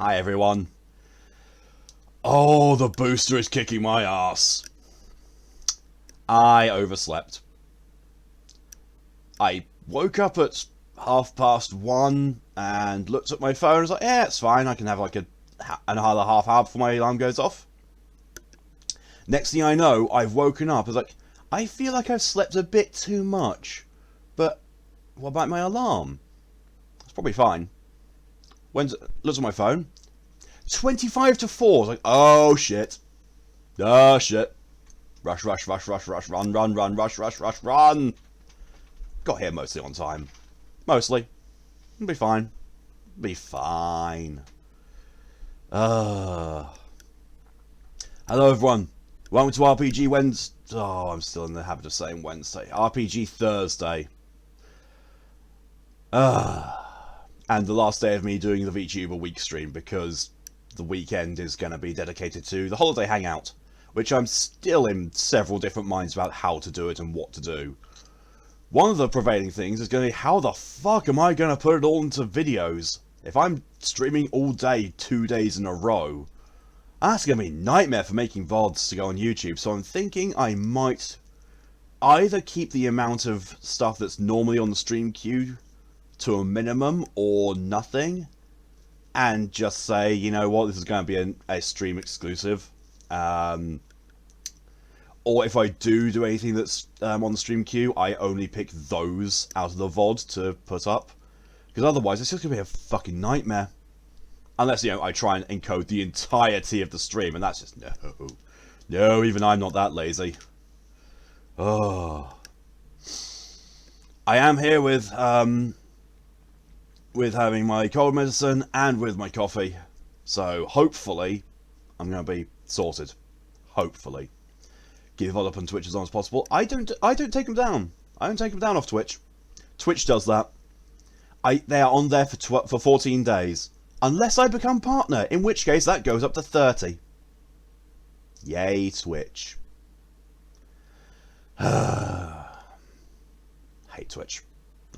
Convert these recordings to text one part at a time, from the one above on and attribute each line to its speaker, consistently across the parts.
Speaker 1: Hi everyone. Oh, the booster is kicking my ass. I overslept. I woke up at 1:30 and looked at my phone and was like, yeah, it's fine, I can have like another half hour before my alarm goes off. Next thing I know, I've woken up. I was like, I feel like I've slept a bit too much. But what about my alarm? It's probably fine. Looked at my phone. 25 to 4. I was like, oh shit. Oh shit. Rush, rush, rush, rush, rush, run, run, run, rush, rush, rush, run. Got here mostly on time. Mostly. It'll be fine. Be fine. Hello everyone. Welcome to RPG Wednesday. Oh, I'm still in the habit of saying Wednesday. RPG Thursday. And the last day of me doing the VTuber week stream, because the weekend is going to be dedicated to the holiday hangout, which I'm still in several different minds about how to do it and what to do. One of the prevailing things is going to be, how the fuck am I going to put it all into videos? If I'm streaming all day, 2 days in a row, that's going to be a nightmare for making VODs to go on YouTube. So I'm thinking I might either keep the amount of stuff that's normally on the stream queue to a minimum or nothing, and just say, you know what, this is going to be a stream exclusive. Or if I do anything that's on the stream queue, I only pick those out of the VOD to put up. Because otherwise, it's just going to be a fucking nightmare. Unless, you know, I try and encode the entirety of the stream, and that's just, no. No, even I'm not that lazy. Oh. I am here with having my cold medicine and with my coffee. So, hopefully, I'm going to be sorted. Hopefully. Keep the VOD up on Twitch as long as possible. I don't take them down. I don't take them down off Twitch. Twitch does that. They are on there for 14 days. Unless I become partner, in which case that goes up to 30. Yay, Twitch. Hate Twitch.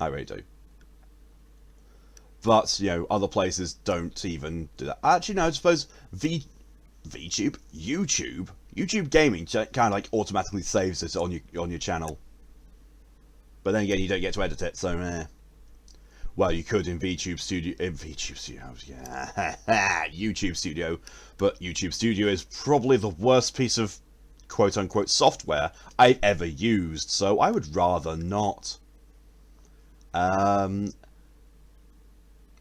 Speaker 1: I really do. But, you know, other places don't even do that. Actually, no, I suppose VTube? YouTube Gaming kind of like automatically saves it on your channel. But then again, you don't get to edit it, so well, you could in YouTube Studio, yeah, YouTube Studio, but YouTube Studio is probably the worst piece of quote-unquote software I've ever used, so I would rather not.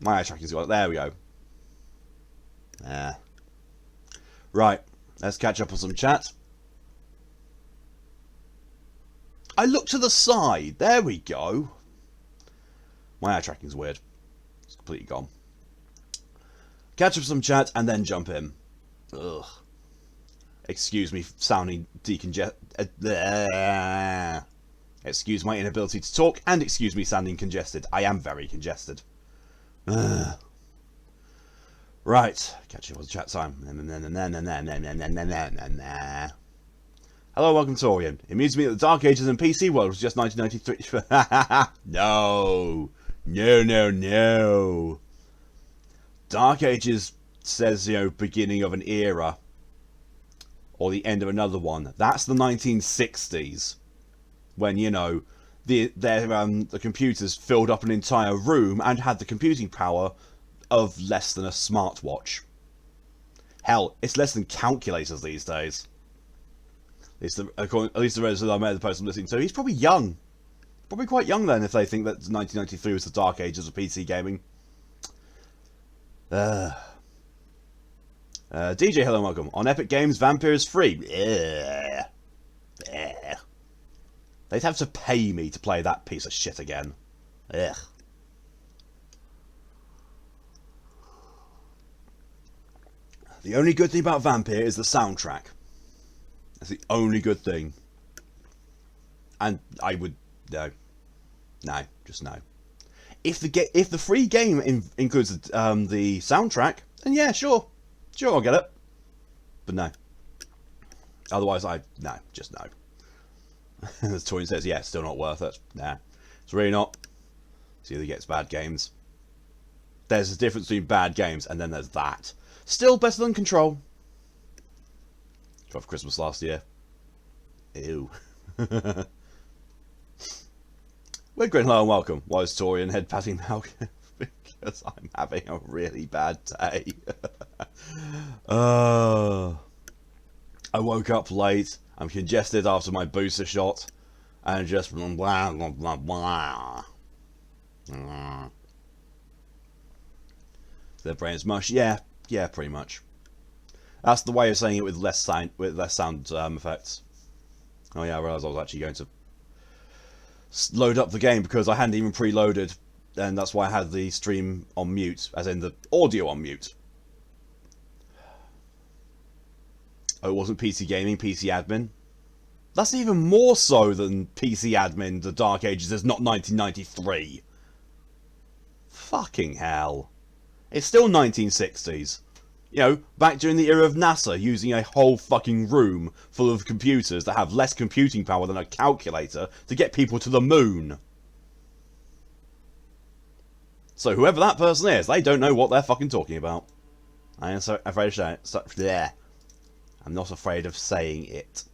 Speaker 1: My eye tracking's got it. There we go. Right, let's catch up on some chat. I look to the side. There we go. My eye tracking's weird. It's completely gone. Catch up some chat and then jump in. Ugh. Excuse me sounding decongested. Excuse my inability to talk and excuse me sounding congested. I am very congested. Right. Catch up on chat time. Hello, welcome to Orion. It amused me that the Dark Ages in PC world was just 1993. No. No. Dark Ages says, you know, beginning of an era. Or the end of another one. That's the 1960s. When, you know, the computers filled up an entire room and had the computing power of less than a smartwatch. Hell, it's less than calculators these days. At least the resident I met, the person I'm listening to, he's probably young. Probably quite young then, if they think that 1993 was the dark ages of PC gaming. DJ, hello and welcome. On Epic Games, Vampire is free. They'd have to pay me to play that piece of shit again. Ugh. The only good thing about Vampire is the soundtrack. That's the only good thing. And I would... No, just no. If the free game includes the soundtrack, then yeah, sure, I'll get it. But no. Otherwise, no, just no. As Torian says, yeah, it's still not worth it. Nah, it's really not. It's either gets bad games. there's a difference between bad games and then there's that. Still better than Control. Got for Christmas last year. Ew. We're grin, hello and welcome. Wise Tory and head patting now because I'm having a really bad day. I woke up late. I'm congested after my booster shot, and just blah blah blah blah. Their brains mush. Yeah, pretty much. That's the way of saying it with less sound effects. Oh yeah, I realised I was actually going to load up the game because I hadn't even preloaded, and that's why I had the stream on mute, as in the audio on mute. Oh, it wasn't PC Gaming, PC Admin. That's even more so than PC Admin, The Dark Ages is not 1993. Fucking hell. It's still 1960s. You know, back during the era of NASA, using a whole fucking room full of computers that have less computing power than a calculator to get people to the moon. So whoever that person is, they don't know what they're fucking talking about. I am so afraid of saying it. I'm not afraid of saying it.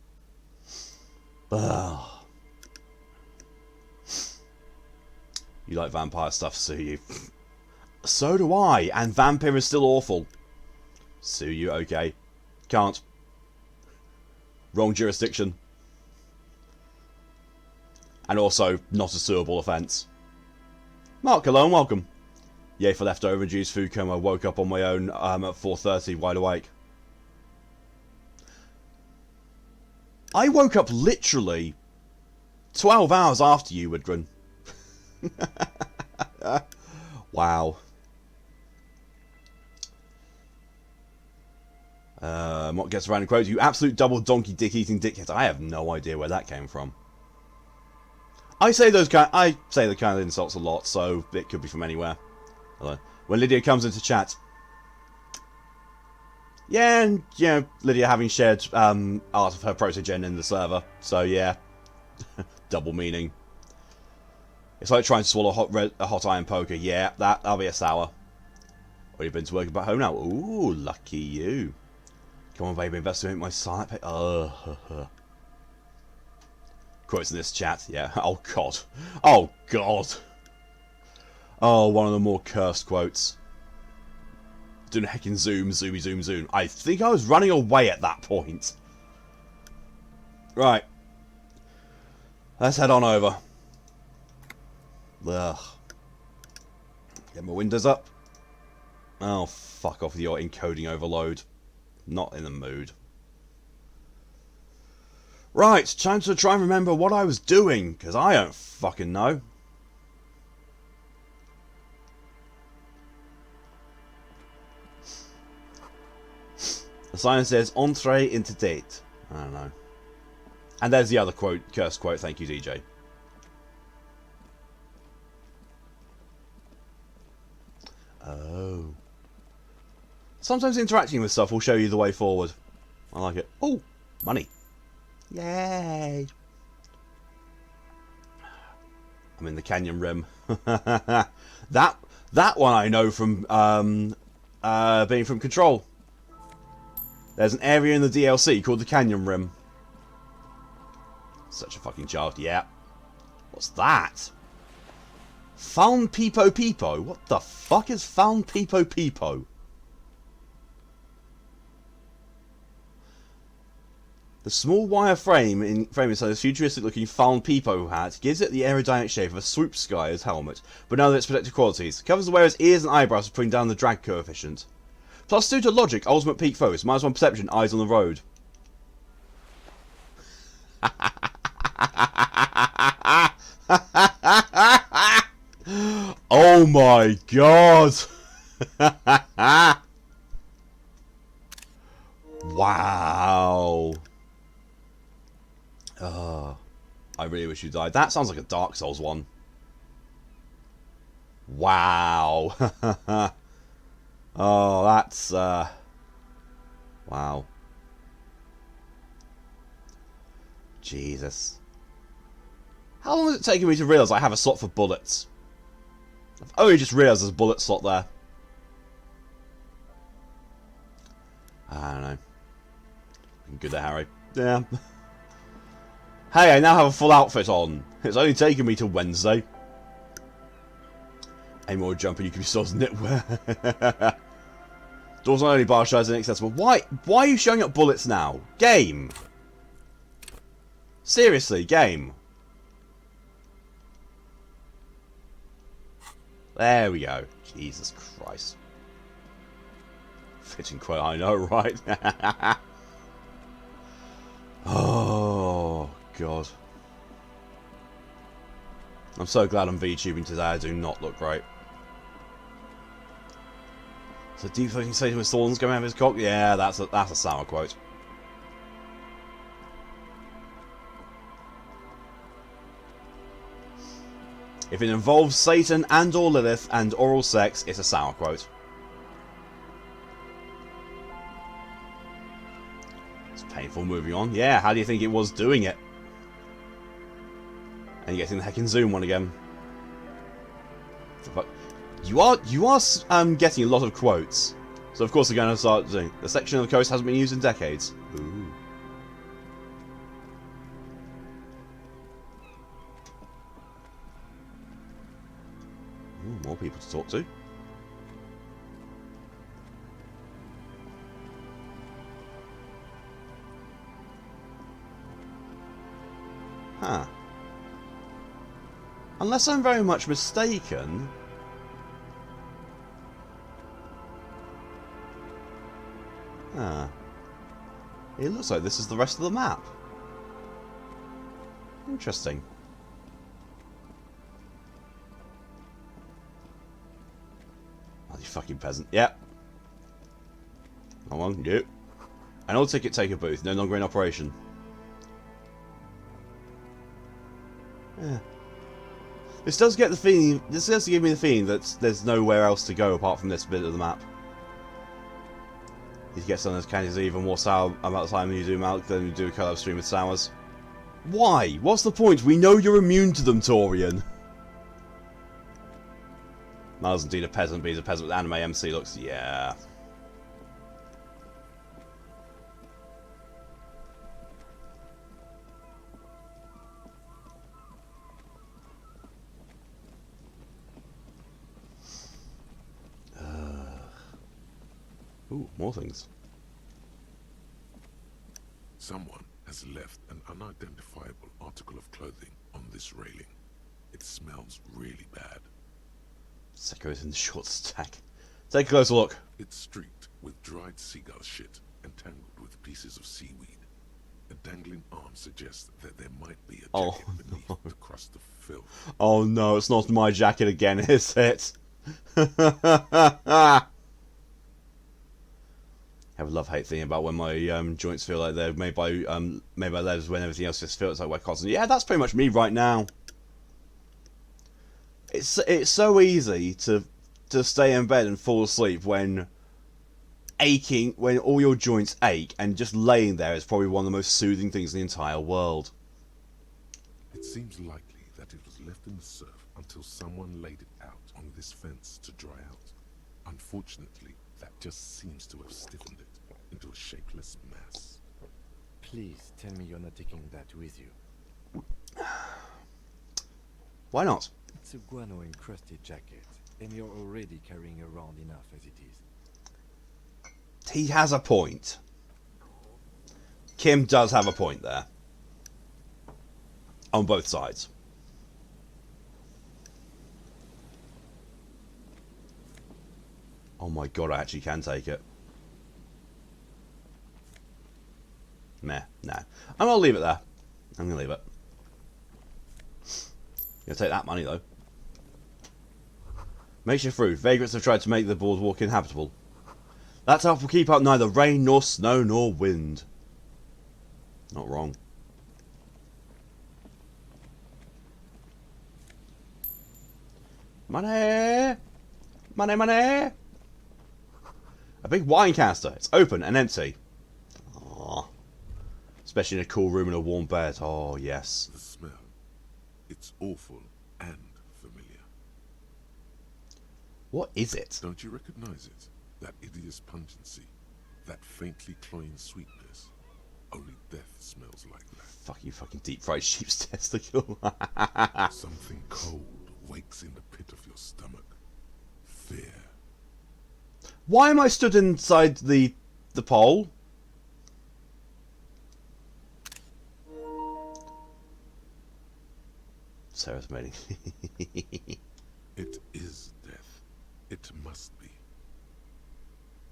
Speaker 1: Ugh. You like vampire stuff, sue you. So do I, and vampire is still awful. Sue you, okay. Can't. Wrong jurisdiction. And also, not a suable offence. Mark, hello and welcome. Yay for leftover induced food coma. Woke up on my own at 4:30, wide awake. I woke up literally 12 hours after you, Widgren. Wow. What gets around in quotes? You absolute double donkey dick eating dickhead. I have no idea where that came from. I say the kind of insults a lot, so it could be from anywhere. Hello. When Lydia comes into chat. Yeah, and you know, Lydia having shared art of her protogen in the server, so yeah. Double meaning. It's like trying to swallow a hot iron poker. Yeah, that'll be a sour. Or you've been to work back home now. Ooh, lucky you. Come on, baby, investigate my site. Quotes in this chat. Yeah. Oh god. Oh god. Oh, one of the more cursed quotes. Doing a heckin' zoom, zoomy, zoom, zoom. I think I was running away at that point. Right. Let's head on over. Ugh. Get my windows up. Oh, fuck off with your encoding overload. Not in the mood. Right, time to try and remember what I was doing, because I don't fucking know. The sign says, entree into date. I don't know. And there's the other quote, cursed quote, thank you DJ. Oh. Sometimes interacting with stuff will show you the way forward. I like it. Oh, money. Yay. I'm in the canyon rim. that one I know from being from Control. There's an area in the DLC called the Canyon Rim. Such a fucking child. Yeah. What's that? Found Peepo Peepo? What the fuck is Found Peepo Peepo? The small wire frame inside this futuristic looking Found Peepo hat gives it the aerodynamic shape of a swoop sky as helmet, but none of its protective qualities. Covers the wearer's ears and eyebrows to bring down the drag coefficient. Plus 2 to logic, ultimate peak focus, -1 perception, eyes on the road. Oh my god! Wow. I really wish you died. That sounds like a Dark Souls one. Wow. Oh, that's wow. Jesus. How long has it taken me to realise I have a slot for bullets? I've only just realised there's a bullet slot there. I don't know. Good there, Harry. Yeah. Hey, I now have a full outfit on. It's only taken me till Wednesday. Any more jumping you can be stores in knitwear. Doors not only bar size inaccessible. Why are you showing up bullets now? Game. Seriously, game. There we go. Jesus Christ. Fitting quote, I know, right? Oh, God. I'm so glad I'm VTubing today. I do not look great. So deep fucking Satan with thorns coming out of his cock? Yeah, that's a sour quote. If it involves Satan and or Lilith and oral sex, it's a sour quote. It's painful. Moving on. Yeah, how do you think it was doing it? And you're getting the heckin' Zoom one again. What the fuck? You are getting a lot of quotes. So of course they're going to start doing. The section of the coast hasn't been used in decades. Ooh. Ooh, more people to talk to. Huh. Unless I'm very much mistaken... Huh. It looks like this is the rest of the map. Interesting. Oh, you fucking peasant. Yep. Come on, yep. An old ticket taker booth, no longer in operation. Yeah. This does get the feeling. This does give me the feeling that there's nowhere else to go apart from this bit of the map. You get some of those candies even more sour about the time you do milk than you do a collab stream with sours. Why? What's the point? We know you're immune to them, Torian. Miles indeed a peasant, but he's a peasant with anime MC looks. Yeah. Ooh, more things.
Speaker 2: Someone has left an unidentifiable article of clothing on this railing. It smells really bad.
Speaker 1: Sekko's in the short stack. Take a closer look.
Speaker 2: It's streaked with dried seagull shit and tangled with pieces of seaweed. A dangling arm suggests that there might be a jacket beneath the crust of filth.
Speaker 1: Oh no, it's not my jacket again, is it? I have a love-hate thing about when my joints feel like they're made by leathers when everything else just feels like wet cotton. Yeah, that's pretty much me right now. It's so easy to stay in bed and fall asleep when all your joints ache, and just laying there is probably one of the most soothing things in the entire world.
Speaker 2: It seems likely that it was left in the surf until someone laid it out on this fence to dry out. Unfortunately, that just seems to have stiffened it into a shapeless mass.
Speaker 3: Please tell me you're not taking that with you.
Speaker 1: Why not?
Speaker 3: It's a guano-encrusted jacket, and you're already carrying around enough as it is.
Speaker 1: He has a point. Kim does have a point there. On both sides. Oh my god, I actually can take it. Meh, no. I'm gonna leave it there. I'm gonna leave it. Gonna take that money though. Makeshift roof. Vagrants have tried to make the boardwalk inhabitable. That help will keep out neither rain nor snow nor wind. Not wrong. Money! Money, money! A big wine canister. It's open and empty. Aww. Especially in a cool room and a warm bed. Oh, yes.
Speaker 2: The smell. It's awful and familiar.
Speaker 1: What is it?
Speaker 2: Don't you recognize it? That hideous pungency. That faintly cloying sweetness. Only death smells like that.
Speaker 1: Fucking deep fried sheep's testicle.
Speaker 2: Something cold wakes in the pit of your stomach. Fear.
Speaker 1: Why am I stood inside the pole? Sarah's mating.
Speaker 2: It is death. It must be.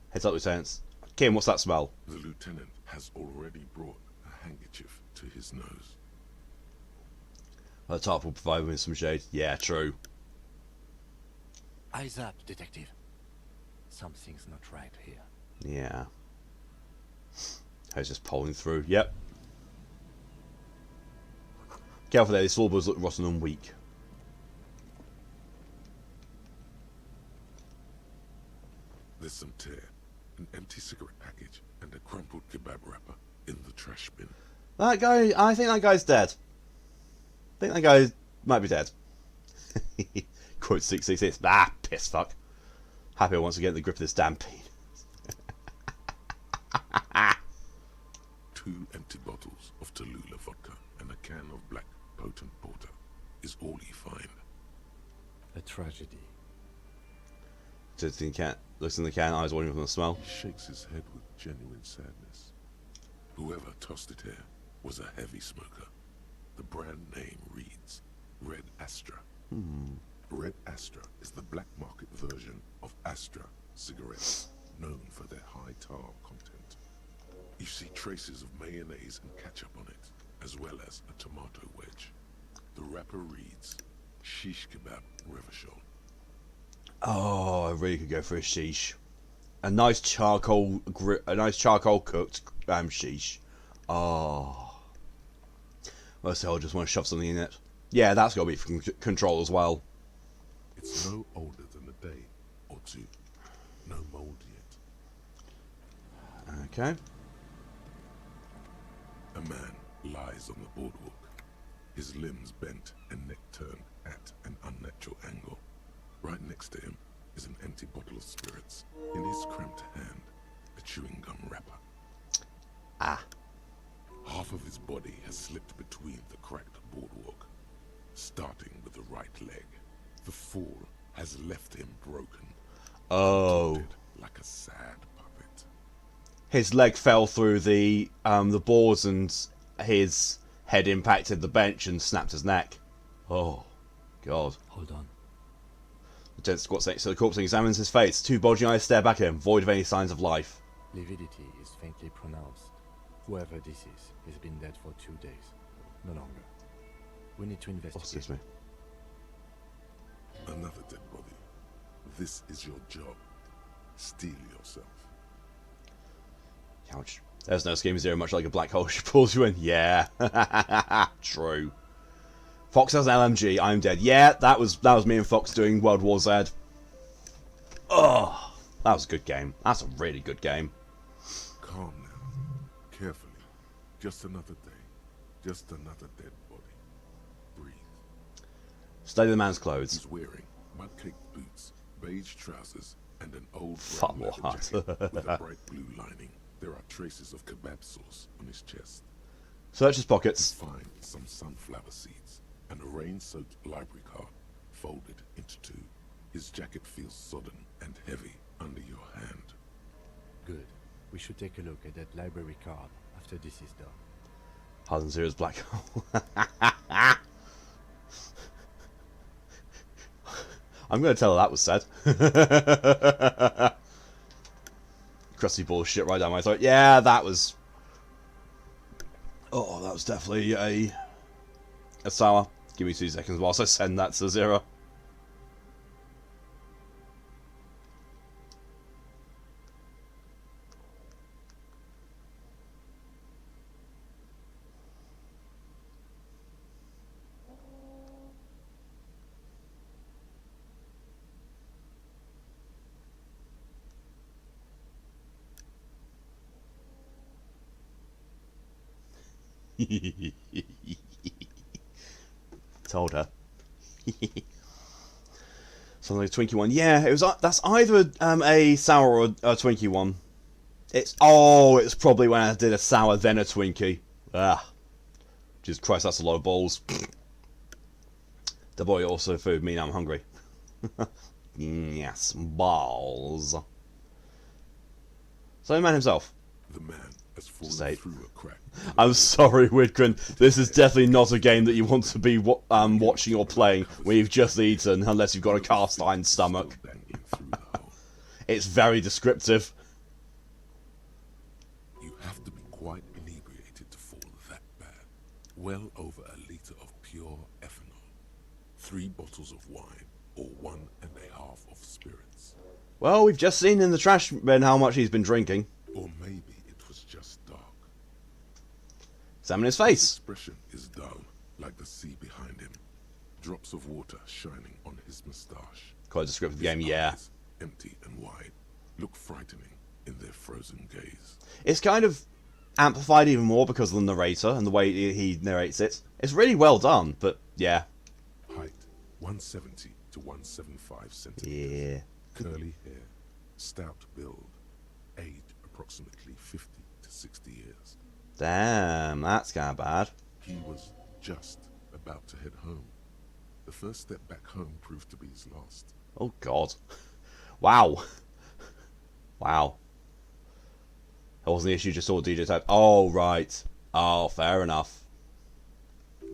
Speaker 1: Heads up, Lieutenant. Kim, what's that smell?
Speaker 2: The lieutenant has already brought a handkerchief to his nose.
Speaker 1: The tarp will provide me with some shade. Yeah, true.
Speaker 3: Eyes up, detective. Something's not right here.
Speaker 1: Yeah. I was just polling through. Yep. Careful there, these floorboards look rotten and weak.
Speaker 2: There's some tear, an empty cigarette package, and a crumpled kebab wrapper in the trash bin.
Speaker 1: That guy, I think that guy's dead. I think that guy might be dead. Quote 666. Ah, piss fuck. Happy I want to get in the grip of this damn penis.
Speaker 2: 2 empty bottles of Tallulah vodka and a can of black potent porter is all you find.
Speaker 3: A tragedy.
Speaker 1: Looks in the can, eyes watering from the smell.
Speaker 2: He shakes his head with genuine sadness. Whoever tossed it here was a heavy smoker. The brand name reads Red Astra. Red Astra is the black market version of Astra cigarettes, known for their high tar content. You see traces of mayonnaise and ketchup on it, as well as a tomato wedge. The wrapper reads Shish Kebab Revachol.
Speaker 1: Oh, I really could go for a sheesh. A nice charcoal cooked sheesh. Oh. Most I'll just want to shove something in it. Yeah, that's got to be for control as well.
Speaker 2: It's no older than a day or two. No mold yet.
Speaker 1: Okay.
Speaker 2: A man lies on the boardwalk, his limbs bent and neck turned at an unnatural angle. Right next to him is an empty bottle of spirits. In his cramped hand, a chewing gum wrapper.
Speaker 1: Ah.
Speaker 2: Half of his body has slipped between the cracked boardwalk, starting with the right leg. The fall has left him broken.
Speaker 1: Oh.
Speaker 2: Contorted like a sad puppet.
Speaker 1: His leg fell through the boards and his head impacted the bench and snapped his neck. Oh, God.
Speaker 3: Hold on.
Speaker 1: Lieutenant squats next to the corpse and examines his face. 2 bulging eyes stare back at him, void of any signs of life.
Speaker 3: Lividity is faintly pronounced. Whoever this is has been dead for 2 days. No longer. We need to
Speaker 1: Oh,
Speaker 3: investigate.
Speaker 1: excuse me.
Speaker 2: Another dead body. This is your job. Steel yourself.
Speaker 1: Ouch. There's no scheme zero, much like a black hole. She pulls you in. Yeah. True. Foxx has an LMG. I'm dead. Yeah, that was me and Foxx doing World War Z. Oh, that was a good game. That's a really good game.
Speaker 2: Calm now. Carefully. Just another day. Just another dead body. Breathe.
Speaker 1: Study the man's clothes.
Speaker 2: He's wearing mud-caked boots, beige trousers, and an old
Speaker 1: Fuck
Speaker 2: brown leather
Speaker 1: what?
Speaker 2: jacket with a bright blue lining. There are traces of kebab sauce on his chest.
Speaker 1: Search his
Speaker 2: You
Speaker 1: pockets.
Speaker 2: find some sunflower seeds and a rain-soaked library card folded into 2. His jacket feels sodden and heavy under your hand.
Speaker 3: Good. We should take a look at that library card after this is done.
Speaker 1: Hard Zero's black hole. I'm going to tell her that was said. Crusty bullshit right down my throat. Yeah, that was... Oh, that was definitely a sour. Give me 2 seconds whilst I send that to Zero. Told her. Something like a Twinkie one. Yeah, it was. That's either a sour or a Twinkie one. It's probably when I did a sour then a Twinkie. Ah. Jesus Christ, that's a lot of balls. The boy also food me, now I'm hungry. Yes, balls. So the man himself.
Speaker 2: The man has fallen
Speaker 1: State.
Speaker 2: through a crack.
Speaker 1: I'm sorry, Widgren. This is definitely not a game that you want to be watching or playing when you've just eaten, unless you've got a cast iron stomach.
Speaker 2: Still dangling through the hole.
Speaker 1: It's very descriptive.
Speaker 2: You have to be quite inebriated to fall that bad. Well over a litre of pure ethanol, 3 bottles of wine, or 1.5 of spirits.
Speaker 1: Well, we've just seen in the trash bin how much he's been drinking.
Speaker 2: Or maybe it was just dark.
Speaker 1: Examine his
Speaker 2: His
Speaker 1: face.
Speaker 2: expression is dull, like the sea behind him. Drops of water shining on his moustache.
Speaker 1: Quite descriptive game,
Speaker 2: His
Speaker 1: yeah.
Speaker 2: eyes, empty and wide, look frightening in their frozen gaze.
Speaker 1: It's kind of amplified even more because of the narrator and the way he narrates it. It's really well done, but yeah.
Speaker 2: Height 170 to 175 centimeters.
Speaker 1: Yeah.
Speaker 2: Curly hair, stout build. Age approximately 50 to 60 years.
Speaker 1: Damn, that's kind of bad.
Speaker 2: He was just about to head home. The first step back home proved to be his last.
Speaker 1: Oh, God. Wow. Wow. That wasn't the issue, just saw DJ type. Oh, right. Oh, fair enough.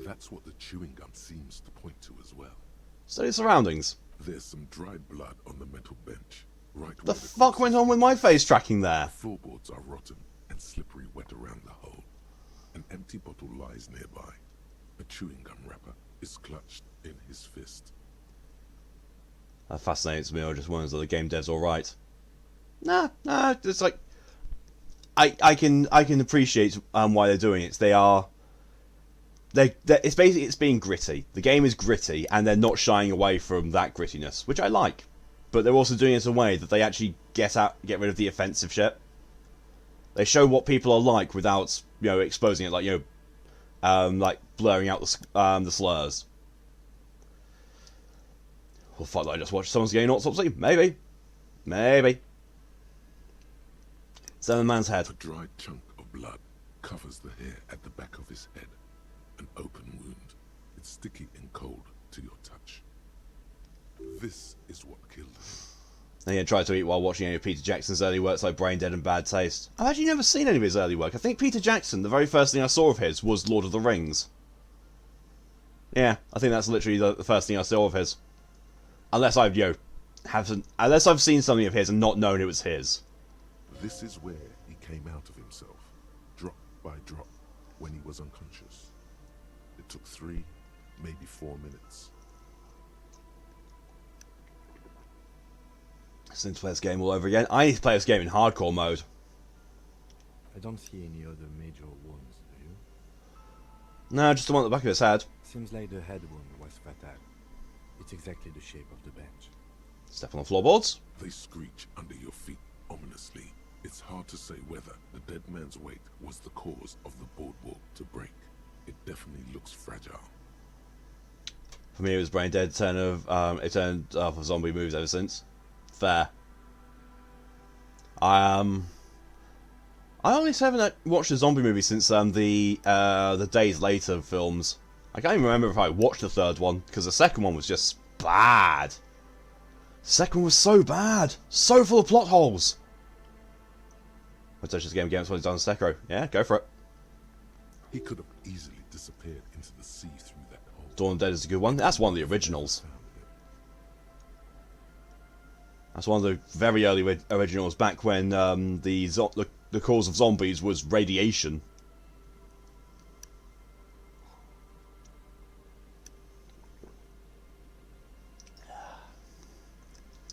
Speaker 2: That's what the chewing gum seems to point to as well.
Speaker 1: Study surroundings.
Speaker 2: There's some dried blood on the metal bench. Right
Speaker 1: The
Speaker 2: where
Speaker 1: fuck went on with my face tracking there?
Speaker 2: floorboards are rotten and slippery wet around the hole. An empty bottle lies nearby. A chewing gum wrapper is clutched in his fist.
Speaker 1: That fascinates me. I just wonders whether the game devs alright. Nah, it's like I can appreciate why they're doing it. It's basically it's being gritty. The game is gritty, and they're not shying away from that grittiness, which I like. But they're also doing it in a way that they actually get rid of the offensive shit. They show what people are like without exposing it, like like blurring out the slurs. Well, fuck that! I just watched someone's getting autopsy. Maybe. Seven man's head.
Speaker 2: A dried chunk of blood covers the hair at the back of his head. An open wound. It's sticky and cold to your touch. This is what killed him.
Speaker 1: And he tried to eat while watching any of Peter Jackson's early works like Brain Dead and Bad Taste. I've actually never seen any of his early work. I think Peter Jackson, the very first thing I saw of his was Lord of the Rings. Yeah, I think that's literally the first thing I saw of his. Unless I've seen something of his and not known it was his.
Speaker 2: This is where he came out of himself, drop by drop, when he was unconscious. It took 3, maybe 4 minutes.
Speaker 1: Since play this game all over again, I need to play this game in hardcore mode.
Speaker 3: I don't see any other major wounds, do you?
Speaker 1: No, just the one at the back of his head.
Speaker 3: Seems like the head wound was fatal. It's exactly the shape of the bench.
Speaker 1: Step on the floorboards.
Speaker 2: They screech under your feet ominously. It's hard to say whether the dead man's weight was the cause of the boardwalk to break. It definitely looks fragile.
Speaker 1: For me, it was Brain Dead. It turned off of zombie moves ever since. Fair. I honestly haven't watched a zombie movie since the Days Later films. I can't even remember if I watched the third one because the second one was just bad. The second one was so bad, so full of plot holes. I touched this game again. That's what he's done in Sekiro. Yeah, go for it.
Speaker 2: He could have easily disappeared into the sea through that hole.
Speaker 1: Dawn of the Dead is a good one. That's one of the originals. That's one of the very early originals, back when the cause of zombies was radiation.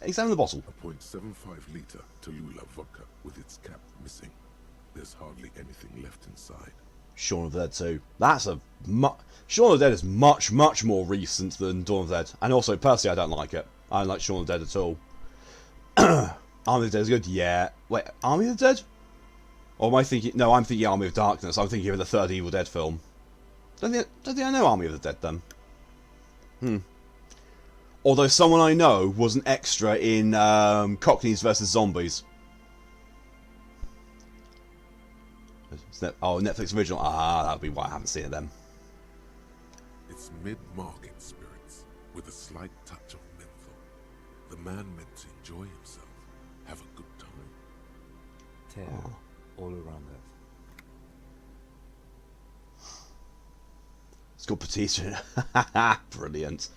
Speaker 1: Examine the bottle.
Speaker 2: A .75 litre Tallulah vodka with its cap missing. There's hardly anything left inside.
Speaker 1: Shaun of the Dead 2. Shaun of the Dead is much more recent than Dawn of the Dead. And also, personally, I don't like it. I don't like Shaun of the Dead at all. Army of the Dead is good? Yeah. Wait, Army of the Dead? Or am I thinking... No, I'm thinking Army of Darkness. I'm thinking of the third Evil Dead film. Don't think I know Army of the Dead, then. Although someone I know was an extra in Cockneys vs. Zombies. Oh, Netflix original. Ah, that would be why I haven't seen it then.
Speaker 2: It's mid-market spirits with a slight touch of menthol. The man meant to enjoy himself, have a good time.
Speaker 3: Terror all around us.
Speaker 1: It's got Batista. Brilliant.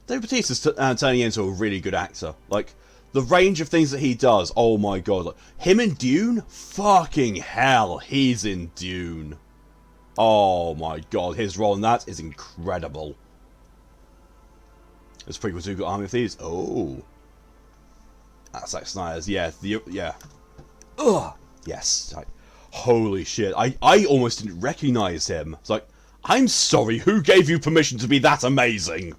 Speaker 1: Dave Bautista's turning into a really good actor. Like, the range of things that he does, oh my god. Like, him in Dune? Fucking hell, he's in Dune. Oh my god, his role in that is incredible. It's prequel to Army of Thieves. Oh. That's Zack Snyder's. Yeah, yeah. Ugh. Yes. Like, holy shit. I almost didn't recognise him. It's like, I'm sorry, who gave you permission to be that amazing?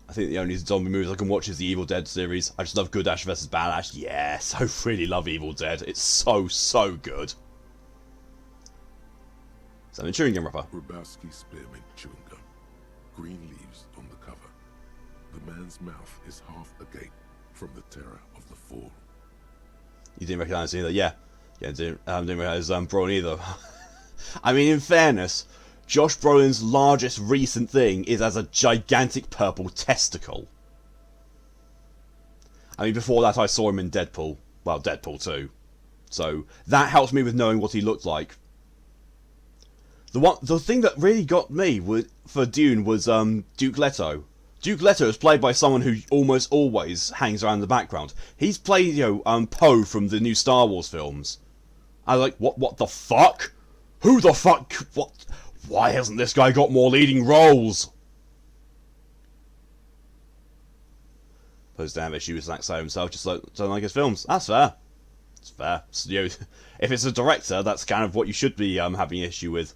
Speaker 1: I think the only zombie movies I can watch is the Evil Dead series. I just love good Ash vs. Bad Ash. Yes, I really love Evil Dead. It's so, so good. So I'm chewing gum wrapper.
Speaker 2: Grabowski spearmint chewing gum. Green leaves on the cover. The man's mouth is half agape from the terror of the fall.
Speaker 1: You didn't recognise either? Yeah. Yeah, didn't recognise Brolin either. I mean, in fairness, Josh Brolin's largest recent thing is as a gigantic purple testicle. I mean, before that I saw him in Deadpool. Well, Deadpool 2. So, that helps me with knowing what he looked like. The thing that really got me for Dune was Duke Leto. Duke Leto is played by someone who almost always hangs around in the background. He's played, Poe from the new Star Wars films. I was like, what the fuck? Who the fuck? What? Why hasn't this guy got more leading roles? Suppose to have issue with Zack Snyder himself, just don't like his films. That's fair. It's fair. So, if it's a director, that's kind of what you should be having issue with.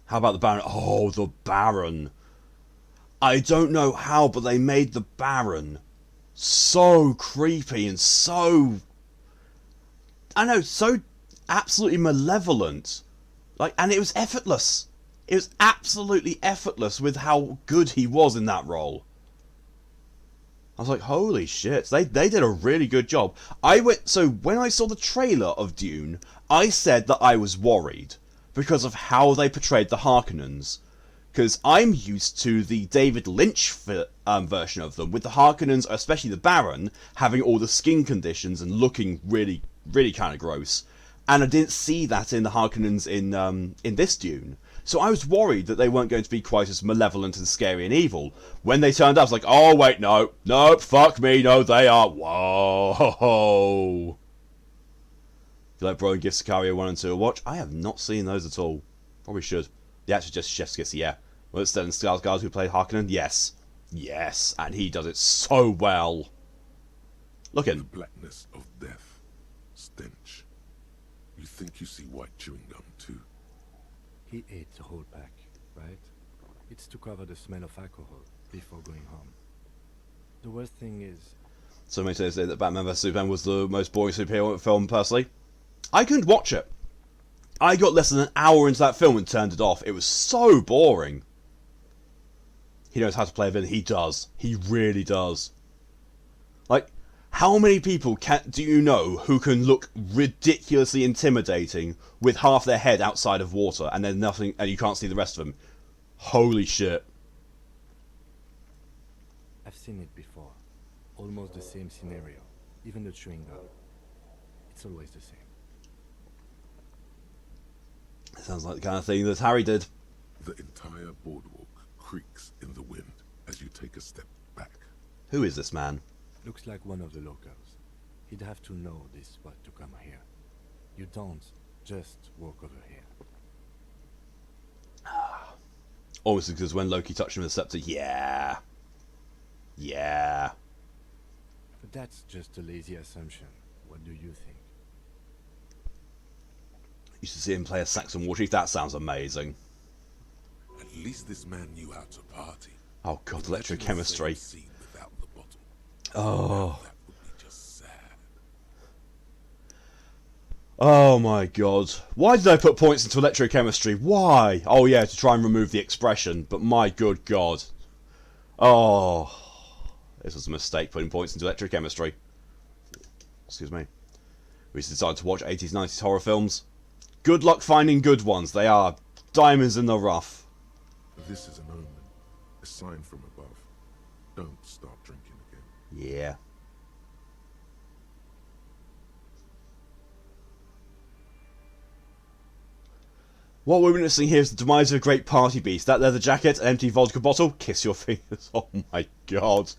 Speaker 1: How about the Baron? Oh, the Baron. I don't know how, but they made the Baron so creepy and so... I know, so absolutely malevolent. Like, and it was effortless. It was absolutely effortless with how good he was in that role. I was like, holy shit, they did a really good job. So when I saw the trailer of Dune, I said that I was worried because of how they portrayed the Harkonnens. Because I'm used to the David Lynch version of them, with the Harkonnens, especially the Baron, having all the skin conditions and looking really, really kind of gross. And I didn't see that in the Harkonnens in this Dune. So I was worried that they weren't going to be quite as malevolent and scary and evil. When they turned up, I was like, oh wait, no, fuck me, no, they are. Whoa. Do you like Bro and give Sicario 1 and 2 a watch? I have not seen those at all. Probably should. The actor just Chef's Kiss, yeah. Well, it's Stellan Skarsgård who played Harkonnen? Yes. Yes, and he does it so well. Look at
Speaker 2: the blackness of death. Stench. You think you see white chewing gum too?
Speaker 3: He ate the whole pack, right? It's to cover the smell of alcohol before going home. The worst thing is...
Speaker 1: So many say that Batman vs Superman was the most boring superhero film, personally. I couldn't watch it. I got less than an hour into that film and turned it off. It was so boring. He knows how to play a villain. He does. He really does. Like, how many people do you know who can look ridiculously intimidating with half their head outside of water and then nothing, and you can't see the rest of them? Holy shit.
Speaker 3: I've seen it before. Almost the same scenario. Even the chewing gum. It's always the same.
Speaker 1: It sounds like the kind of thing that Harry did.
Speaker 2: The entire boardwalk creaks in the wind as you take a step back.
Speaker 1: Who is this man?
Speaker 3: Looks like one of the locals. He'd have to know this spot to come here. You don't just walk over here.
Speaker 1: Almost because when Loki touched him with the scepter, yeah. Yeah.
Speaker 3: But that's just a lazy assumption. What do you think?
Speaker 1: Used to see him play a Saxon war chief. That sounds amazing.
Speaker 2: At least this man knew how to party.
Speaker 1: Oh god, electrochemistry.
Speaker 2: Oh. That would be just sad.
Speaker 1: Oh my god. Why did I put points into electrochemistry? Why? Oh yeah, to try and remove the expression. But my good god. Oh. This was a mistake putting points into electrochemistry. Excuse me. We decided to watch 80s, 90s horror films. Good luck finding good ones. They are diamonds in the rough.
Speaker 2: This is an omen, a sign from above. Don't start drinking again.
Speaker 1: Yeah. What we're witnessing here is the demise of a great party beast. That leather jacket, an empty vodka bottle, kiss your fingers. Oh my god.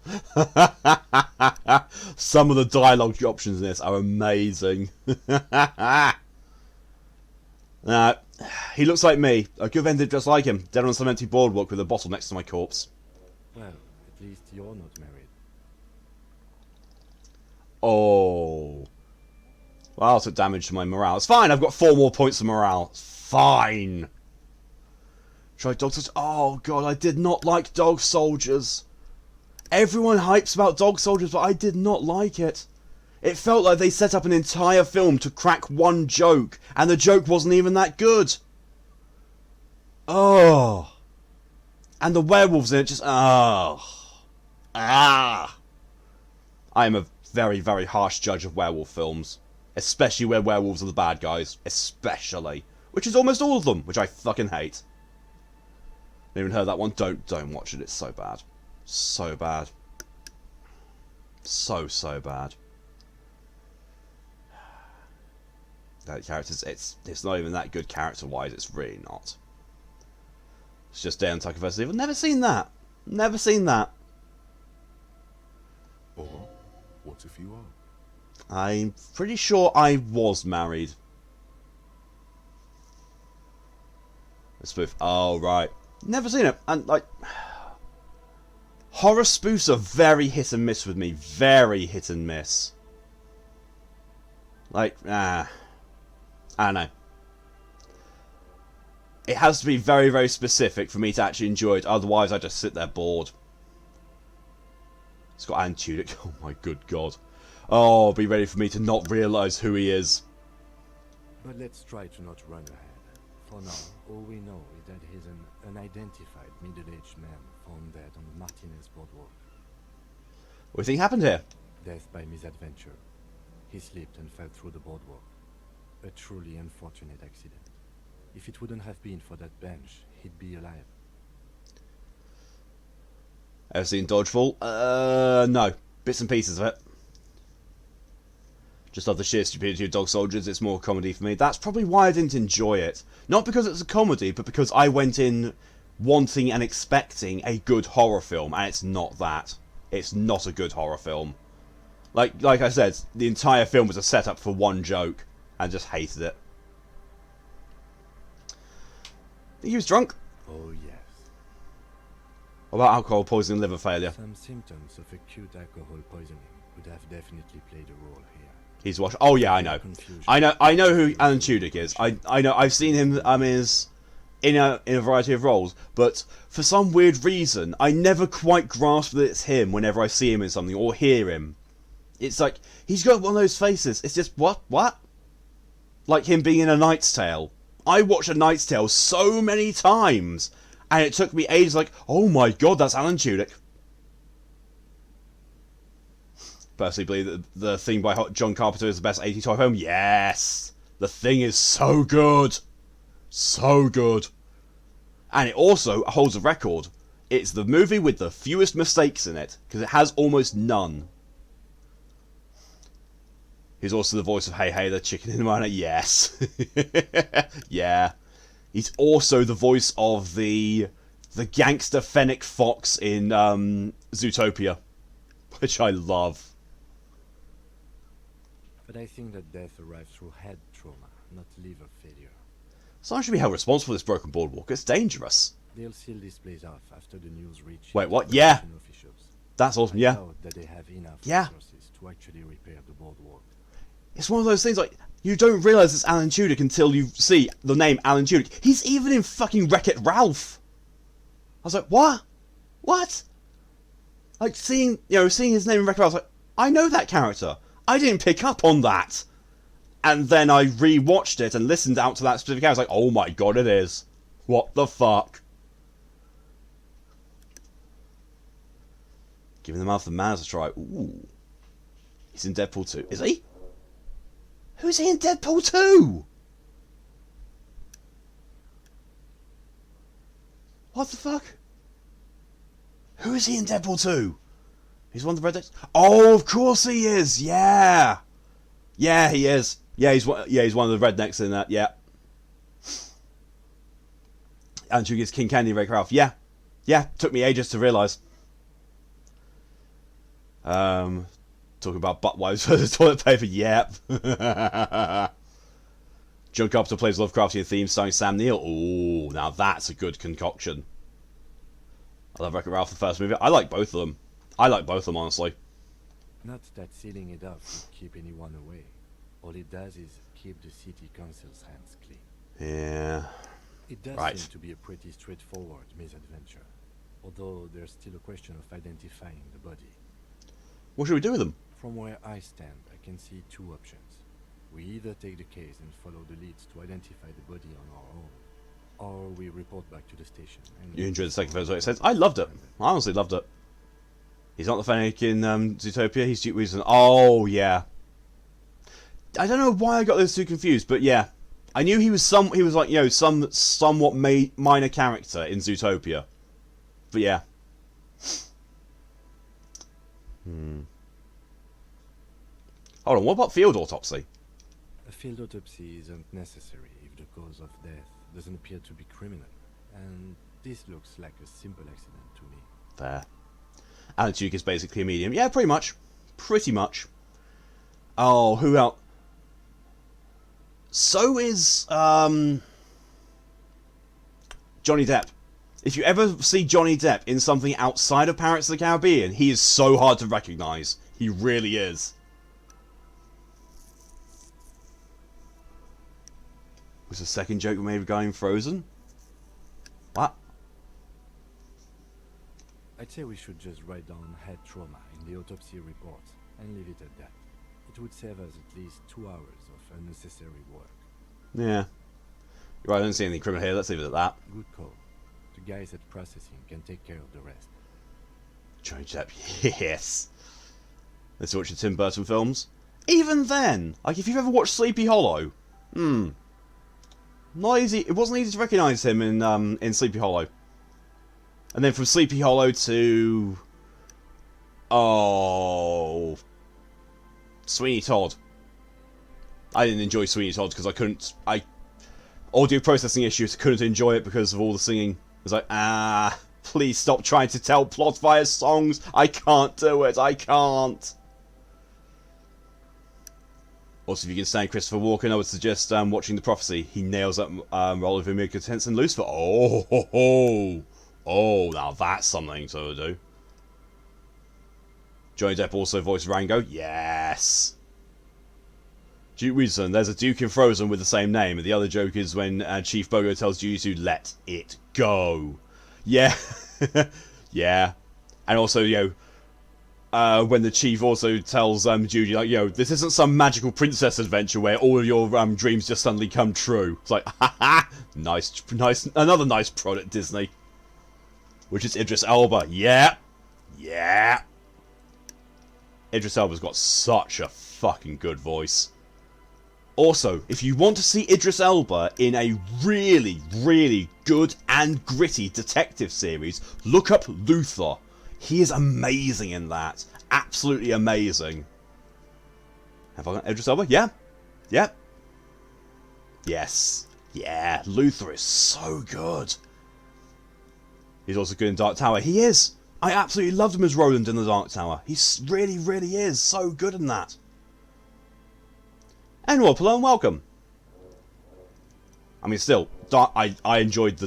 Speaker 1: Some of the dialogue options in this are amazing. He looks like me. I could have ended just like him, dead on some empty boardwalk with a bottle next to my corpse.
Speaker 3: Well, at least you're not married.
Speaker 1: Oh. Well, I took damage to my morale. It's fine, I've got 4 more points of morale. It's fine. Try Dog Soldiers. Oh god, I did not like Dog Soldiers. Everyone hypes about Dog Soldiers, but I did not like it. It felt like they set up an entire film to crack one joke, and the joke wasn't even that good. Oh. And the werewolves in it just... Oh. Ah. I am a very, very harsh judge of werewolf films. Especially where werewolves are the bad guys. Especially. Which is almost all of them, which I fucking hate. Haven't even heard that one. Don't watch it. It's so bad. So bad. So bad. That characters, it's not even that good character-wise. It's really not. It's just Day and Tucker vs. Evil. Never seen that. Never seen that.
Speaker 2: Or, what if you are?
Speaker 1: I'm pretty sure I was married. Spoof. Oh, right. Never seen it. And, like... Horror spoofs are very hit and miss with me. Very hit and miss. Like, I don't know. It has to be very, very specific for me to actually enjoy it. Otherwise, I just sit there bored. It's got Alan Tudyk. Oh, my good God. Oh, be ready for me to not realise who he is.
Speaker 3: But let's try to not run ahead. For now, all we know is that he's an unidentified middle-aged man found dead on the Martinez boardwalk.
Speaker 1: What do you think happened here?
Speaker 3: Death by misadventure. He slipped and fell through the boardwalk. A truly unfortunate accident. If it wouldn't have been for that bench, he'd be alive.
Speaker 1: Ever seen Dodgeball? No. Bits and pieces of it. Just love the sheer stupidity of Dog Soldiers. It's more comedy for me. That's probably why I didn't enjoy it. Not because it's a comedy, but because I went in wanting and expecting a good horror film, and it's not that. It's not a good horror film. Like I said, the entire film was a setup for one joke, and just hated it. He was drunk.
Speaker 3: Oh yes.
Speaker 1: What about alcohol poisoning, liver failure?
Speaker 3: Some symptoms of acute alcohol poisoning would have definitely played a role here.
Speaker 1: He's watched. Oh yeah, I know. I know who Alan Tudyk is. I know. I've seen him. In a variety of roles, but for some weird reason, I never quite grasp that it's him. Whenever I see him in something or hear him, it's like he's got one of those faces. It's just what? Like him being in A Knight's Tale. I watched A Knight's Tale so many times, and it took me ages. Like, oh my god, that's Alan Tudyk. Personally believe that the theme by John Carpenter is the best 80s horror film. Yes! The Thing is so good! So good! And it also holds a record. It's the movie with the fewest mistakes in it, because it has almost none. He's also the voice of Hey Hey, the chicken in the miner. Yes! Yeah. He's also the voice of the gangster Fennec Foxx in Zootopia, which I love.
Speaker 3: But I think that death arrives through head trauma, not liver failure.
Speaker 1: Someone should be held responsible for this broken boardwalk. It's dangerous.
Speaker 3: They'll seal this place off after the news reaches.
Speaker 1: Wait, what? Yeah.
Speaker 3: Officials.
Speaker 1: That's awesome,
Speaker 3: I
Speaker 1: yeah.
Speaker 3: doubt that they have enough
Speaker 1: Yeah.
Speaker 3: resources to actually repair the boardwalk.
Speaker 1: It's one of those things like, you don't realise it's Alan Tudyk until you see the name Alan Tudyk. He's even in fucking Wreck-It Ralph. I was like, what? What? Like, seeing his name in Wreck-It Ralph, I was like, I know that character. I didn't pick up on that. And then I re-watched it and listened out to that specific character. I was like, oh my god, it is. What the fuck? Giving the mouth of man a try. Ooh. He's in Deadpool 2. Is he? Who's he in Deadpool 2? What the fuck? Who is he in Deadpool 2? He's one of the rednecks? Oh, of course he is! Yeah! Yeah, he is. Yeah, he's one of the rednecks in that, yeah. And she gets King Candy Ray Ralph. Yeah. Yeah, took me ages to realise. Talking about butt wipes for the toilet paper, yep. John Carpenter plays Lovecraftian themes starring Sam Neill. Ooh, now that's a good concoction. I love Wreck-It Ralph, the first movie. I like both of them. Honestly.
Speaker 3: Not that sealing it up would keep anyone away. All it does is keep the city council's hands clean.
Speaker 1: Yeah.
Speaker 3: It does seem to be a pretty straightforward misadventure, although there's still a question of identifying the body.
Speaker 1: What should we do with them?
Speaker 3: From where I stand, I can see two options. We either take the case and follow the leads to identify the body on our own, or we report back to the station. And
Speaker 1: You enjoyed the second film, it says. I loved it. I honestly loved it. He's not the Fennec in Zootopia, he's Duke Weasel. Oh, yeah. I don't know why I got those two confused, but yeah. I knew he was some somewhat minor character in Zootopia. But yeah. Hold on, what about field autopsy?
Speaker 3: a field autopsy isn't necessary if the cause of death doesn't appear to be criminal, and this looks like a simple accident to me.
Speaker 1: Fair. Alan Tudyk is basically a medium. Yeah, pretty much. Pretty much. Oh, who else? So is Johnny Depp. If you ever see Johnny Depp in something outside of Pirates of the Caribbean, he is so hard to recognise. He really is. Was the second joke we made regarding Frozen? What?
Speaker 3: I'd say we should just write down head trauma in the autopsy report and leave it at that. It would save us at least 2 hours of unnecessary work.
Speaker 1: Yeah. You're right, I don't see anything criminal here. Let's leave it at that.
Speaker 3: Good call. The guys at processing can take care of the rest.
Speaker 1: Johnny Depp, yes. Let's watch the Tim Burton films. Even then, like if you've ever watched Sleepy Hollow, not easy. It wasn't easy to recognise him in Sleepy Hollow. And then from Sleepy Hollow to Sweeney Todd. I didn't enjoy Sweeney Todd because audio processing issues, couldn't enjoy it because of all the singing. I was like, please stop trying to tell plot via songs. I can't do it. I can't. Also, if you can stand Christopher Walken, I would suggest watching The Prophecy. He nails that role of Emilio Tense and Lucifer. Oh, now that's something to do. Johnny Depp also voiced Rango. Yes. Duke Weaselson, there's a Duke in Frozen with the same name, and the other joke is when Chief Bogo tells Judy to let it go. Yeah. Yeah. And also, when the Chief also tells Judy, like, this isn't some magical princess adventure where all of your dreams just suddenly come true. It's like, nice, another nice product, Disney. Which is Idris Elba. Yeah. Idris Elba's got such a fucking good voice. Also, if you want to see Idris Elba in a really, really good and gritty detective series, look up Luther. He is amazing in that. Absolutely amazing. Have I got Idris Elba? Yeah. Yes. Yeah, Luther is so good. He's also good in Dark Tower. He is. I absolutely loved him as Roland in the Dark Tower. He really, really is so good in that. And welcome. I mean, still, I enjoyed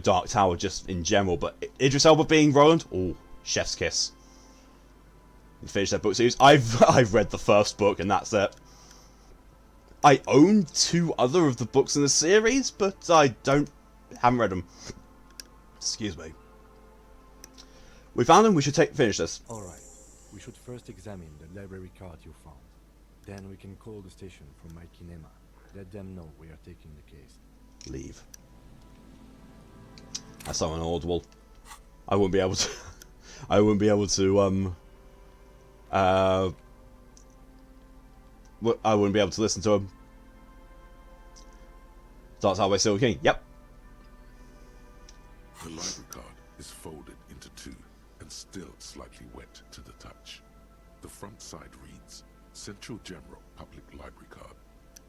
Speaker 1: Dark Tower just in general, but Idris Elba being Roland, chef's kiss. You finished that book series. I've read the first book and that's it. I own 2 other of the books in the series, but I haven't read them. Excuse me. We found them. We should finish this.
Speaker 3: All right. We should first examine the library card you found. Then we can call the station from my kinema. Let them know we are taking the case.
Speaker 1: Leave. That's so inaudible. I wouldn't be able to. I wouldn't be able to I wouldn't be able to listen to him. Dark Tower by Silver King. Yep.
Speaker 2: The library card is folded into two and still slightly wet to the touch. The front side reads, Central Jamrock Public Library Card,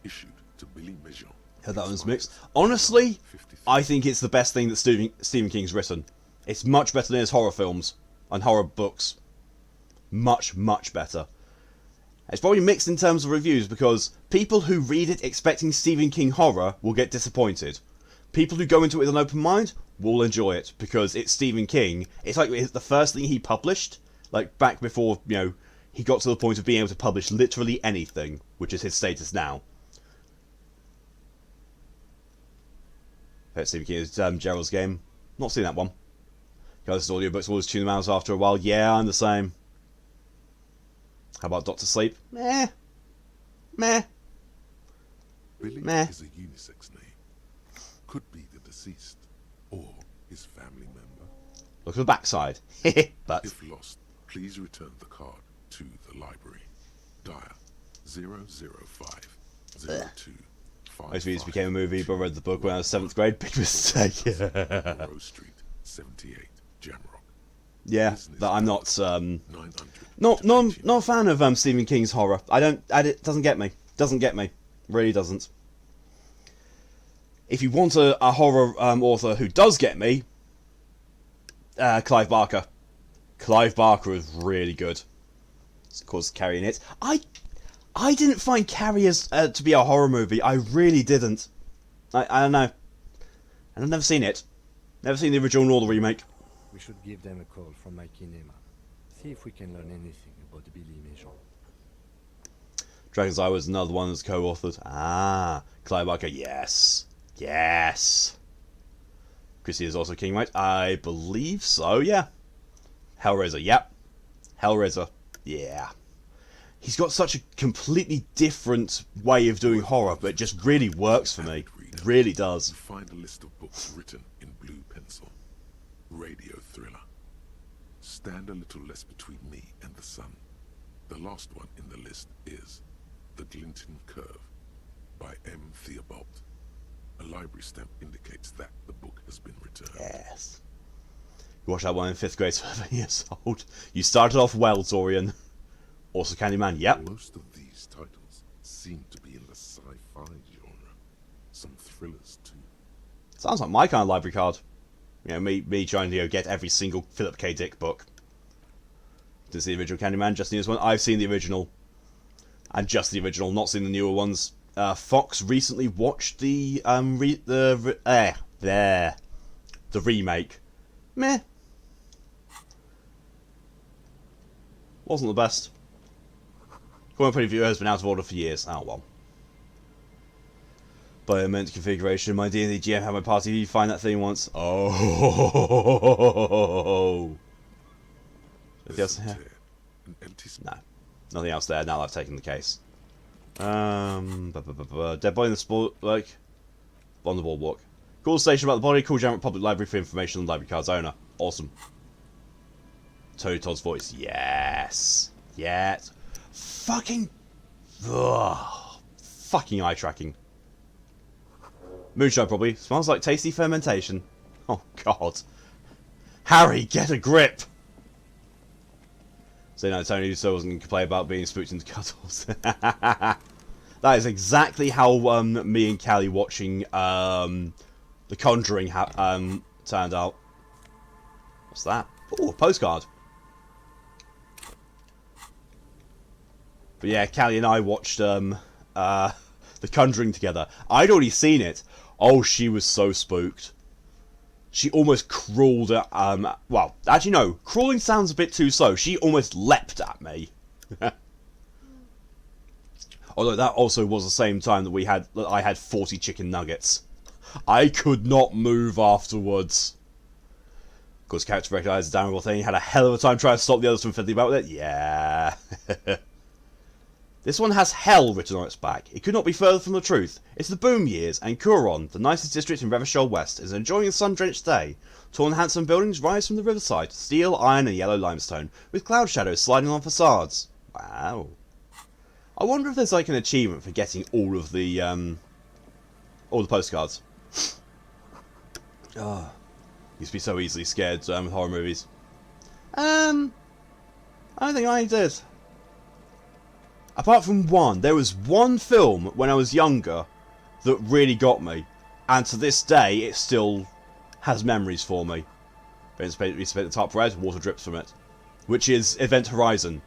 Speaker 2: issued to Billy Mijon.
Speaker 1: Heard that one's mixed. Honestly, I think it's the best thing that Stephen King's written. It's much better than his horror films and horror books. Much, much better. It's probably mixed in terms of reviews because people who read it expecting Stephen King horror will get disappointed. People who go into it with an open mind will enjoy it because it's Stephen King. It's like the first thing he published, like back before, you know, he got to the point of being able to publish literally anything, which is his status now. Stephen King is Gerald's Game. Not seen that one. Guys, audiobooks always tune them out after a while. Yeah, I'm the same. How about Doctor Sleep? Meh. Meh.
Speaker 2: Billy
Speaker 1: Meh.
Speaker 2: is a unisex name. Could be the deceased or his family member.
Speaker 1: Look at the backside. But
Speaker 2: If lost, please return the card to the library. Dial 005 02
Speaker 1: Most Views became a movie, but I read the book when I was 7th grade. Big mistake.
Speaker 2: Morell Street, 78, Jamrock.
Speaker 1: Yeah,
Speaker 2: Business
Speaker 1: but I'm not
Speaker 2: 900
Speaker 1: not
Speaker 2: to
Speaker 1: not a fan of Stephen King's horror. It doesn't get me. Doesn't get me. Really doesn't. If you want a horror author who does get me, Clive Barker. Clive Barker is really good. Of course, Carrie in it. I didn't find Carrie as to be a horror movie. I really didn't. I don't know. And I've never seen it. Never seen the original nor the remake.
Speaker 3: We should give them a call from my kinema. See if we can learn anything about Billy Mijon.
Speaker 1: Dragon's Eye was another one that's co-authored. Ah, Clive Barker, yes. Yes. Chrissy is also King, right? I believe so, yeah. Hellraiser, yep. Hellraiser, yeah. He's got such a completely different way of doing horror, but it just really works for me. It really does.
Speaker 2: Find a list of books written in blue pencil. Radio thriller. Stand a little less between me and the sun. The last one in the list is The Glinting Curve by M. Theobald. A library stamp indicates that the book has been returned.
Speaker 1: Yes. You watched that one in 5th grade, 7 years old. You started off well, Torian. Also Candyman, yep.
Speaker 2: Most of these titles seem to be in the sci-fi genre. Some thrillers too.
Speaker 1: Sounds like my kind of library card. You know, me trying to get every single Philip K. Dick book. Didn't see the original Candyman, just the newest one. I've seen the original. And just the original, not seen the newer ones. Foxx recently watched the remake. Meh. Wasn't the best. Comment preview has been out of order for years. Oh well. By immense configuration, my D&D GM had my party find that thing once. Oh. Anything else here?
Speaker 2: An empty
Speaker 1: No. Nothing else there now that I've taken the case. Dead body in the sport, like, on the boardwalk. Cool station about the body, cool jam at public library for information on the library card's owner. Awesome. Tony Todd's voice. Yes. Yes. Fucking. Ugh. Fucking eye tracking. Moonshine probably. Smells like tasty fermentation. Oh, God. Harry, get a grip! So, no, Tony so wasn't going to complain about being spooked into cuddles. That is exactly how me and Callie watching The Conjuring turned out. What's that? Oh, a postcard. But yeah, Callie and I watched The Conjuring together. I'd already seen it. Oh, she was so spooked. She almost crawled at, well, actually no, crawling sounds a bit too slow. She almost leapt at me. Although that also was the same time that I had 40 chicken nuggets. I could not move afterwards. Of course, character recognized the damnable thing. Had a hell of a time trying to stop the others from fiddling about with it. Yeah. This one has hell written on its back. It could not be further from the truth. It's the boom years, and Curon, the nicest district in Revachol West, is enjoying a sun-drenched day. Tall and handsome buildings rise from the riverside, steel, iron, and yellow limestone, with cloud shadows sliding on facades. Wow. I wonder if there's like an achievement for getting all the postcards. Ah, used to be so easily scared with horror movies. I don't think I did. Apart from one, there was one film when I was younger that really got me, and to this day it still has memories for me. We spent the top red, water drips from it, which is Event Horizon.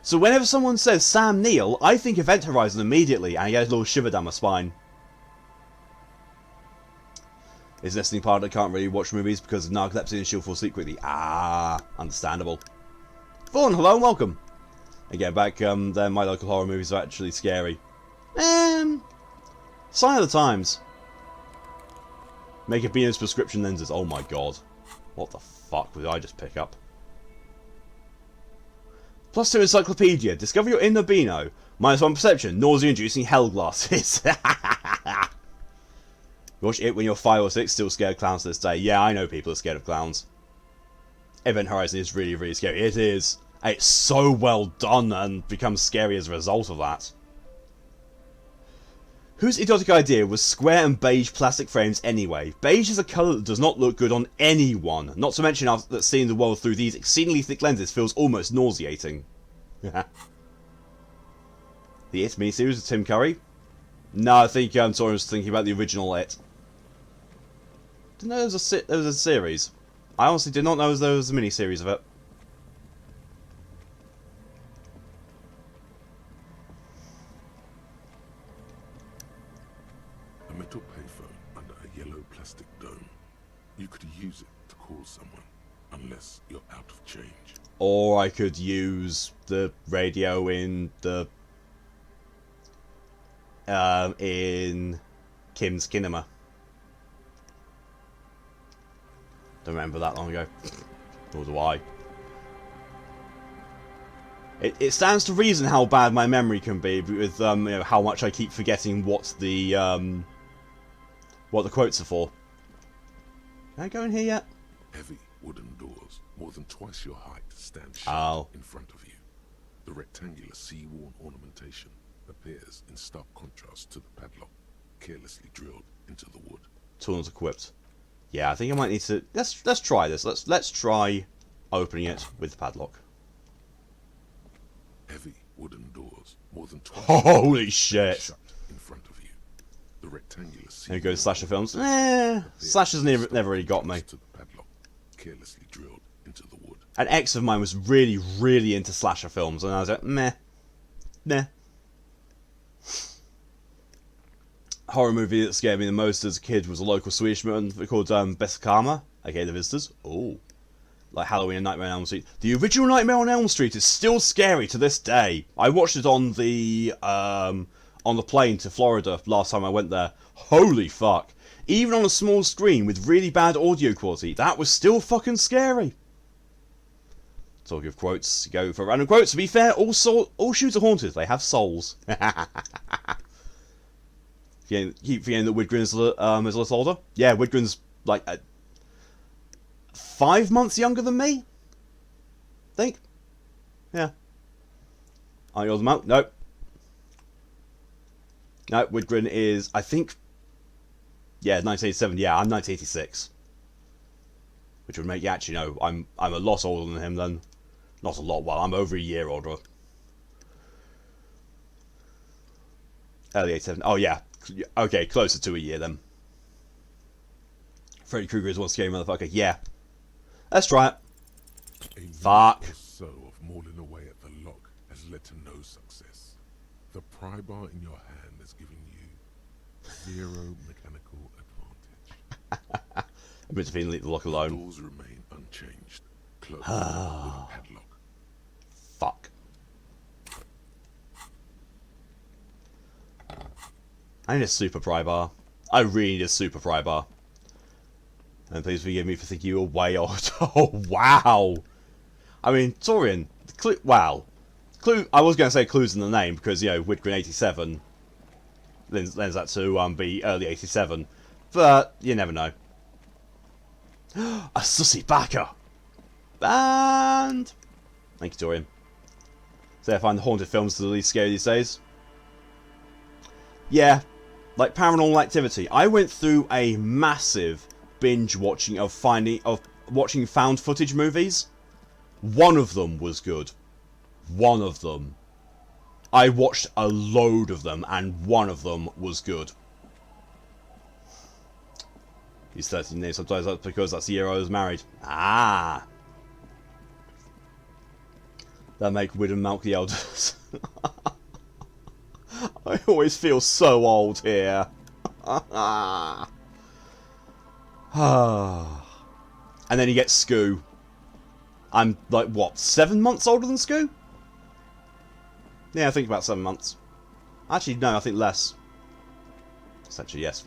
Speaker 1: So whenever someone says Sam Neill, I think Event Horizon immediately, and I get a little shiver down my spine. Is listening part that can't really watch movies because of narcolepsy and she'll fall asleep quickly. Ah, understandable. Fawn, hello and welcome. Again, back then my local horror movies are actually scary. Sign of the times. Make a Venus prescription lenses. Oh my god. What the fuck did I just pick up? +2 encyclopedia. Discover your inner Beano. -1 perception. Nausea-inducing hell glasses. Watch it when you're 5 or 6, still scared of clowns to this day. Yeah, I know people are scared of clowns. Event Horizon is really, really scary. It is. It's so well done and becomes scary as a result of that. Whose idiotic idea was square and beige plastic frames anyway? Beige is a colour that does not look good on anyone. Not to mention that seeing the world through these exceedingly thick lenses feels almost nauseating. The It miniseries with Tim Curry? No, I think Soren was thinking about the original It. Didn't know there was a series. I honestly did not know there was a miniseries of it.
Speaker 2: A metal payphone under a yellow plastic dome. You could use it to call someone, unless you're out of change.
Speaker 1: Or I could use the radio in the in Kim's Kinema. Don't remember that long ago. Nor do I. It stands to reason how bad my memory can be with you know, how much I keep forgetting what the quotes are for. Can I go in here yet?
Speaker 2: Heavy wooden doors, more than twice your height, stand shut in front of you. The rectangular sea-worn ornamentation appears in stark contrast to the padlock, carelessly drilled into the wood.
Speaker 1: Tools equipped. Yeah, I think I might need to. Let's try this. Let's try opening it with the padlock.
Speaker 2: Heavy wooden doors, more than twice.
Speaker 1: Holy shit!
Speaker 2: Shut in front of you. The rectangular sea.
Speaker 1: There you go, slasher films. Slashers never really got me.
Speaker 2: To the padlock, carelessly drilled into the wood.
Speaker 1: An ex of mine was really, really into slasher films, and I was like, meh. Horror movie that scared me the most as a kid was a local Swedish movie called Besakama, aka The Visitors. Oh. Like Halloween and Nightmare on Elm Street. The original Nightmare on Elm Street is still scary to this day. I watched it on the plane to Florida last time I went there. Holy fuck. Even on a small screen with really bad audio quality, that was still fucking scary. Talking of quotes, go for random quotes. To be fair, all shoots are haunted. They have souls. Keep forgetting that Widgren is a little older. Yeah, Widgren's like 5 months younger than me. Think. Yeah. Are you older than Nope. No, Widgren is, I think. Yeah, 1987. Yeah, I'm 1986. Which would make you actually know I'm a lot older than him then. Not a lot. Well, I'm over a year older. Early 87. Oh yeah. Okay, closer to a year then. Freddy Krueger is one scary motherfucker. Yeah. Let's try it.
Speaker 2: A
Speaker 1: Fuck.
Speaker 2: minute or so of mauling away at the lock has led to no success. The pry bar in your hand has given you 0 mechanical advantage.
Speaker 1: I'm meant to leave the lock
Speaker 2: The
Speaker 1: alone.
Speaker 2: doors remain unchanged, closed with a padlock.
Speaker 1: Fuck. I need a super pry bar. I really need a super pry bar. And please forgive me for thinking you were way old. Oh, wow. I mean, Torian, wow. I was going to say clues in the name because, you know, Widgren 87 lends that to be early 87, but you never know. A sussy backer! And thank you, Dorian. So I find the haunted films the least scary these days. Yeah, like Paranormal Activity. I went through a massive binge watching of watching found footage movies. One of them was good. One of them. I watched a load of them, and one of them was good. He's 13 names. Sometimes that's because that's the year I was married. Ah! That make Wid and Malk the elders. I always feel so old here. And then you get Scoo. I'm like, what, 7 months older than Scoo? Yeah, I think about 7 months. Actually, no, I think less. Essentially, yes.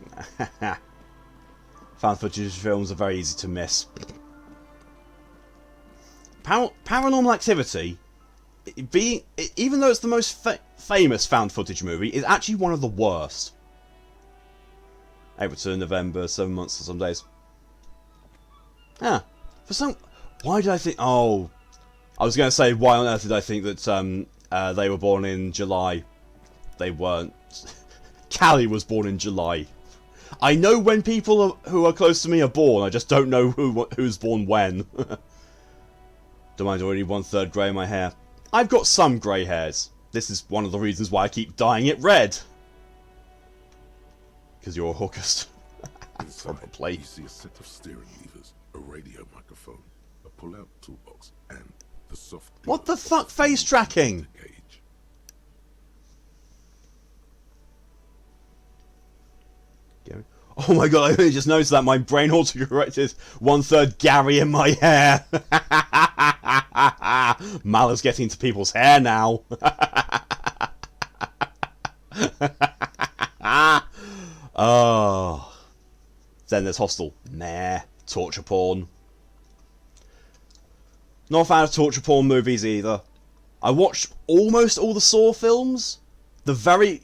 Speaker 1: Found footage films are very easy to miss. Paranormal Activity, even though it's the most famous found footage movie, is actually one of the worst. April to November, 7 months or some days. Ah, why did I think? Oh, I was going to say, why on earth did I think that they were born in July? They weren't. Callie was born in July. I know when people who are close to me are born. I just don't know who's born when. Don't mind, already 1/3 grey in my hair. I've got some grey hairs. This is one of the reasons why I keep dyeing it red. Because you're a hookist.
Speaker 2: Inside,
Speaker 1: Probably.
Speaker 2: you see a set of steering levers, a radio microphone, a pull-out toolbox, and the soft.
Speaker 1: What the fuck, face tracking?
Speaker 2: Gauge.
Speaker 1: Oh my god, I only just noticed that my brain autocorrected 1/3 Gary in my hair. Mal is getting to people's hair now. Oh. Then there's Hostel. Nah. Torture porn. Not a fan of torture porn movies either. I watched almost all the Saw films. The very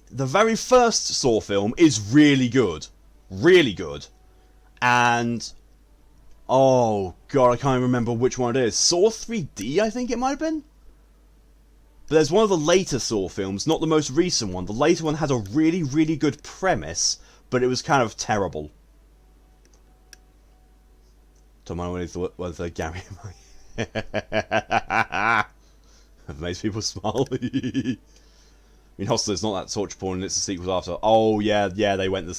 Speaker 1: first Saw film is really good. Really good. And oh god, I can't remember which one it is. Saw 3D, I think it might have been. But there's one of the later Saw films, not the most recent one. The later one has a really, really good premise, but it was kind of terrible. Don't mind when the Gary in my hair. It makes people smile. I mean, Hostel is not that torture porn, and it's a sequel after. Oh yeah, they went the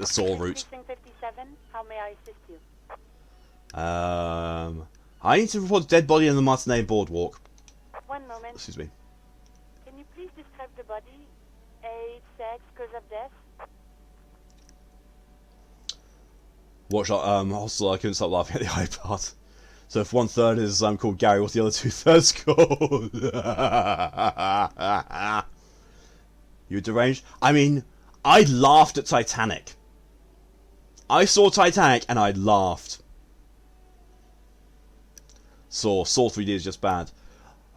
Speaker 1: Saw route.
Speaker 4: 57, how may I assist you?
Speaker 1: I need to report a dead body in the Martinet boardwalk.
Speaker 4: 1 moment.
Speaker 1: Excuse me.
Speaker 4: Can you please describe the body? Age, sex, cause of death?
Speaker 1: Watch Hostel. I couldn't stop laughing at the eye part. So if 1/3 is called Gary, what's the other 2/3 called? You deranged? I mean, I laughed at Titanic. I saw Titanic and I laughed. Saw 3D is just bad.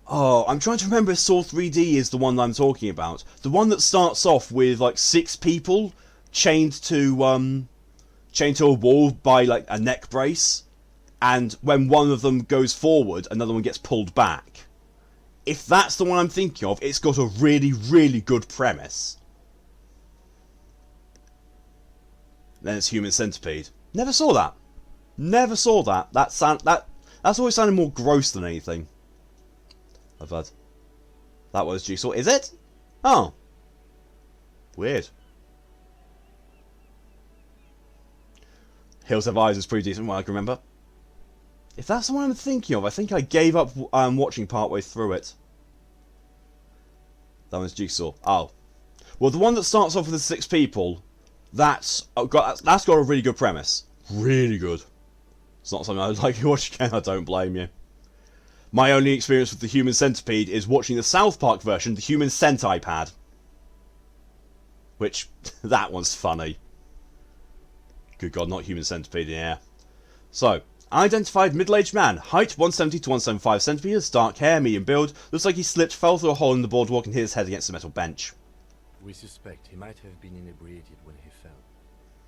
Speaker 1: Oh, I'm trying to remember if Saw 3D is the one that I'm talking about. The one that starts off with like 6 people chained to a wall by like a neck brace, and when one of them goes forward, another one gets pulled back. If that's the one I'm thinking of, it's got a really, really good premise. Then it's Human Centipede. Never saw that. Never saw that. That's always sounded more gross than anything I've had. That was Jigsaw. Is it? Oh. Weird. Hills Have Eyes is pretty decent, what I can remember. If that's the one I'm thinking of, I think I gave up watching partway through it. That one's Jigsaw. Oh. Well, the one that starts off with the 6 people, that's got a really good premise. Really good. It's not something I'd like to watch again, I don't blame you. My only experience with the Human Centipede is watching the South Park version, the Human Centipad. Which, that one's funny. Good god, not Human Centipede, yeah. So, Unidentified middle-aged man, height 170 to 175 centimeters, dark hair, medium build, looks like he slipped, fell through a hole in the boardwalk and hit his head against a metal bench.
Speaker 3: We suspect he might have been inebriated when he fell.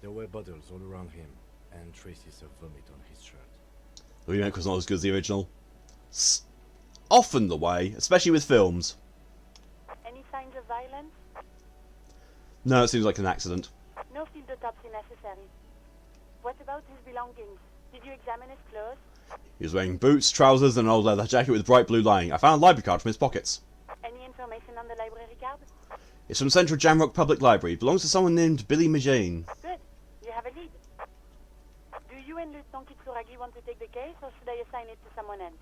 Speaker 3: There were bottles all around him, and traces of vomit on his shirt.
Speaker 1: The remake was not as good as the original. Often the way, especially with films.
Speaker 4: Any signs of violence?
Speaker 1: No, it seems like an accident.
Speaker 4: No field autopsy necessary. What about his belongings? Did you examine his clothes?
Speaker 1: He was wearing boots, trousers, and an old leather jacket with bright blue lining. I found a library card from his pockets.
Speaker 4: Any information on the library card?
Speaker 1: It's from Central Jamrock Public Library. It belongs to someone named Billy Majane.
Speaker 4: Good. You have a lead. Do you and Lieutenant Kitsuragi want to take the case, or should I assign it to someone else?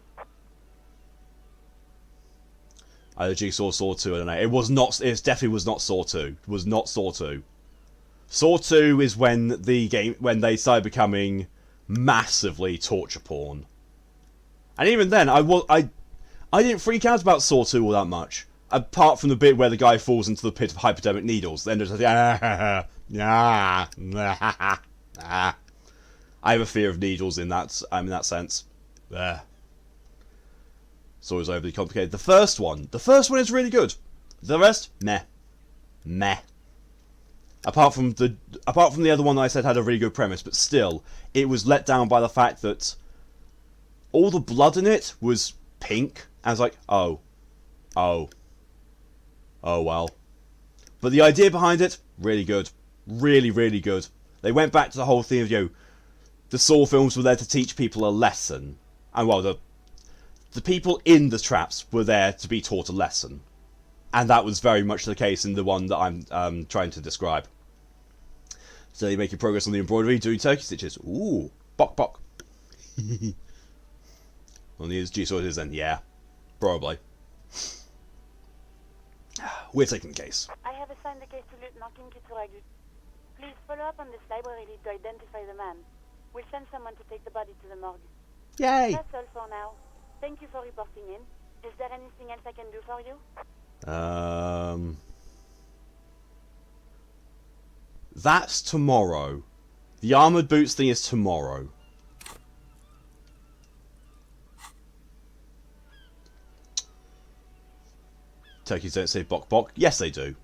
Speaker 1: Either Jigsaw or Saw 2, I don't know. It was not. It definitely was not Saw 2. It was not Saw 2. Saw 2 is when they started becoming massively torture porn. And even then, I didn't freak out about Saw 2 all that much. Apart from the bit where the guy falls into the pit of hypodermic needles. Then there's like, I have a fear of needles in that sense. There. It's always overly complicated. The first one is really good. The rest, meh. Meh. Apart from the other one that I said had a really good premise, but still, it was let down by the fact that all the blood in it was pink. I was like, oh well. But the idea behind it, really good. Really, really good. They went back to the whole thing of, the Saw films were there to teach people a lesson. And, well, the people in the traps were there to be taught a lesson. And that was very much the case in the one that I'm trying to describe. So you're making progress on the embroidery, doing turkey stitches. Ooh, bok bok. Well, the G sword is then, yeah, probably. We're taking the case.
Speaker 4: I have assigned the case to Lieutenant Kitsuragi. Please follow up on this library lead to identify the man. We'll send someone to take the body to the morgue.
Speaker 1: Yay!
Speaker 4: That's all for now. Thank you for reporting in. Is there anything else I can do for you?
Speaker 1: That's tomorrow. The armoured boots thing is tomorrow. Turkeys don't say bok bok. Yes, they do.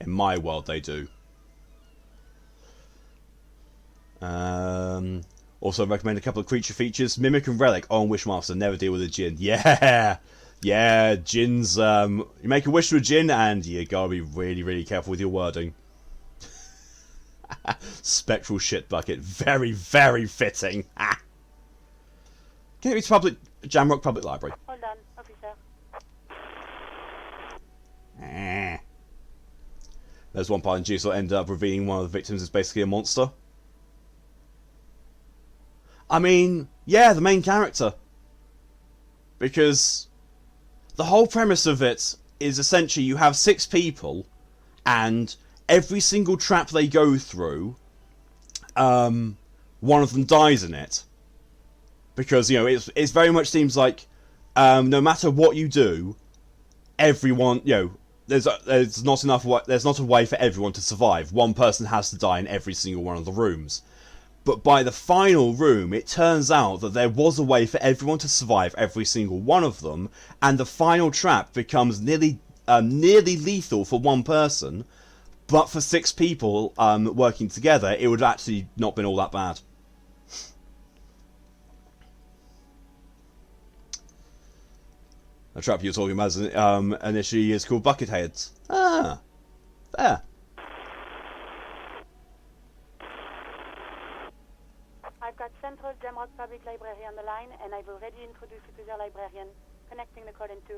Speaker 1: In my world, they do. Also recommend a couple of creature features. Mimic and Relic on Wishmaster. Never deal with a Djinn. Yeah! Yeah, Djinns, you make a wish to a Djinn and you gotta be really, really careful with your wording. Spectral shit bucket. Very, very fitting. Can it be to Jamrock Public Library?
Speaker 4: Hold on, officer.
Speaker 1: There's one part in Juice that ended up revealing one of the victims is basically a monster. I mean, yeah, the main character. Because the whole premise of it is essentially you have 6 people and every single trap they go through, one of them dies in it. Because, it very much seems like no matter what you do, everyone, there's not a way for everyone to survive. One person has to die in every single one of the rooms. But by the final room, it turns out that there was a way for everyone to survive every single one of them, and the final trap becomes nearly lethal for one person, but for 6 people working together, it would actually not been all that bad. The trap you're talking about initially is called Bucket Heads. Ah, there.
Speaker 4: I've got Central Jamrock Public Library on the line, and I've already introduced you to their librarian. Connecting the call in 2,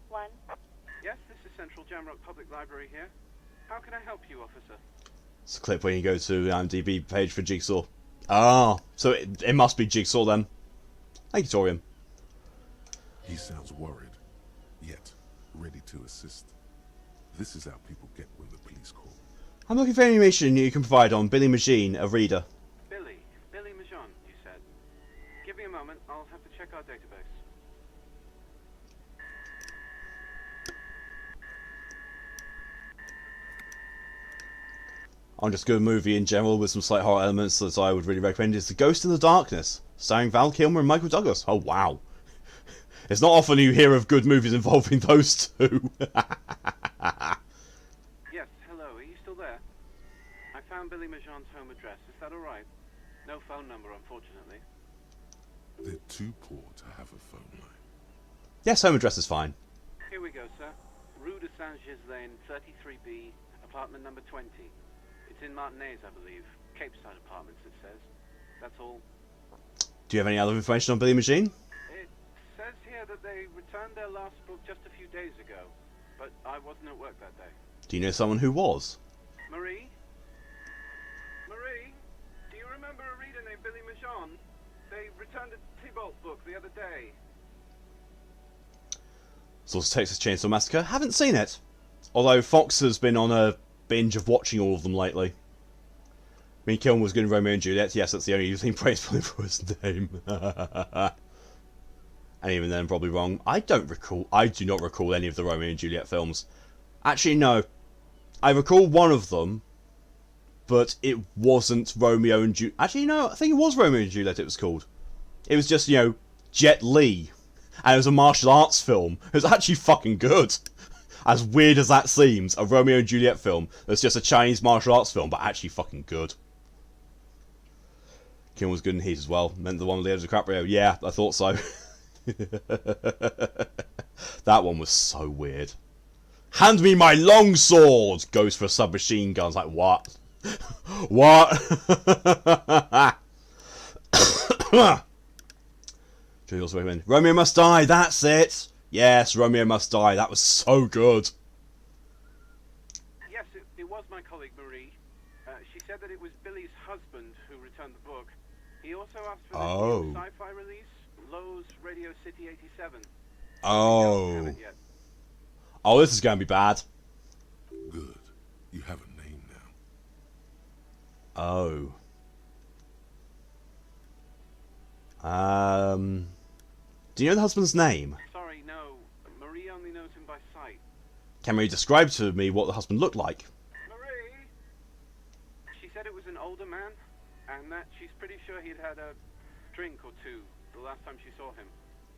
Speaker 4: 1.
Speaker 5: Yes, this is Central Jamrock Public Library here. How can I help you, officer?
Speaker 1: It's a clip when you go to the IMDb page for Jigsaw. Ah, so it must be Jigsaw then. Thank you, Torium.
Speaker 2: He sounds worried, yet ready to assist. This is how people get when the police call.
Speaker 1: I'm looking for any information you can provide on Billy Majane, a reader.
Speaker 5: Billy Majon, you said. Give me a moment, I'll have to check our database.
Speaker 1: On just a good movie in general with some slight horror elements that I would really recommend is The Ghost in the Darkness. starring Val Kilmer and Michael Douglas. Oh, wow. It's not often you hear of good movies involving those two.
Speaker 5: Yes, hello, are you still there? I found Billy Majon's home address. Is that alright? No phone number, unfortunately.
Speaker 2: They're too poor to have a phone line.
Speaker 1: Yes, home address is fine.
Speaker 5: Here we go, sir. Rue de Saint-Ghislain, 33B, apartment number 20. It's in Martinez, I believe. Cape Side Apartments, it says. That's all.
Speaker 1: Do you have any other information on Billy Machine?
Speaker 5: It says here that they returned their last book just a few days ago, but I wasn't at work that day.
Speaker 1: Do you know someone who was?
Speaker 5: Marie? Marie? Do you remember a reader named Billy Majon? They returned a Tybalt book the other day.
Speaker 1: Source Texas Chainsaw Massacre. Haven't seen it. Although Foxx has been on a binge of watching all of them lately. I mean, Kilmer was good in Romeo and Juliet. Yes, that's the only thing praiseful for his name. And even then, probably wrong. I do not recall any of the Romeo and Juliet films. Actually, no. I recall one of them, but it wasn't Romeo and Juliet. Actually, no, I think it was Romeo and Juliet it was called. It was just, Jet Li. And it was a martial arts film. It was actually fucking good. As weird as that seems, a Romeo and Juliet film that's just a Chinese martial arts film, but actually fucking good. Kim was good in Heat as well. Meant the one with Leonardo DiCaprio. Yeah, I thought so. That one was so weird. Hand me my long sword! Goes for a submachine gun. It's like, what? What? Romeo Must Die, that's it! Yes, Romeo Must Die, that was so good.
Speaker 5: Yes, it was my colleague Marie. She said that it was Billy's husband who returned the book. He also asked for the new sci-fi release, Lowe's Radio City 87.
Speaker 1: Oh.
Speaker 5: Haven't yet.
Speaker 1: Oh, this is going to be bad.
Speaker 2: Good. You have a name now.
Speaker 1: Oh. Do you know the husband's name?
Speaker 5: Sorry, no. Marie only knows him by sight.
Speaker 1: Can Marie describe to me what the husband looked like?
Speaker 5: Marie? She said it was an older man, and that she's pretty sure he'd had a drink or two the last time she saw him.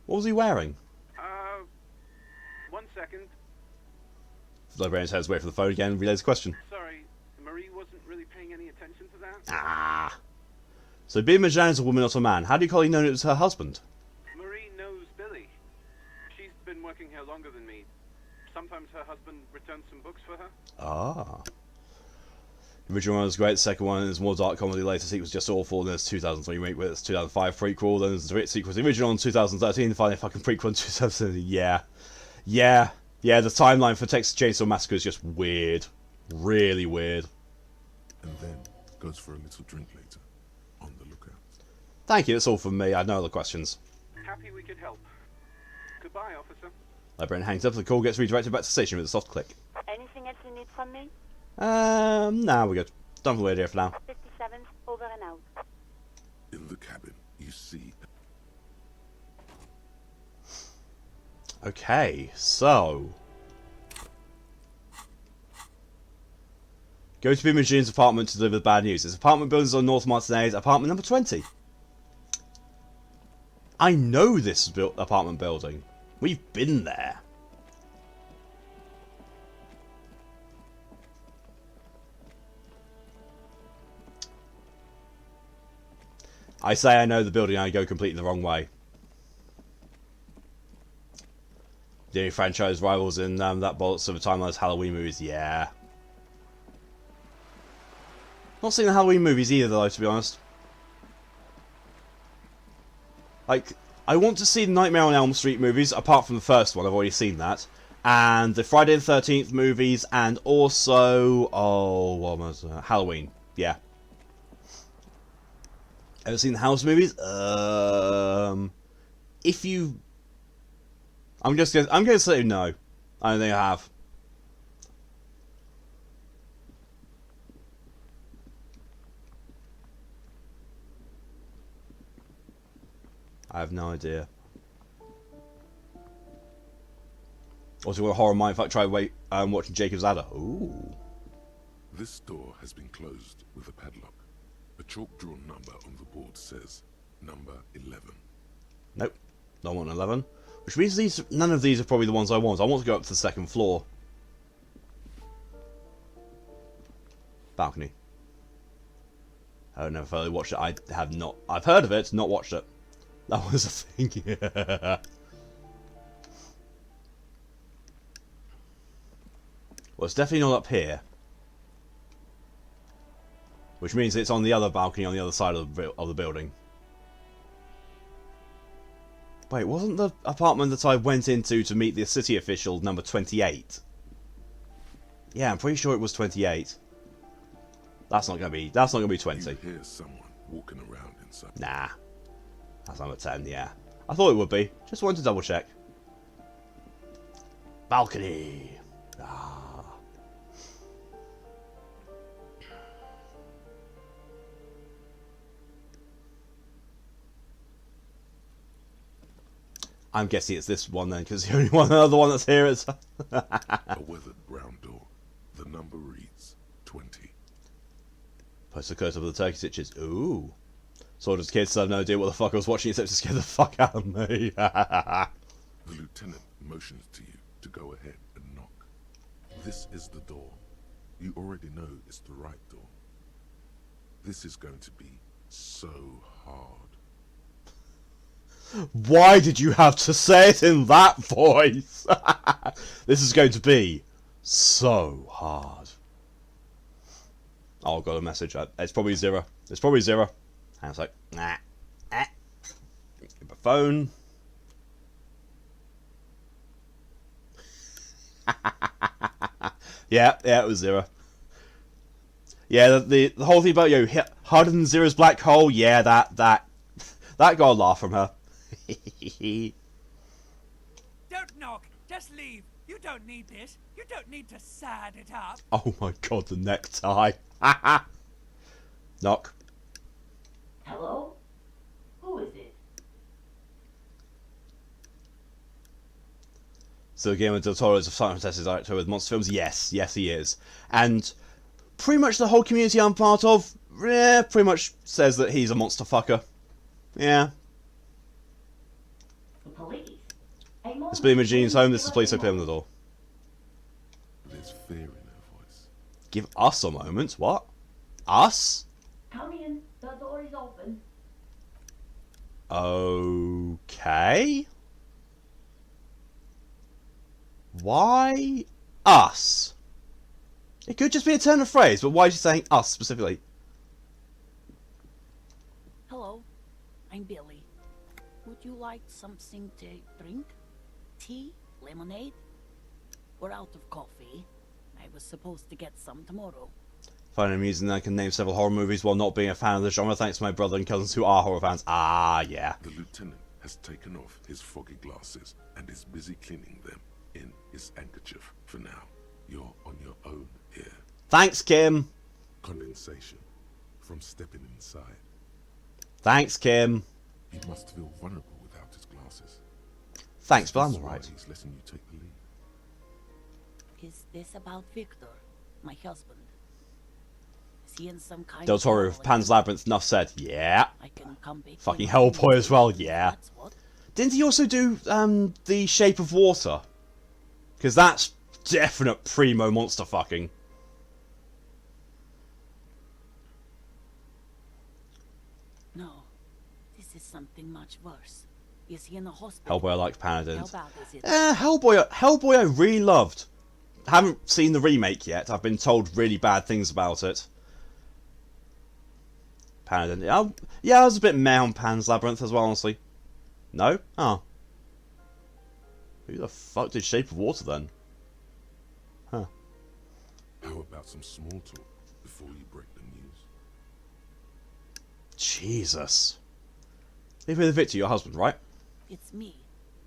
Speaker 1: What was he wearing?
Speaker 5: 1 second.
Speaker 1: Librarian's heads away from the phone again, relays the question.
Speaker 5: Sorry, Marie wasn't really paying any attention to that.
Speaker 1: Ah. So Billy Majan is a woman, not a man. How do you call it known it was her husband?
Speaker 5: Marie knows Billy. She's been working here longer than me. Sometimes her husband returns some books for her.
Speaker 1: Ah. The original one was great, the second one is more dark comedy, later sequel was just awful, then there's 2003 remake with its 2005 prequel, then there's the sequel to the original in 2013, finally fucking prequel in 2017. Yeah, the timeline for Texas Chainsaw Massacre is just weird. Really weird.
Speaker 2: And then goes for a little drink later. On the lookout.
Speaker 1: Thank you, that's all from me. I have no other questions.
Speaker 5: Happy we could help. Goodbye, officer.
Speaker 1: Librarian hangs up, the call gets redirected back to the station with a soft click.
Speaker 4: Anything else you need from me?
Speaker 1: Nah, we're good. Done for the radio for now.
Speaker 4: 57, over and out.
Speaker 2: In the cabin, you see.
Speaker 1: Okay, so go to Imogene's apartment to deliver the bad news. His apartment buildings on North Martinez, apartment number 20. I know this apartment building. We've been there. I say I know the building, I go completely the wrong way. The only franchise rivals in that bollocks of a timeline is Halloween movies, yeah. Not seen the Halloween movies either, though, to be honest. Like, I want to see the Nightmare on Elm Street movies, apart from the first one, I've already seen that. And the Friday the 13th movies, and also... oh, what was that? Halloween, yeah. Ever seen the House movies? If you... I'm going to say no. I don't think I have. I have no idea. Also, with a horror mindfuck, try watching Jacob's Ladder. Ooh.
Speaker 2: This door has been closed with a padlock. A chalk-drawn number on the board says number 11.
Speaker 1: Nope, don't want 11. Which means none of these are probably the ones I want. I want to go up to the second floor. Balcony. I've never fully watched it. I have not. I've heard of it, not watched it. That was a thing. Yeah. Well, it's definitely not up here. Which means it's on the other balcony on the other side of the building. Wait, wasn't the apartment that I went into to meet the city official number 28? Yeah, I'm pretty sure it was 28. That's not gonna be 20.
Speaker 2: You hear someone walking around inside.
Speaker 1: Nah. That's number 10, yeah. I thought it would be. Just wanted to double check. Balcony. Ah. I'm guessing it's this one then, because the only other one that's here is...
Speaker 2: A weathered brown door. The number reads 20.
Speaker 1: Post the curse of the turkey stitches. Ooh. So does kids have no idea what the fuck I was watching except to scare the fuck out of me.
Speaker 2: The lieutenant motions to you to go ahead and knock. This is the door. You already know it's the right door. This is going to be so hard.
Speaker 1: Why did you have to say it in that voice? This is going to be so hard. Oh, I got a message. It's probably 0. It's probably 0. And it's like, nah. Get my phone. Yeah, it was 0. Yeah, the whole thing about harder than Zero's black hole. Yeah, that got a laugh from her.
Speaker 6: Don't knock, just leave. You don't need this. You don't need to sad it up.
Speaker 1: Oh my god, the necktie. Knock.
Speaker 7: Hello? Who is it?
Speaker 1: So Guillermo del Toro is a fantastic director with monster films. Yes, he is. And pretty much the whole community I'm part of, pretty much says that he's a monster fucker. Yeah.
Speaker 7: The police.
Speaker 1: It's Billy Magene's home. This is the police opening the door.
Speaker 2: There's fear in her voice.
Speaker 1: Give us a moment. What? Us?
Speaker 7: Come in. The door is open.
Speaker 1: Okay. Why us? It could just be a turn of phrase, but why is she saying us specifically?
Speaker 8: Hello, I'm Billy. Would you like something to drink? Tea? Lemonade? We're out of coffee. I was supposed to get some tomorrow.
Speaker 1: Find it amusing that I can name several horror movies while not being a fan of the genre thanks to my brother and cousins who are horror fans. Ah, yeah.
Speaker 2: The lieutenant has taken off his foggy glasses and is busy cleaning them in his handkerchief. For now, you're on your own here.
Speaker 1: Thanks, Kim.
Speaker 2: Condensation from stepping inside.
Speaker 1: Thanks, Kim.
Speaker 2: He must feel vulnerable without his glasses.
Speaker 1: Thanks, but I'm
Speaker 2: That's why
Speaker 1: alright.
Speaker 2: He's letting you take the lead.
Speaker 8: Is this about Victor, my husband? Is he in some kind
Speaker 1: Del
Speaker 8: of
Speaker 1: Toro,
Speaker 8: trouble
Speaker 1: Pan's Labyrinth, enough said. Yeah.
Speaker 8: I can come back
Speaker 1: Fucking
Speaker 8: when I'm
Speaker 1: Hellboy as well, yeah.
Speaker 8: That's what?
Speaker 1: Didn't he also do The Shape of Water? Because that's definite primo monster fucking.
Speaker 8: No, this is something much worse. Is he in a hospital?
Speaker 1: Hellboy I like
Speaker 8: How
Speaker 1: Panadint.
Speaker 8: bad is it?
Speaker 1: Hellboy I really loved. Haven't seen the remake yet. I've been told really bad things about it. Panadint. Yeah, I was a bit meh on Pan's Labyrinth as well, honestly. No? Oh. Who the fuck did Shape of Water then? Huh.
Speaker 2: How about some small talk before you break the news?
Speaker 1: Jesus. Leave me the Victor, your husband, right?
Speaker 8: It's me,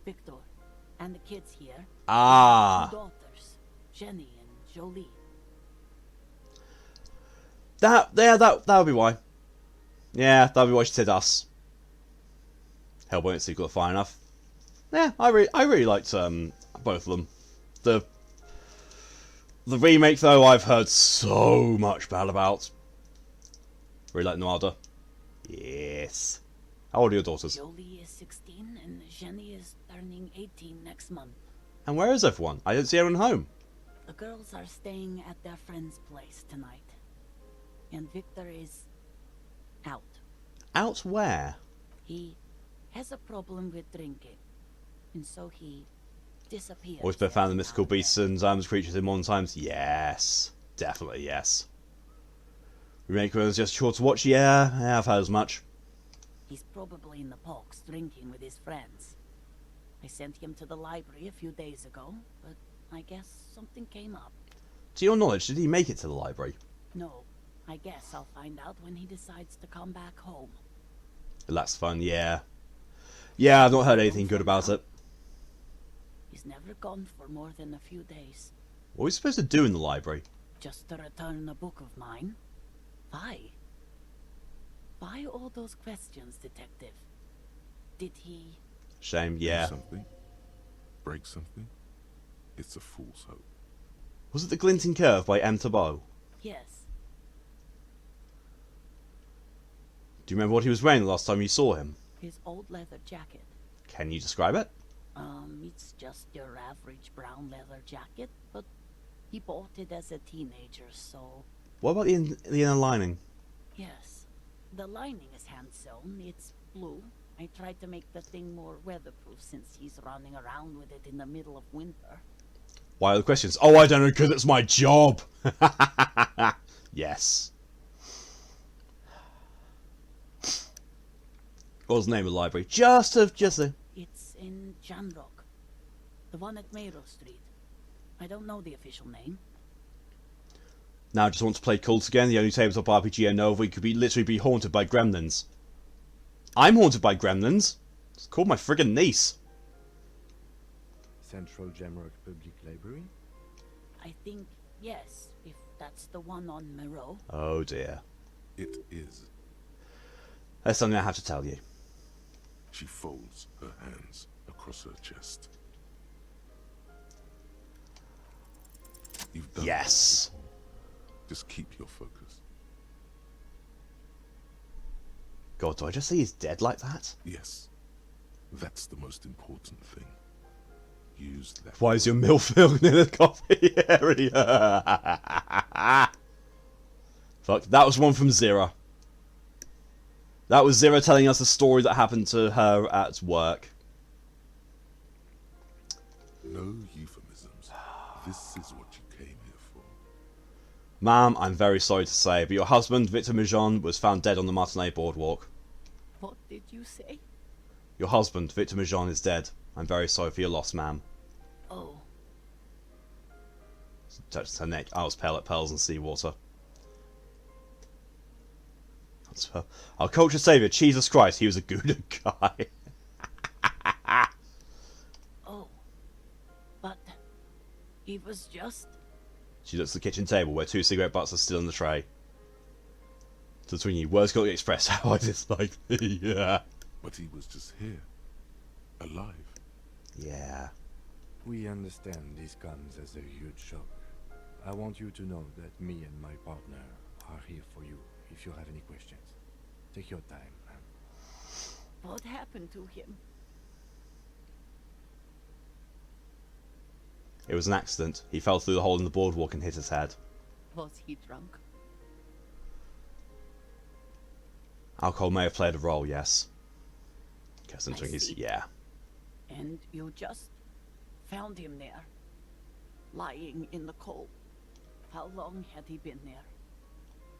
Speaker 8: Victor, and the kids here.
Speaker 1: Ah.
Speaker 8: Two daughters, Jenny and Jolie.
Speaker 1: That would be why. Yeah, that would be why she said us. Hellboy and sequel are fine enough. Yeah, I really liked both of them. The remake though I've heard so much bad about. Really like Noada. Yes. How old are your daughters?
Speaker 8: Jolie is 16 and Jenny is turning 18 next month.
Speaker 1: And where is everyone? I don't see everyone home.
Speaker 8: The girls are staying at their friend's place tonight. And Victor is out.
Speaker 1: Out where?
Speaker 8: He has a problem with drinking. And so he disappears.
Speaker 1: Always been a fan of the
Speaker 8: every
Speaker 1: mystical
Speaker 8: now and
Speaker 1: beasts
Speaker 8: then.
Speaker 1: and times creatures in modern times? Yes. Definitely yes. Remake was just sure to watch? Yeah, I've heard as much.
Speaker 8: He's probably in the parks drinking with his friends. I sent him to the library a few days ago, but I guess something came up.
Speaker 1: To your knowledge, did he make it to the library?
Speaker 8: No, I guess I'll find out when he decides to come back home.
Speaker 1: That's fun, yeah. Yeah, I've not heard anything good about it.
Speaker 8: He's never gone for more than a few days.
Speaker 1: What are we supposed to do in the library?
Speaker 8: Just to return a book of mine. Why? Why all those questions, detective? Did he...
Speaker 1: Shame,
Speaker 2: Do
Speaker 1: yeah.
Speaker 2: something? Break something? It's a fool's hope.
Speaker 1: Was it The Glinting Curve by M. Tabot?
Speaker 8: Yes.
Speaker 1: Do you remember what he was wearing the last time you saw him?
Speaker 8: His old leather jacket.
Speaker 1: Can you describe it?
Speaker 8: It's just your average brown leather jacket, but he bought it as a teenager, so...
Speaker 1: What about the inner lining?
Speaker 8: Yes. The lining is hand-sewn, it's blue. I tried to make the thing more weatherproof since he's running around with it in the middle of winter.
Speaker 1: Why are the questions? Oh, I don't know, because it's my job! Yes. What was the name of the library? Just a...
Speaker 8: It's in Jamrock. The one at Mayrow Street. I don't know the official name.
Speaker 1: Now I just want to play Cult again, the only tabletop RPG I know of where you could literally be haunted by gremlins. I'm haunted by gremlins. It's called my friggin' niece.
Speaker 3: Central Jamrock Public Library?
Speaker 8: I think, yes, if that's the one on Morell.
Speaker 1: Oh dear.
Speaker 2: It is.
Speaker 1: That's something I have to tell you.
Speaker 2: She folds her hands across her chest. You've done
Speaker 1: Yes.
Speaker 2: it. Just keep your focus.
Speaker 1: God, do I just see he's dead like that?
Speaker 2: Yes. That's the most important thing. Use that.
Speaker 1: Why is your milk filled in the coffee area? Fuck, that was one from Zira. That was Zira telling us a story that happened to her at work.
Speaker 2: No euphemisms. This is what you came here for.
Speaker 1: Ma'am, I'm very sorry to say, but your husband, Victor Mijon, was found dead on the Martinet boardwalk.
Speaker 8: What did you say?
Speaker 1: Your husband, Victor Mijon, is dead. I'm very sorry for your loss, ma'am.
Speaker 8: Oh,
Speaker 1: Touched her neck. I was pale at pearls and seawater. That's her. Our culture savior, Jesus Christ, he was a good guy.
Speaker 8: oh. But he was just...
Speaker 1: She looks at the kitchen table where 2 cigarette butts are still in the tray. To between you, words can't express how I dislike thee. Yeah.
Speaker 2: But he was just here. Alive.
Speaker 1: Yeah.
Speaker 3: We understand this comes as a huge shock. I want you to know that me and my partner are here for you if you have any questions. Take your time, man.
Speaker 8: What happened to him?
Speaker 1: It was an accident. He fell through the hole in the boardwalk and hit his head.
Speaker 8: Was he drunk?
Speaker 1: Alcohol may have played a role, yes. Considering he's...
Speaker 8: see.
Speaker 1: yeah.
Speaker 8: And you just found him there, lying in the cold. How long had he been there?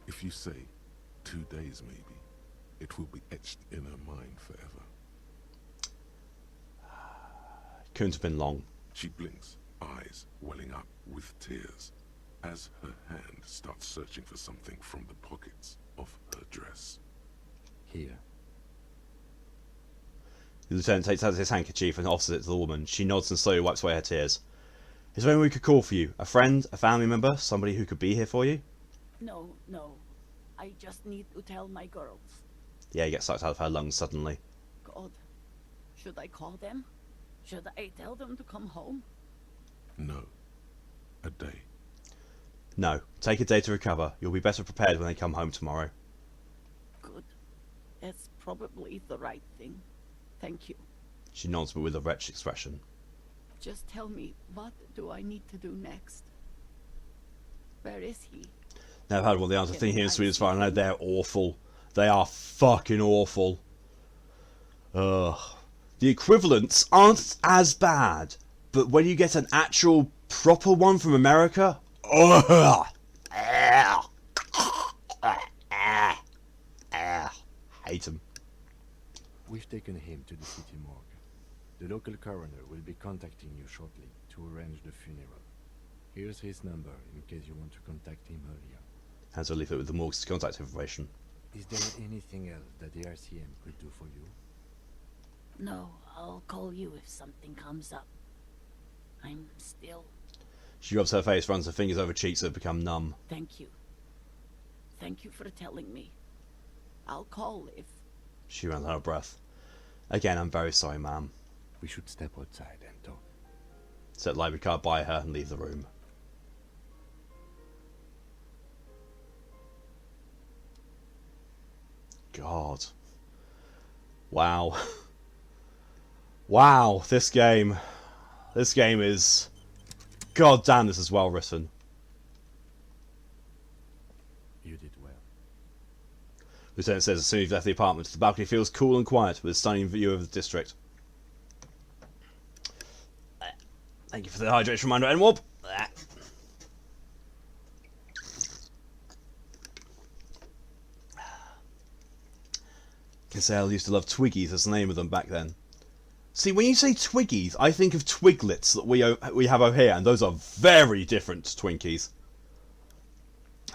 Speaker 2: If you say 2 days maybe, it will be etched in her mind forever.
Speaker 1: Couldn't have been long.
Speaker 2: She blinks, eyes welling up with tears, as her hand starts searching for something from the pockets of her dress.
Speaker 3: Here.
Speaker 1: The lieutenant takes out his handkerchief and offers it to the woman. She nods and slowly wipes away her tears. Is there anyone we could call for you? A friend? A family member? Somebody who could be here for you?
Speaker 8: No. I just need to tell my girls.
Speaker 1: The air gets sucked out of her lungs suddenly.
Speaker 8: God, should I call them? Should I tell them to come home?
Speaker 2: No. A day.
Speaker 1: No. Take a day to recover. You'll be better prepared when they come home tomorrow.
Speaker 8: Good. It's probably the right thing. Thank you.
Speaker 1: She nods, but with a wretched expression.
Speaker 8: Just tell me, what do I need to do next? Where is he?
Speaker 1: Never had one of the answer thing here in Sweden as far as I know. They're awful. They are fucking awful. Ugh. The equivalents aren't as bad, but when you get an actual proper one from America, ugh. Hate them.
Speaker 3: We've taken him to the city morgue. The local coroner will be contacting you shortly to arrange the funeral. Here's his number in case you want to contact him earlier.
Speaker 1: Has to leave it with the morgue's contact information.
Speaker 3: Is there anything else that the RCM could do for you?
Speaker 8: No, I'll call you if something comes up. I'm still...
Speaker 1: She rubs her face, runs her fingers over cheeks that become numb.
Speaker 8: Thank you. Thank you for telling me. I'll call if...
Speaker 1: She runs out of breath. Again, I'm very sorry, ma'am.
Speaker 3: We should step outside and talk.
Speaker 1: Set the library card by her and leave the room. God. Wow. Wow, this game. This game is... God damn, this is well written.
Speaker 3: You did well.
Speaker 1: Lieutenant says as soon as you've left the apartment, the balcony feels cool and quiet with a stunning view of the district. Thank you for the hydration reminder, Enwarp. Cassell used to love Twiggies as the name of them back then. See, when you say Twiggies, I think of Twiglets that we have over here, and those are very different Twinkies.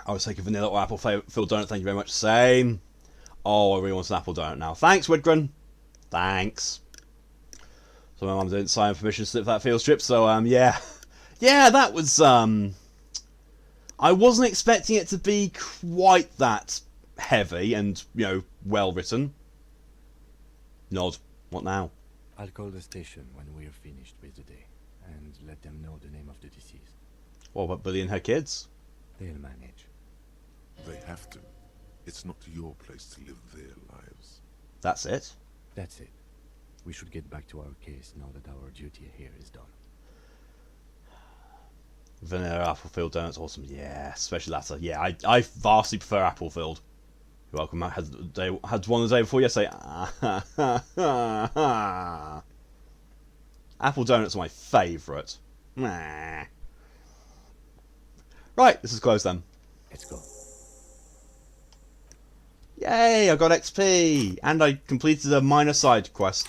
Speaker 1: I was taking vanilla or apple filled donut, thank you very much. Same. Oh, I really want an apple donut now. Thanks, Widgren. Thanks. So my mum didn't sign permission slip for that field trip, so yeah. Yeah, that was I wasn't expecting it to be quite that heavy and, you know, well written. Nod. What now?
Speaker 3: I'll call the station when we're finished with the day and let them know the name of the deceased.
Speaker 1: What about Billy and her kids?
Speaker 3: They'll manage.
Speaker 2: They have to. It's not your place to live their lives.
Speaker 1: That's it?
Speaker 3: That's it. We should get back to our case now that our duty here is done.
Speaker 1: Vanilla apple filled donuts, awesome. Yeah, especially latter. Yeah, I vastly prefer apple filled. You're welcome. I had one the day before yesterday. Apple donuts are my favourite. Right, this is closed then.
Speaker 3: Let's go.
Speaker 1: Yay, I got XP! And I completed a minor side quest.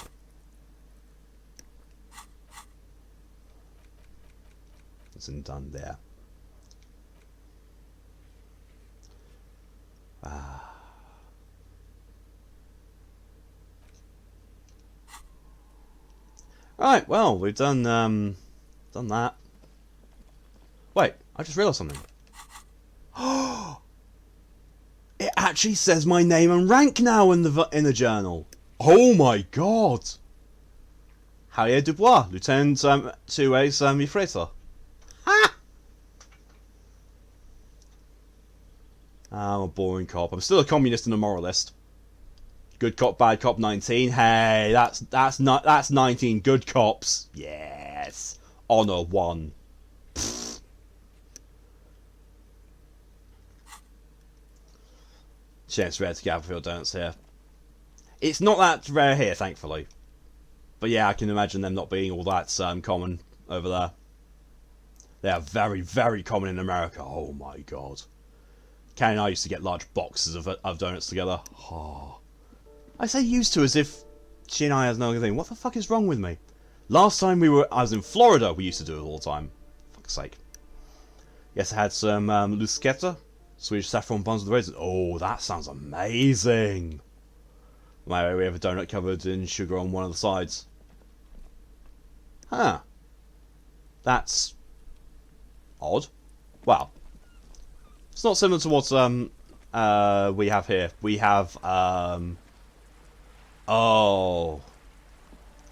Speaker 1: Isn't done there. Right, well, we've done that. Wait, I just realised something. It actually says my name and rank now in the journal. Oh my god! Javier Dubois, Lieutenant 2A Ufreta. Ha! I'm a boring cop. I'm still a communist and a moralist. Good cop, bad cop, 19. Hey, that's 19 good cops. Yes. Honor 1. Pfft. Chance rare to get Applefield donuts here. It's not that rare here, thankfully. But yeah, I can imagine them not being all that common over there. They are very, very common in America. Oh my god. Ken and I used to get large boxes of donuts together. Oh. I say used to as if she and I has no thing. What the fuck is wrong with me? Last time I was in Florida, we used to do it all the time. Fuck's sake. Yes, I had some Luschetta, Swedish saffron buns with raisins. Oh, that sounds amazing. We have a donut covered in sugar on one of the sides. Huh. That's odd. Well, it's not similar to what we have here. We have oh,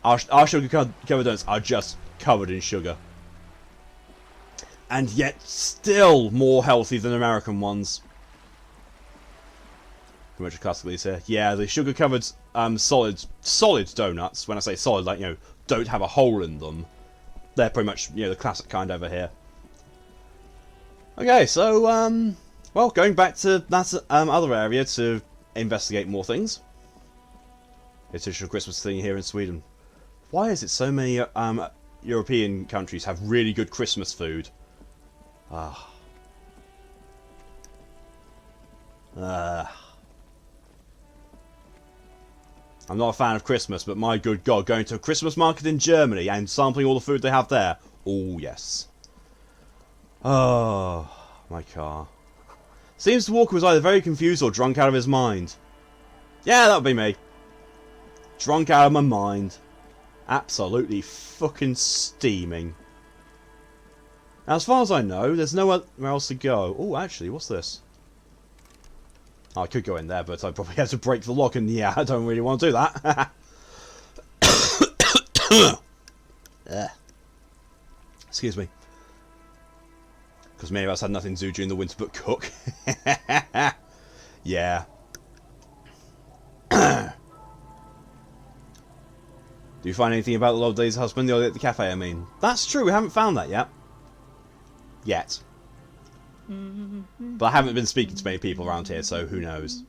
Speaker 1: our sugar covered donuts are just covered in sugar, and yet still more healthy than American ones. pretty much classically here. Yeah, the sugar-covered solid donuts. When I say solid, like, you know, don't have a hole in them. They're pretty much, you know, the classic kind over here. Okay, so well, going back to that other area to investigate more things. It's a Christmas thing here in Sweden. Why is it so many European countries have really good Christmas food? I'm not a fan of Christmas, but my good God, going to a Christmas market in Germany and sampling all the food they have there. Oh, yes. Oh, my car. Seems the walker was either very confused or drunk out of his mind. Yeah, that would be me. Drunk out of my mind. Absolutely fucking steaming. Now, as far as I know, there's nowhere else to go. Oh, actually, what's this? Oh, I could go in there, but I'd probably have to break the lock, and yeah, I don't really want to do that. Excuse me. Because many of us had nothing to do during the winter but cook. Yeah. Do you find anything about the Loveday's husband at the cafe, I mean? That's true, we haven't found that yet. Yet. But I haven't been speaking to many people around here, so who knows.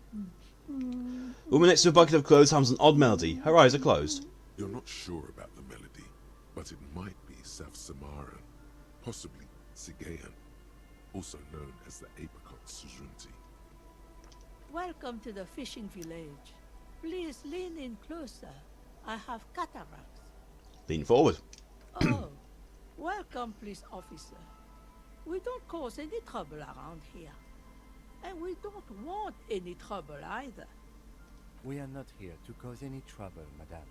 Speaker 1: Woman next to a bucket of clothes hums an odd melody. Her eyes are closed.
Speaker 2: You're not sure about the melody, but it might be South Samaran, possibly Sigayan, also known as the Apricot Suzunti.
Speaker 9: Welcome to the fishing village. Please lean in closer. I have cataracts.
Speaker 1: Lean forward.
Speaker 9: Oh, welcome, police officer. We don't cause any trouble around here. And we don't want any trouble either.
Speaker 3: We are not here to cause any trouble, madame.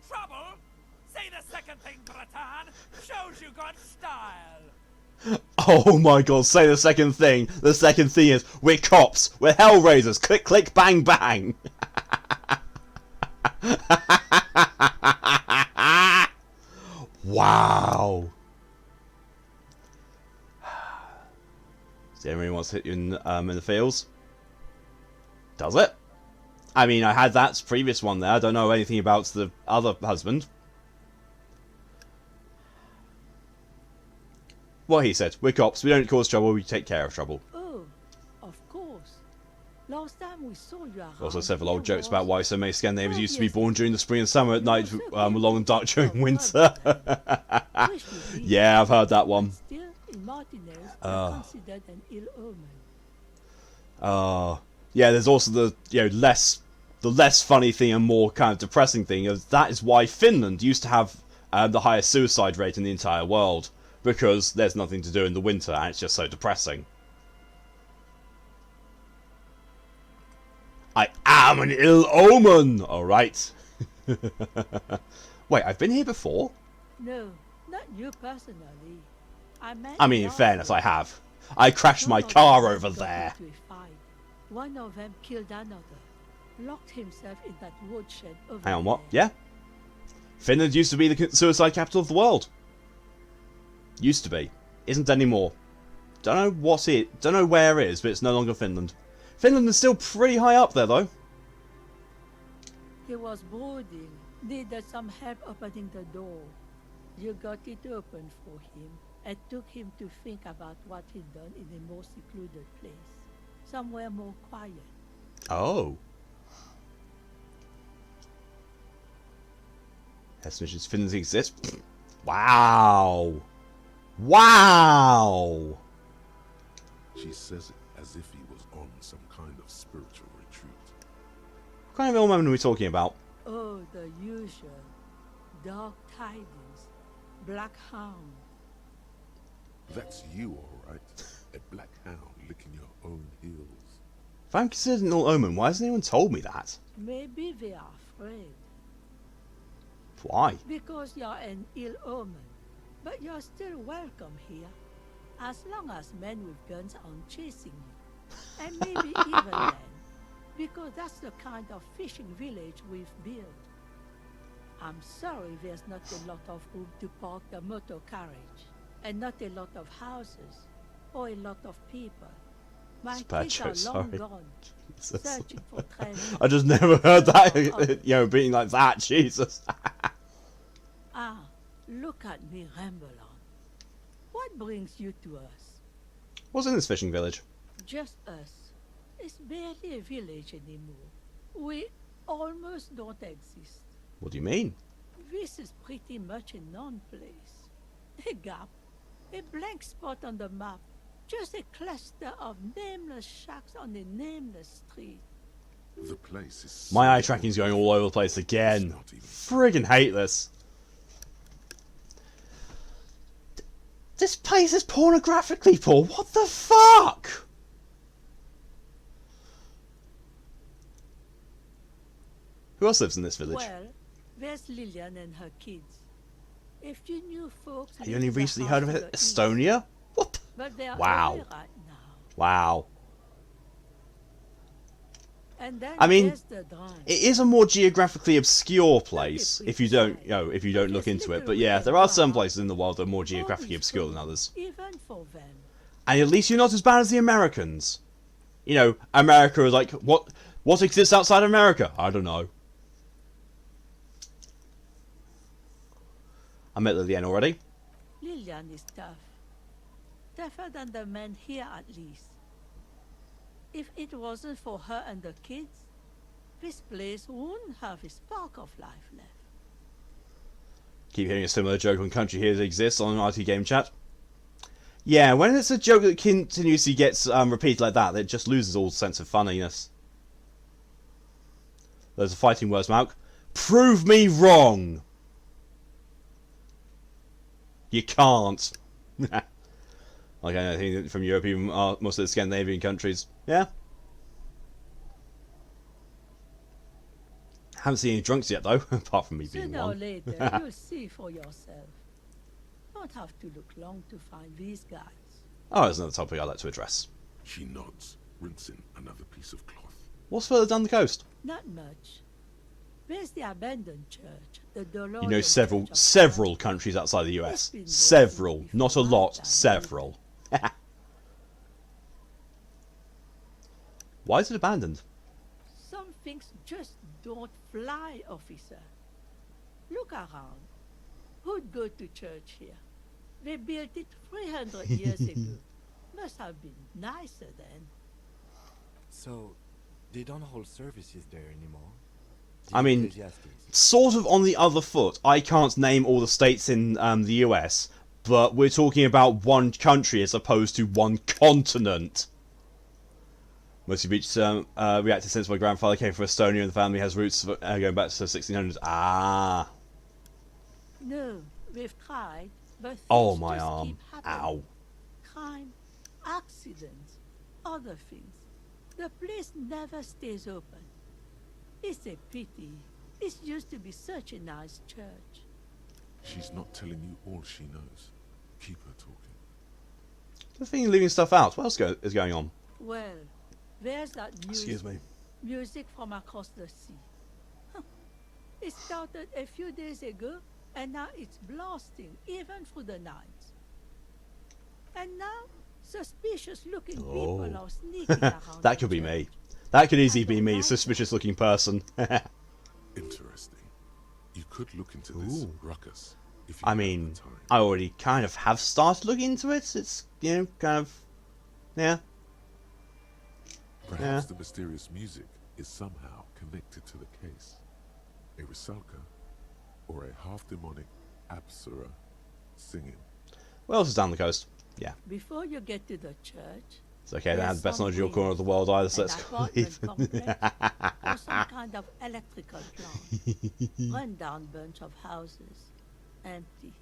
Speaker 6: Trouble? Say the second thing, Bratan. Shows you got style.
Speaker 1: Oh my God, say the second thing. The second thing is, we're cops. We're hellraisers. Click, click, bang, bang. Wow. Does anyone wants to hit you in the fields? Does it? I mean, I had that previous one there. I don't know anything about the other husband. What he said. We're cops. We don't cause trouble. We take care of trouble.
Speaker 9: Oh, of course. Last time we saw you around,
Speaker 1: Also several old jokes about why so many Scandinavians used to be born during the spring and summer at night, long and dark during winter. Yeah, I've heard that one.
Speaker 9: Still, in Martinez, considered an ill omen.
Speaker 1: Yeah, there's also the less funny thing and more kind of depressing thing is that is why Finland used to have the highest suicide rate in the entire world, because there's nothing to do in the winter and it's just so depressing. I am an ill omen! Alright. Wait, I've been here before?
Speaker 9: No, not you personally. I
Speaker 1: mean, in fairness, I have. I crashed my car over there.
Speaker 9: One of them killed another. Locked himself in that woodshed over
Speaker 1: Hang on, what?
Speaker 9: there.
Speaker 1: Yeah? Finland used to be the suicide capital of the world. Used to be. Isn't anymore. Don't know where it is, but it's no longer Finland. Finland is still pretty high up there, though.
Speaker 9: He was brooding. Needed some help opening the door. You got it open for him. It took him to think about what he'd done in a more secluded place. Somewhere more quiet.
Speaker 1: Oh. Estimations Finland exists? Wow. Wow.
Speaker 2: She says it as if he was on some kind of spiritual retreat.
Speaker 1: What kind of ill moment are we talking about?
Speaker 9: Oh, the usual. Dark tidings. Black hound.
Speaker 2: That's you, all right. A black hound licking your own heels.
Speaker 1: If I'm considered an ill omen, why hasn't anyone told me that?
Speaker 9: Maybe they are afraid.
Speaker 1: Why?
Speaker 9: Because you're an ill omen. But you're still welcome here. As long as men with guns aren't chasing you. And maybe even then. Because that's the kind of fishing village we've built. I'm sorry there's not a lot of room to park the motor carriage. And not a lot of houses. Or a lot of people. My
Speaker 1: bad
Speaker 9: kids
Speaker 1: joke,
Speaker 9: are long
Speaker 1: sorry.
Speaker 9: gone,
Speaker 1: Jesus.
Speaker 9: searching for treasure.
Speaker 1: I just never heard that, you know, being like that. Jesus.
Speaker 9: Ah, look at me ramble on. What brings you to us?
Speaker 1: What's in this fishing village?
Speaker 9: Just us. It's barely a village anymore. We almost don't exist.
Speaker 1: What do you mean?
Speaker 9: This is pretty much a non-place. A gap. A blank spot on the map. Just a cluster of nameless shacks on a nameless street.
Speaker 2: The place is
Speaker 1: My
Speaker 2: so
Speaker 1: eye tracking's going all over the place again.
Speaker 2: It's not even-
Speaker 1: Friggin' hate this. This place is pornographically full. What the fuck? Who else lives in this village?
Speaker 9: Well, there's Lillian and her kids. A few new folks.
Speaker 1: Have you
Speaker 9: live
Speaker 1: only
Speaker 9: in the
Speaker 1: recently
Speaker 9: house
Speaker 1: heard of
Speaker 9: to
Speaker 1: it?
Speaker 9: the east,
Speaker 1: Estonia? What?
Speaker 9: but they are
Speaker 1: Wow.
Speaker 9: away right now.
Speaker 1: Wow.
Speaker 9: And then
Speaker 1: I mean,
Speaker 9: there's the Drive.
Speaker 1: it is a more geographically obscure place if you don't, you know, if you don't look into it. But yeah, there are some places in the world that are more geographically obscure than others.
Speaker 9: Even for them.
Speaker 1: And at least you're not as bad as the Americans. You know, America is like, what exists outside America? I don't know. I met Lillian already.
Speaker 9: Lillian is tough. Tougher than the men here, at least. If it wasn't for her and the kids, this place wouldn't have a spark of life left.
Speaker 1: Keep hearing a similar joke on Country Here that exists on an IT game chat. Yeah, when it's a joke that continuously gets repeated like that, it just loses all sense of funniness. There's a fighting words, Malk. Prove me wrong! You can't. Like anything from Europe, even most of the Scandinavian countries. Yeah. Haven't seen any drunks yet, though, apart from me being
Speaker 9: Sooner or
Speaker 1: one.
Speaker 9: later, you'll see for yourself. Don't have to look long to find these guys.
Speaker 1: Oh, there's another topic I'd like to address.
Speaker 2: She nods, rinsing another piece of cloth.
Speaker 1: What's further down the coast?
Speaker 9: Not much. There's the abandoned church, the Dolores.
Speaker 1: You know, several countries outside the US. Several. Not a lot, several. Why is it abandoned?
Speaker 9: Some things just don't fly, officer. Look around. Who'd go to church here? They built it 300 years ago. Must have been nicer then.
Speaker 3: So, they don't hold services there anymore?
Speaker 1: I mean,
Speaker 3: Ecclesiastes.
Speaker 1: sort of on the other foot. I can't name all the states in the US, but we're talking about one country as opposed to one continent. Mostly Beach reacted since my grandfather came from Estonia and the family has roots going back to the 1600s. Ah.
Speaker 9: No, we've tried, but
Speaker 1: Oh,
Speaker 9: things
Speaker 1: my
Speaker 9: just
Speaker 1: arm.
Speaker 9: keep happening.
Speaker 1: Ow.
Speaker 9: Crime, accidents, other things. The place never stays open. It's a pity. It used to be such a nice church.
Speaker 2: She's not telling you all she knows. Keep her talking.
Speaker 1: The thing leaving stuff out. What else is going on?
Speaker 9: Well, there's that
Speaker 1: Excuse me.
Speaker 9: music from across the sea. Huh. It started a few days ago, and now it's blasting even through the night. And now, suspicious-looking people are sneaking around.
Speaker 1: That could be me. That could easily be me, suspicious-looking person.
Speaker 2: Interesting. You could look into this ruckus if you
Speaker 1: I
Speaker 2: have
Speaker 1: mean,
Speaker 2: the time.
Speaker 1: I already kind of have started looking into it. It's, you know, kind of, yeah.
Speaker 2: Perhaps the mysterious music is somehow connected to the case. A Rusalka or a half-demonic Apsara singing.
Speaker 1: What else is down the coast? Yeah.
Speaker 9: Before you get to the church,
Speaker 1: It's okay, they have the best
Speaker 9: some
Speaker 1: knowledge of your corner of the
Speaker 9: place,
Speaker 1: world either, so
Speaker 9: an
Speaker 1: let's go
Speaker 9: apartment
Speaker 1: leave.
Speaker 9: complex, or some kind of electrical plant. Run-down bunch of houses, empty.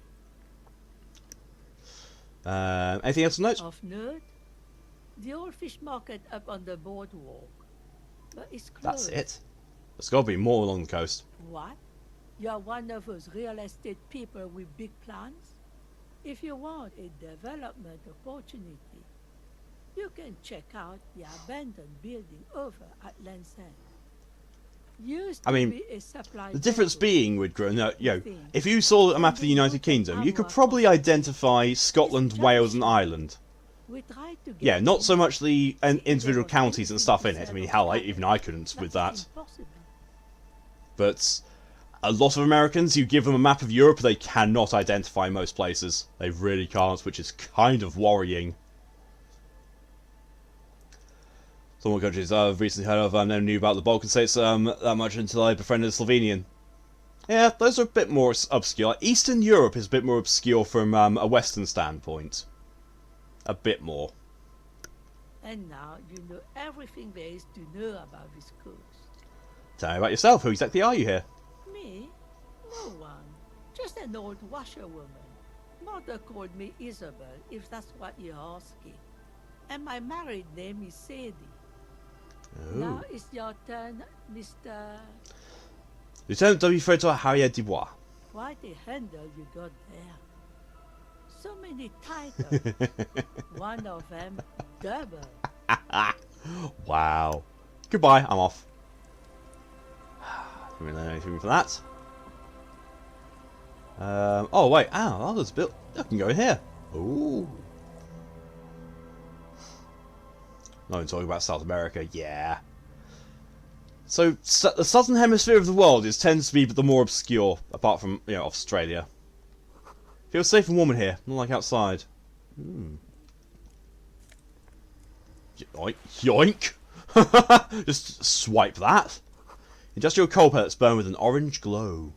Speaker 1: Anything else to note?
Speaker 9: Of note, the old fish market up on the boardwalk, but it's closed.
Speaker 1: That's it. There's got to be more along the coast.
Speaker 9: What? You're one of those real estate people with big plans? If you want a development opportunity, you can check out the abandoned building over at Land's End. Used
Speaker 1: I
Speaker 9: to
Speaker 1: mean,
Speaker 9: be a supply
Speaker 1: The difference
Speaker 9: depot.
Speaker 1: being, Woodgrow, no, you know, if you saw a map of the United Kingdom, you could probably identify Scotland, Wales, and Ireland.
Speaker 9: We tried to get
Speaker 1: Yeah, not so
Speaker 9: in,
Speaker 1: much the
Speaker 9: see
Speaker 1: individual
Speaker 9: there was
Speaker 1: counties and
Speaker 9: anything
Speaker 1: stuff
Speaker 9: to
Speaker 1: in it. I
Speaker 9: sell
Speaker 1: mean,
Speaker 9: or
Speaker 1: hell,
Speaker 9: travel,
Speaker 1: even I couldn't
Speaker 9: but
Speaker 1: with
Speaker 9: it's
Speaker 1: that.
Speaker 9: impossible.
Speaker 1: But a lot of Americans, you give them a map of Europe, they cannot identify most places. They really can't, which is kind of worrying. Some more countries I've recently heard of, I never knew about the Balkan states that much until I befriended a Slovenian. Yeah, those are a bit more obscure. Eastern Europe is a bit more obscure from a Western standpoint. A bit more.
Speaker 9: And now you know everything there is to know about this coast.
Speaker 1: Tell me about yourself. Who exactly are you here?
Speaker 9: Me? No one. Just an old washerwoman. Mother called me Isabel, if that's what you're asking. And my married name is Sadie.
Speaker 1: Oh.
Speaker 9: Now it's your turn, Mr.
Speaker 1: Lieutenant W. Frederick Harriet Dubois.
Speaker 9: Quite a handle you got there. So many titles. One of them double.
Speaker 1: Wow. Goodbye, I'm off. Don't really know anything for that. Oh wait, there's a bit. I can go in here. Ooh. No, I'm talking about South America. Yeah. So the southern hemisphere of the world tends to be the more obscure, apart from Australia. Feels safe and warm in here, not like outside. Yoink! Yoink! Just swipe that. Industrial coal pellets burn with an orange glow.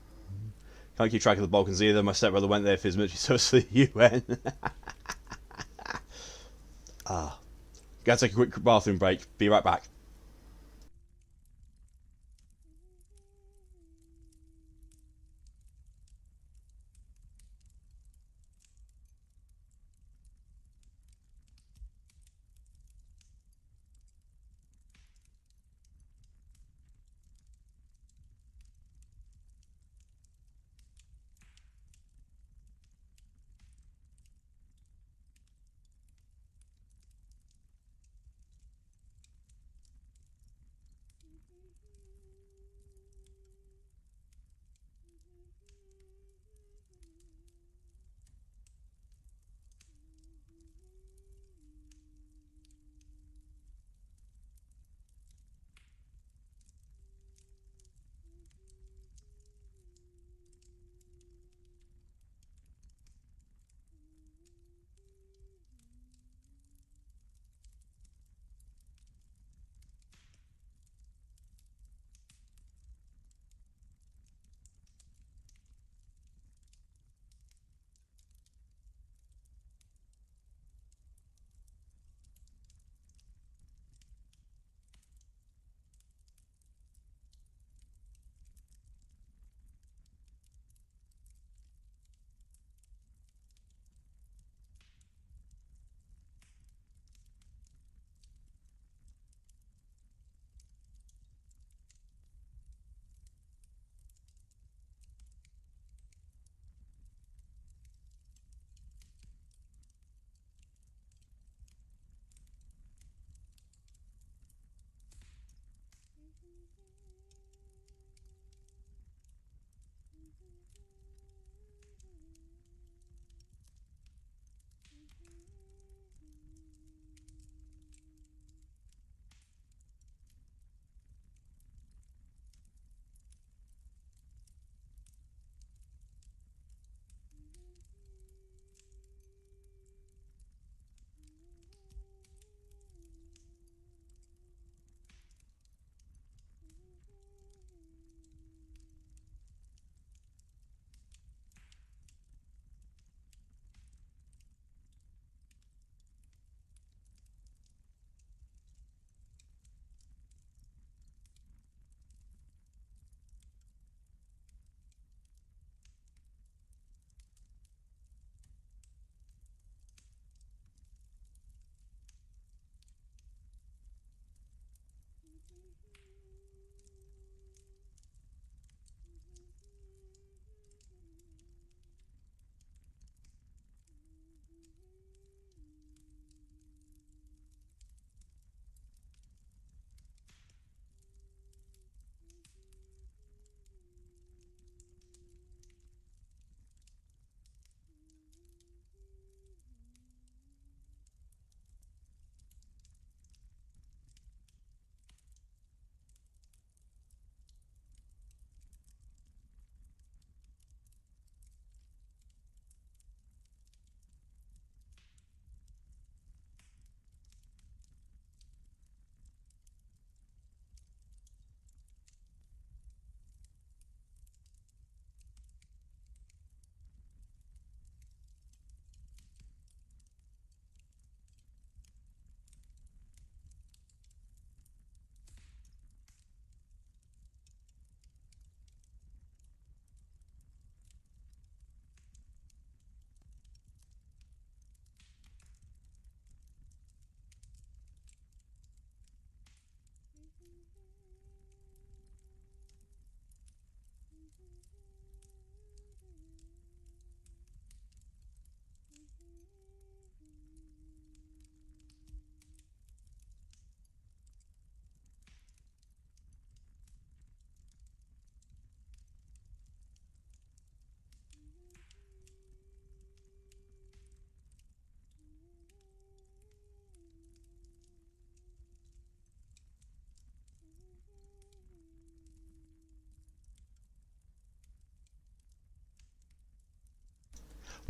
Speaker 1: Can't keep track of the Balkans either. My stepbrother went there for his military service for the UN. Gotta take a quick bathroom break. Be right back.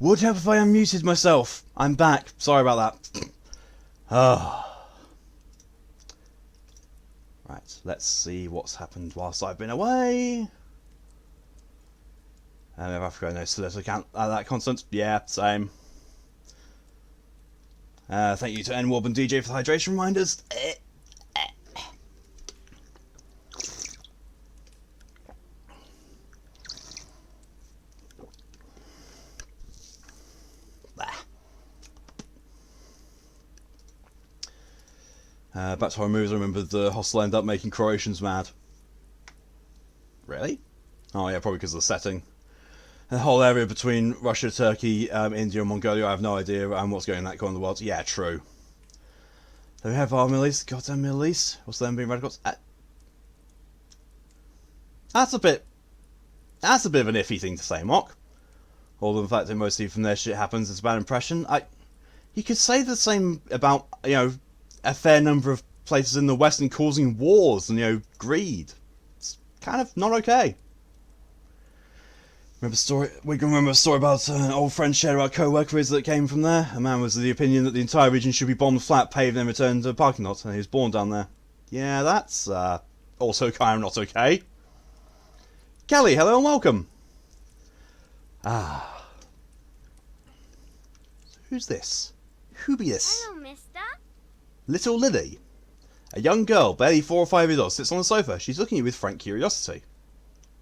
Speaker 1: Would help if I unmuted myself. I'm back. Sorry about that. Right, let's see what's happened whilst I've been away. Africa, no, still account that constant. Yeah, same. Thank you to N-Warb and DJ for the hydration reminders. Back to horror movies, I remember the hostel ended up making Croatians mad. Really? Oh yeah, probably because of the setting. The whole area between Russia, Turkey, India and Mongolia, I have no idea what's going on in that corner of the world. Yeah, true. Then we have our Middle East, goddamn Middle East. What's them being radicals? That's a bit of an iffy thing to say, Mock. Although the fact that mostly from their shit happens, it's a bad impression. You could say the same about, you know, a fair number of places in the West and causing wars and, you know, greed. It's kind of not okay. We can remember a story about an old friend shared about co-workers that came from there. A man was of the opinion that the entire region should be bombed flat, paved, and returned to a parking lot, and he was born down there. Yeah, that's also kind of not okay. Kelly, hello and welcome. Who's this? Who be this?
Speaker 10: Hello, mister.
Speaker 1: Little Lily. A young girl, barely 4 or 5 years old, sits on the sofa. She's looking at you with frank curiosity.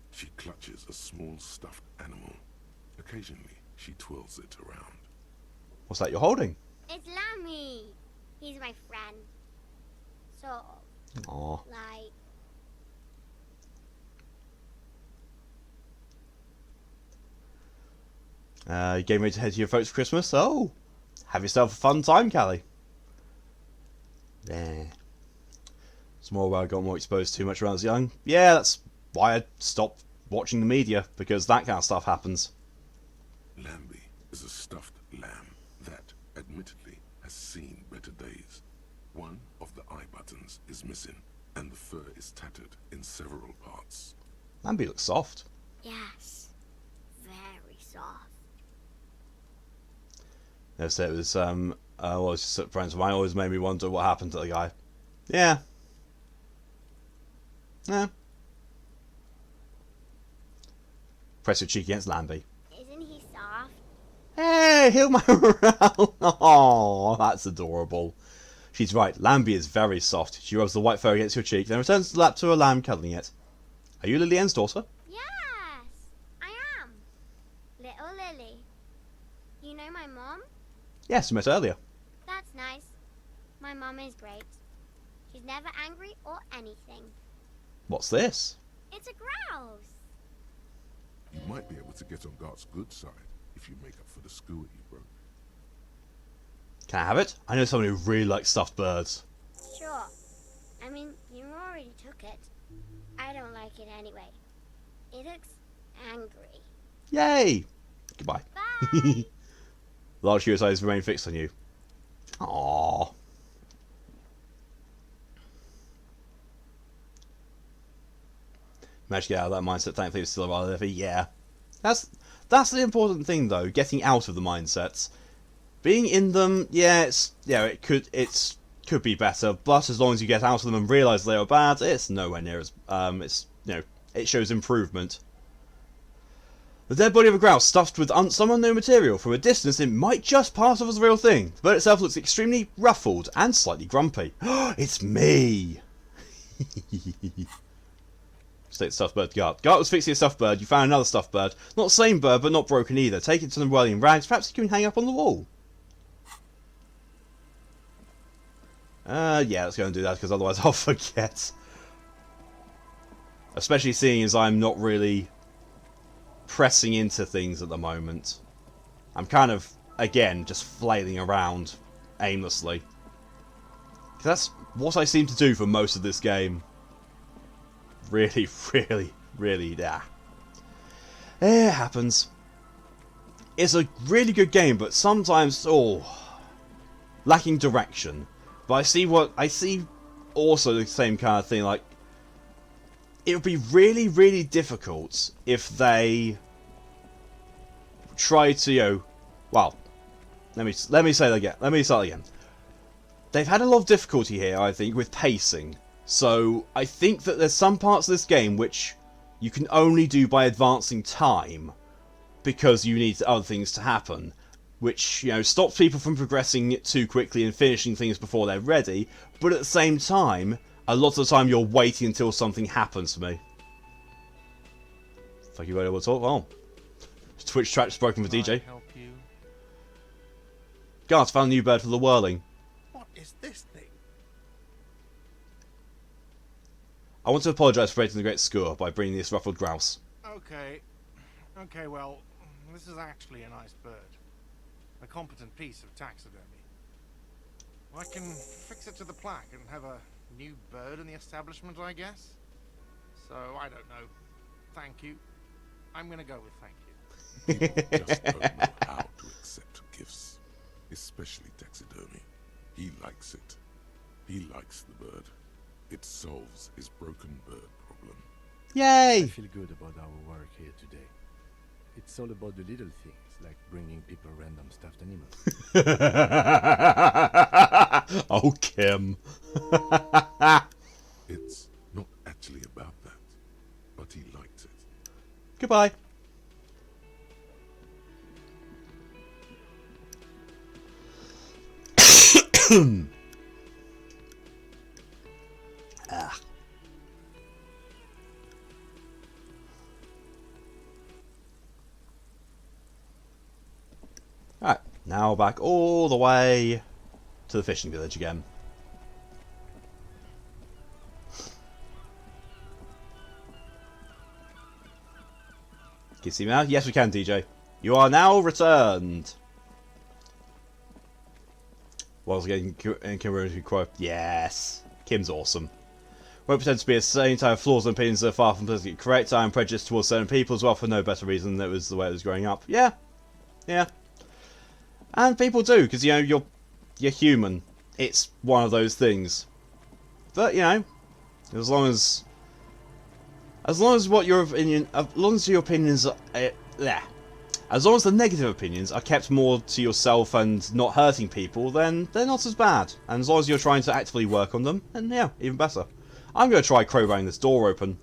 Speaker 2: She clutches a small stuffed animal. Occasionally, she twirls it around.
Speaker 1: What's that you're holding?
Speaker 10: It's Lammy. He's my friend. So,
Speaker 1: Aww.
Speaker 10: like...
Speaker 1: You getting ready to head to your folks for Christmas? Oh, have yourself a fun time, Callie. Yeah. It's more where I got more exposed to much when I was young. Yeah, that's why I stopped watching the media, because that kind of stuff happens.
Speaker 2: Lambie is a stuffed lamb that, admittedly, has seen better days. One of the eye buttons is missing, and the fur is tattered in several parts.
Speaker 1: Lambie looks soft.
Speaker 10: Yes. Very soft.
Speaker 1: They said it was, well, it's just friends of mine always made me wonder what happened to the guy. Yeah. Yeah. Press your cheek against Lambie.
Speaker 10: Isn't he soft?
Speaker 1: Hey, heal my morale. Oh, that's adorable. She's right. Lambie is very soft. She rubs the white fur against your cheek, then returns the lap to her lamb, cuddling it. Are you Lily Ann's daughter?
Speaker 10: Yes, I am. Little Lily. You know my mom?
Speaker 1: Yes, we met earlier.
Speaker 10: That's nice. My mom is great. She's never angry or anything.
Speaker 1: What's this?
Speaker 10: It's a grouse.
Speaker 2: You might be able to get on Gart's good side if you make up for the skewer you broke.
Speaker 1: Can I have it? I know someone who really likes stuffed birds.
Speaker 10: Sure. I mean, you already took it. I don't like it anyway. It looks angry.
Speaker 1: Yay! Goodbye.
Speaker 10: Bye!
Speaker 1: Large US eyes remain fixed on you. Aww. Managed to get out of that mindset. Thankfully, it's still rather heavy. Yeah, that's the important thing, though. Getting out of the mindsets, being in them. Yeah, it could be better. But as long as you get out of them and realise they are bad, it's nowhere near as it shows improvement. The dead body of a grouse stuffed with some unknown material. From a distance, it might just pass off as a real thing. The bird itself looks extremely ruffled and slightly grumpy. It's me. State the stuffed bird to Gart. Gart was fixing a stuffed bird. You found another stuffed bird. Not the same bird, but not broken either. Take it to the Morell in rags. Perhaps you can hang up on the wall. Yeah, let's go and do that, because otherwise I'll forget. Especially seeing as I'm not really pressing into things at the moment. I'm kind of, again, just flailing around aimlessly. 'Cause that's what I seem to do for most of this game. Really, yeah. It happens. It's a really good game, but sometimes, lacking direction. But I see also the same kind of thing, like, it would be really difficult if they try to, well, let me say that again. Let me start again. They've had a lot of difficulty here, I think, with pacing. So I think that there's some parts of this game which you can only do by advancing time, because you need other things to happen, which, you know, stops people from progressing too quickly and finishing things before they're ready. But at the same time, a lot of the time you're waiting until something happens for me. Thank you very much. Oh, Twitch chat's broken for DJ.
Speaker 11: Help you?
Speaker 1: Guards found a new bird for the whirling.
Speaker 11: What is this thing?
Speaker 1: I want to apologise for breaking the great score by bringing this ruffled grouse.
Speaker 11: Okay, well, this is actually a nice bird. A competent piece of taxidermy. I can fix it to the plaque and have a new bird in the establishment, I guess. So, I don't know. Thank you. I'm gonna go with thank you.
Speaker 2: People just don't know how to accept gifts, especially taxidermy. He likes it. He likes the bird. It solves his broken bird problem.
Speaker 1: Yay!
Speaker 3: I feel good about our work here today. It's all about the little things, like bringing people random stuffed animals.
Speaker 1: Oh, Kim.
Speaker 2: It's not actually about that, but he likes it.
Speaker 1: Goodbye. Ah. Alright, now back all the way to the fishing village again. Can you see me now? Yes, we can, DJ. You are now returned. Once again, Kim quote. Yes. Kim's awesome. Won't pretend to be a saint. I have flaws and opinions that are far from politically correct. I am prejudiced towards certain people as well for no better reason than it was the way I was growing up. Yeah. Yeah. And people do, because, you know, you're human. It's one of those things. But, you know, as long as what your opinion, as long as your opinions are, as long as the negative opinions are kept more to yourself and not hurting people, then they're not as bad. And as long as you're trying to actively work on them, then yeah, even better. I'm going to try crowbarring this door open.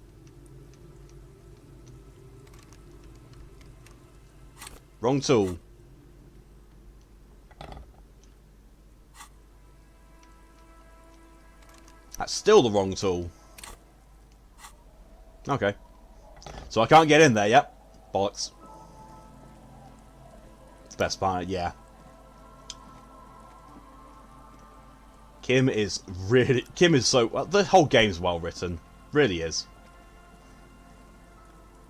Speaker 1: Wrong tool. That's still the wrong tool. Okay. So I can't get in there yet. Bollocks. It's the best part, yeah. Kim is so... Well, the whole game's well written. Really is.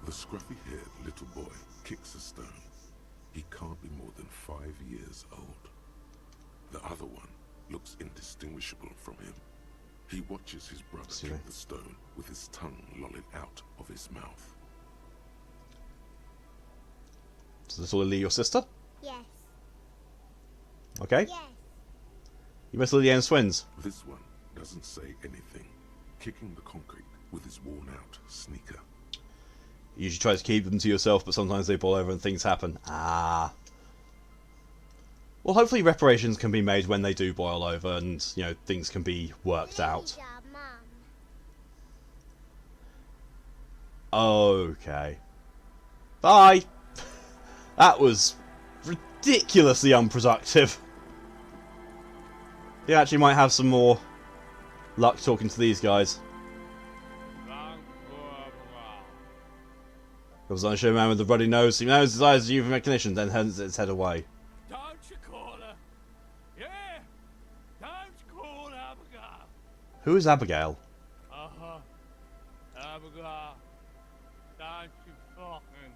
Speaker 2: The scruffy-haired little boy kicks a stone. He can't be more than 5 years old. The other one looks indistinguishable from him. He watches his brother kick the stone with his tongue lolling out of his mouth.
Speaker 1: Is little Lily your sister?
Speaker 10: Yes.
Speaker 1: Okay.
Speaker 10: Yes.
Speaker 1: You must Lily and twins.
Speaker 2: This one doesn't say anything, kicking the concrete with his worn-out sneaker.
Speaker 1: You usually try to keep them to yourself, but sometimes they boil over and things happen. Ah. Well, hopefully reparations can be made when they do boil over and, you know, things can be worked out. Okay. Bye! That was ridiculously unproductive. You actually might have some more luck talking to these guys. There was on a show man with the ruddy nose. He knows his eyes are you from recognition, then turns its head away.
Speaker 6: Don't you call her? Yeah! Don't call Abigail!
Speaker 1: Who is Abigail?
Speaker 6: Uh-huh. Abigail. Don't you fucking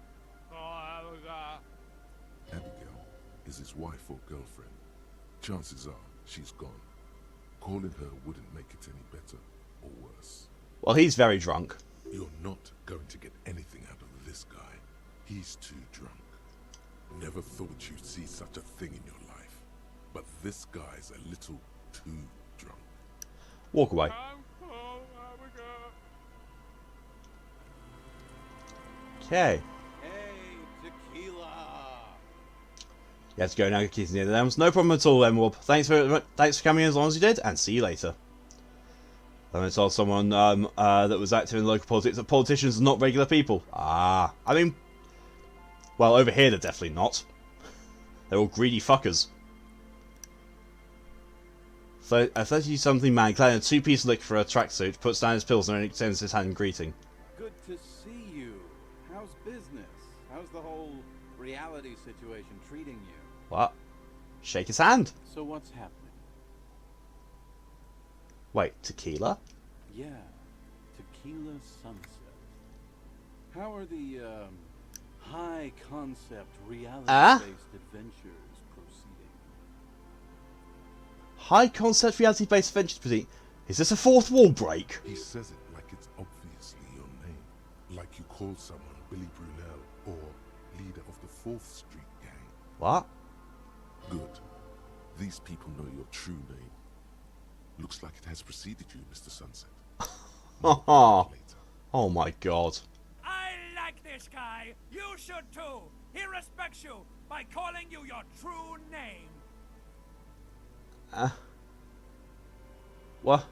Speaker 6: call Abigail.
Speaker 2: Abigail is his wife or girlfriend. Chances are she's gone. Calling her wouldn't make it any better or worse.
Speaker 1: Well, he's very drunk.
Speaker 2: You're not going to get anything out of this guy. He's too drunk. Never thought you'd see such a thing in your life. But this guy's a little too drunk.
Speaker 1: Walk away. Okay.
Speaker 12: Hey, tequila.
Speaker 1: You have to go now, keep near the dams. No problem at all, Emerald. Thanks for coming in as long as you did, and see you later. Then I told someone that was active in local politics that politicians are not regular people. Ah, I mean, well, over here they're definitely not. They're all greedy fuckers. So, a 30-something man clad in a two-piece lick for a tracksuit puts down his pills and extends his hand in greeting.
Speaker 12: Good to see you. How's business? How's the whole reality situation treating you?
Speaker 1: What? Shake his hand.
Speaker 12: So what's happening?
Speaker 1: Wait, tequila?
Speaker 12: Yeah, Tequila Sunset. How are the high-concept reality-based adventures proceeding?
Speaker 1: High-concept reality-based adventures proceeding? Is this a fourth wall break?
Speaker 2: He says it like it's obviously your name. Like you call someone Billy Brunel or leader of the 4th Street gang.
Speaker 1: What?
Speaker 2: Good. These people know your true name. Looks like it has preceded you, Mr. Sunset.
Speaker 1: Oh my god.
Speaker 6: I like this guy. You should too. He respects you by calling you your true name.
Speaker 1: What?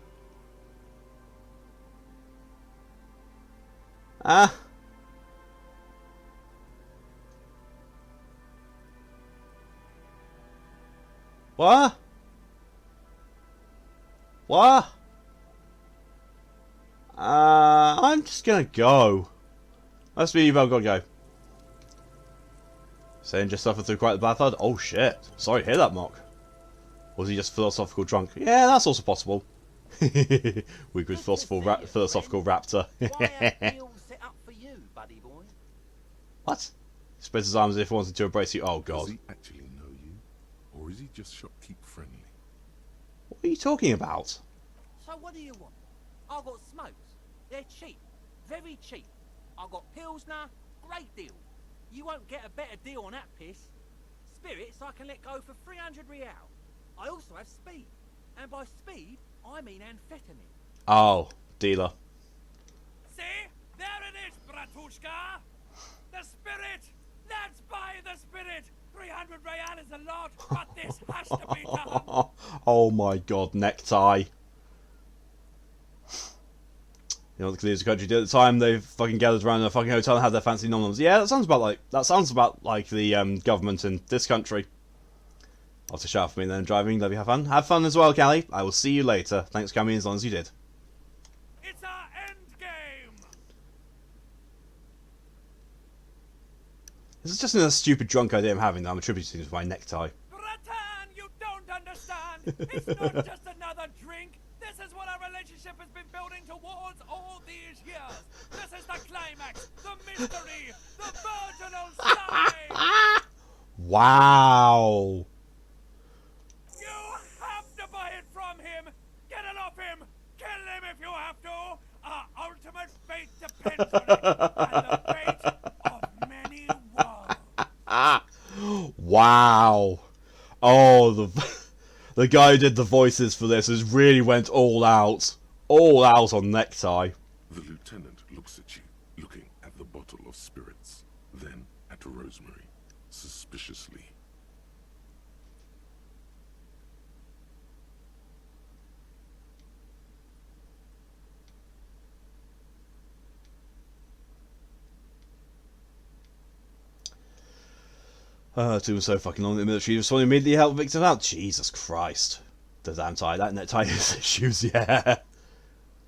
Speaker 1: What? What? I'm just gonna go. Must be I've gotta go. Saying just suffered through quite the bad thud. Oh shit. Sorry to hear that, Mock. Was he just philosophical drunk? Yeah, that's also possible. We could philosophical raptor.
Speaker 13: set up for you, buddy boy?
Speaker 1: What? He spreads his arms as if he wanted to embrace you. Oh god.
Speaker 2: Does he actually know you? Or is he just shopkeep friendly?
Speaker 1: What are you talking about?
Speaker 13: So what do you want? I've got smokes. They're cheap. Very cheap. I've got Pilsner. Great deal. You won't get a better deal on that piss. Spirits I can let go for 300 real. I also have speed. And by speed, I mean amphetamine.
Speaker 1: Oh, dealer.
Speaker 6: See? There it is, Bratushka. The spirit. Let's buy the spirit. 300 real is a lot, but this has to be done.
Speaker 1: Oh my god, necktie. You know what the leaders of the country did at the time? They fucking gathered around in a fucking hotel and had their fancy nom-noms. Yeah, that sounds about like the government in this country. I'll have to shout for me then driving. Love you, have fun. Have fun as well, Callie. I will see you later. Thanks for coming as long as you did.
Speaker 6: It's our end game.
Speaker 1: This is just a stupid drunk idea I'm having that I'm attributing to my necktie.
Speaker 6: Bratan, you don't understand. It's not just another drink. This is what our relationship has been building towards all these years. This is the climax, the mystery, the virginal side.
Speaker 1: Wow.
Speaker 6: You have to buy it from him. Get it off him. Kill him if you have to. Our ultimate fate depends on it. And the fate of many worlds.
Speaker 1: Wow. Oh, the guy who did the voices for this has really went all out on necktie.
Speaker 2: The lieutenant looks at you, looking at the bottle of spirits, then at Rosemary, suspiciously.
Speaker 1: It was so fucking long in the military, you suddenly immediately help victims out. Jesus Christ. The damn tie, that necktie has issues, yeah.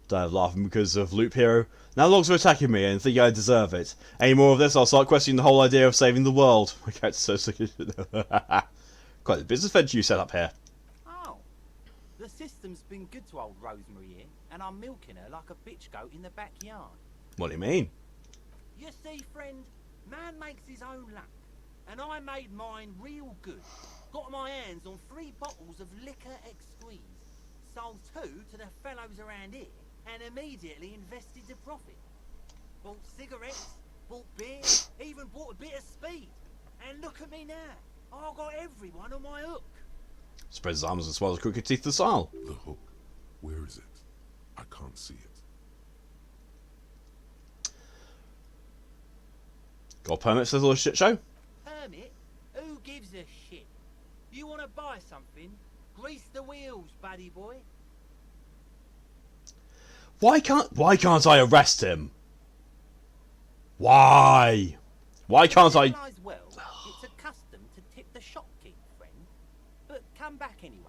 Speaker 1: Die of laughing because of Loop Hero. Now logs are attacking me and think I deserve it. Any more of this, I'll start questioning the whole idea of saving the world. My character's so sick of it. Quite the business venture you set up here.
Speaker 13: Oh, the system's been good to old Rosemary here, and I'm milking her like a bitch goat in the backyard.
Speaker 1: What do you mean?
Speaker 13: You see, friend, man makes his own luck, and I made mine real good. Got my hands on 3 bottles of liquor exquise, sold 2 to the fellows around here, and immediately invested the profit. Bought cigarettes, bought beer, even bought a bit of speed. And look at me now, I've got everyone on my hook.
Speaker 1: Spreads his arms and swallows crooked teeth to the style.
Speaker 2: The hook. Where is it? I can't see it.
Speaker 1: Got permits for this little shit show?
Speaker 13: Permit? Who gives a shit? You want to buy something? Grease the wheels, buddy boy.
Speaker 1: Why can't I arrest him? Why? Why can't I?
Speaker 13: Realise well, it's a custom to tip the shopkeep, friend. But come back anyway.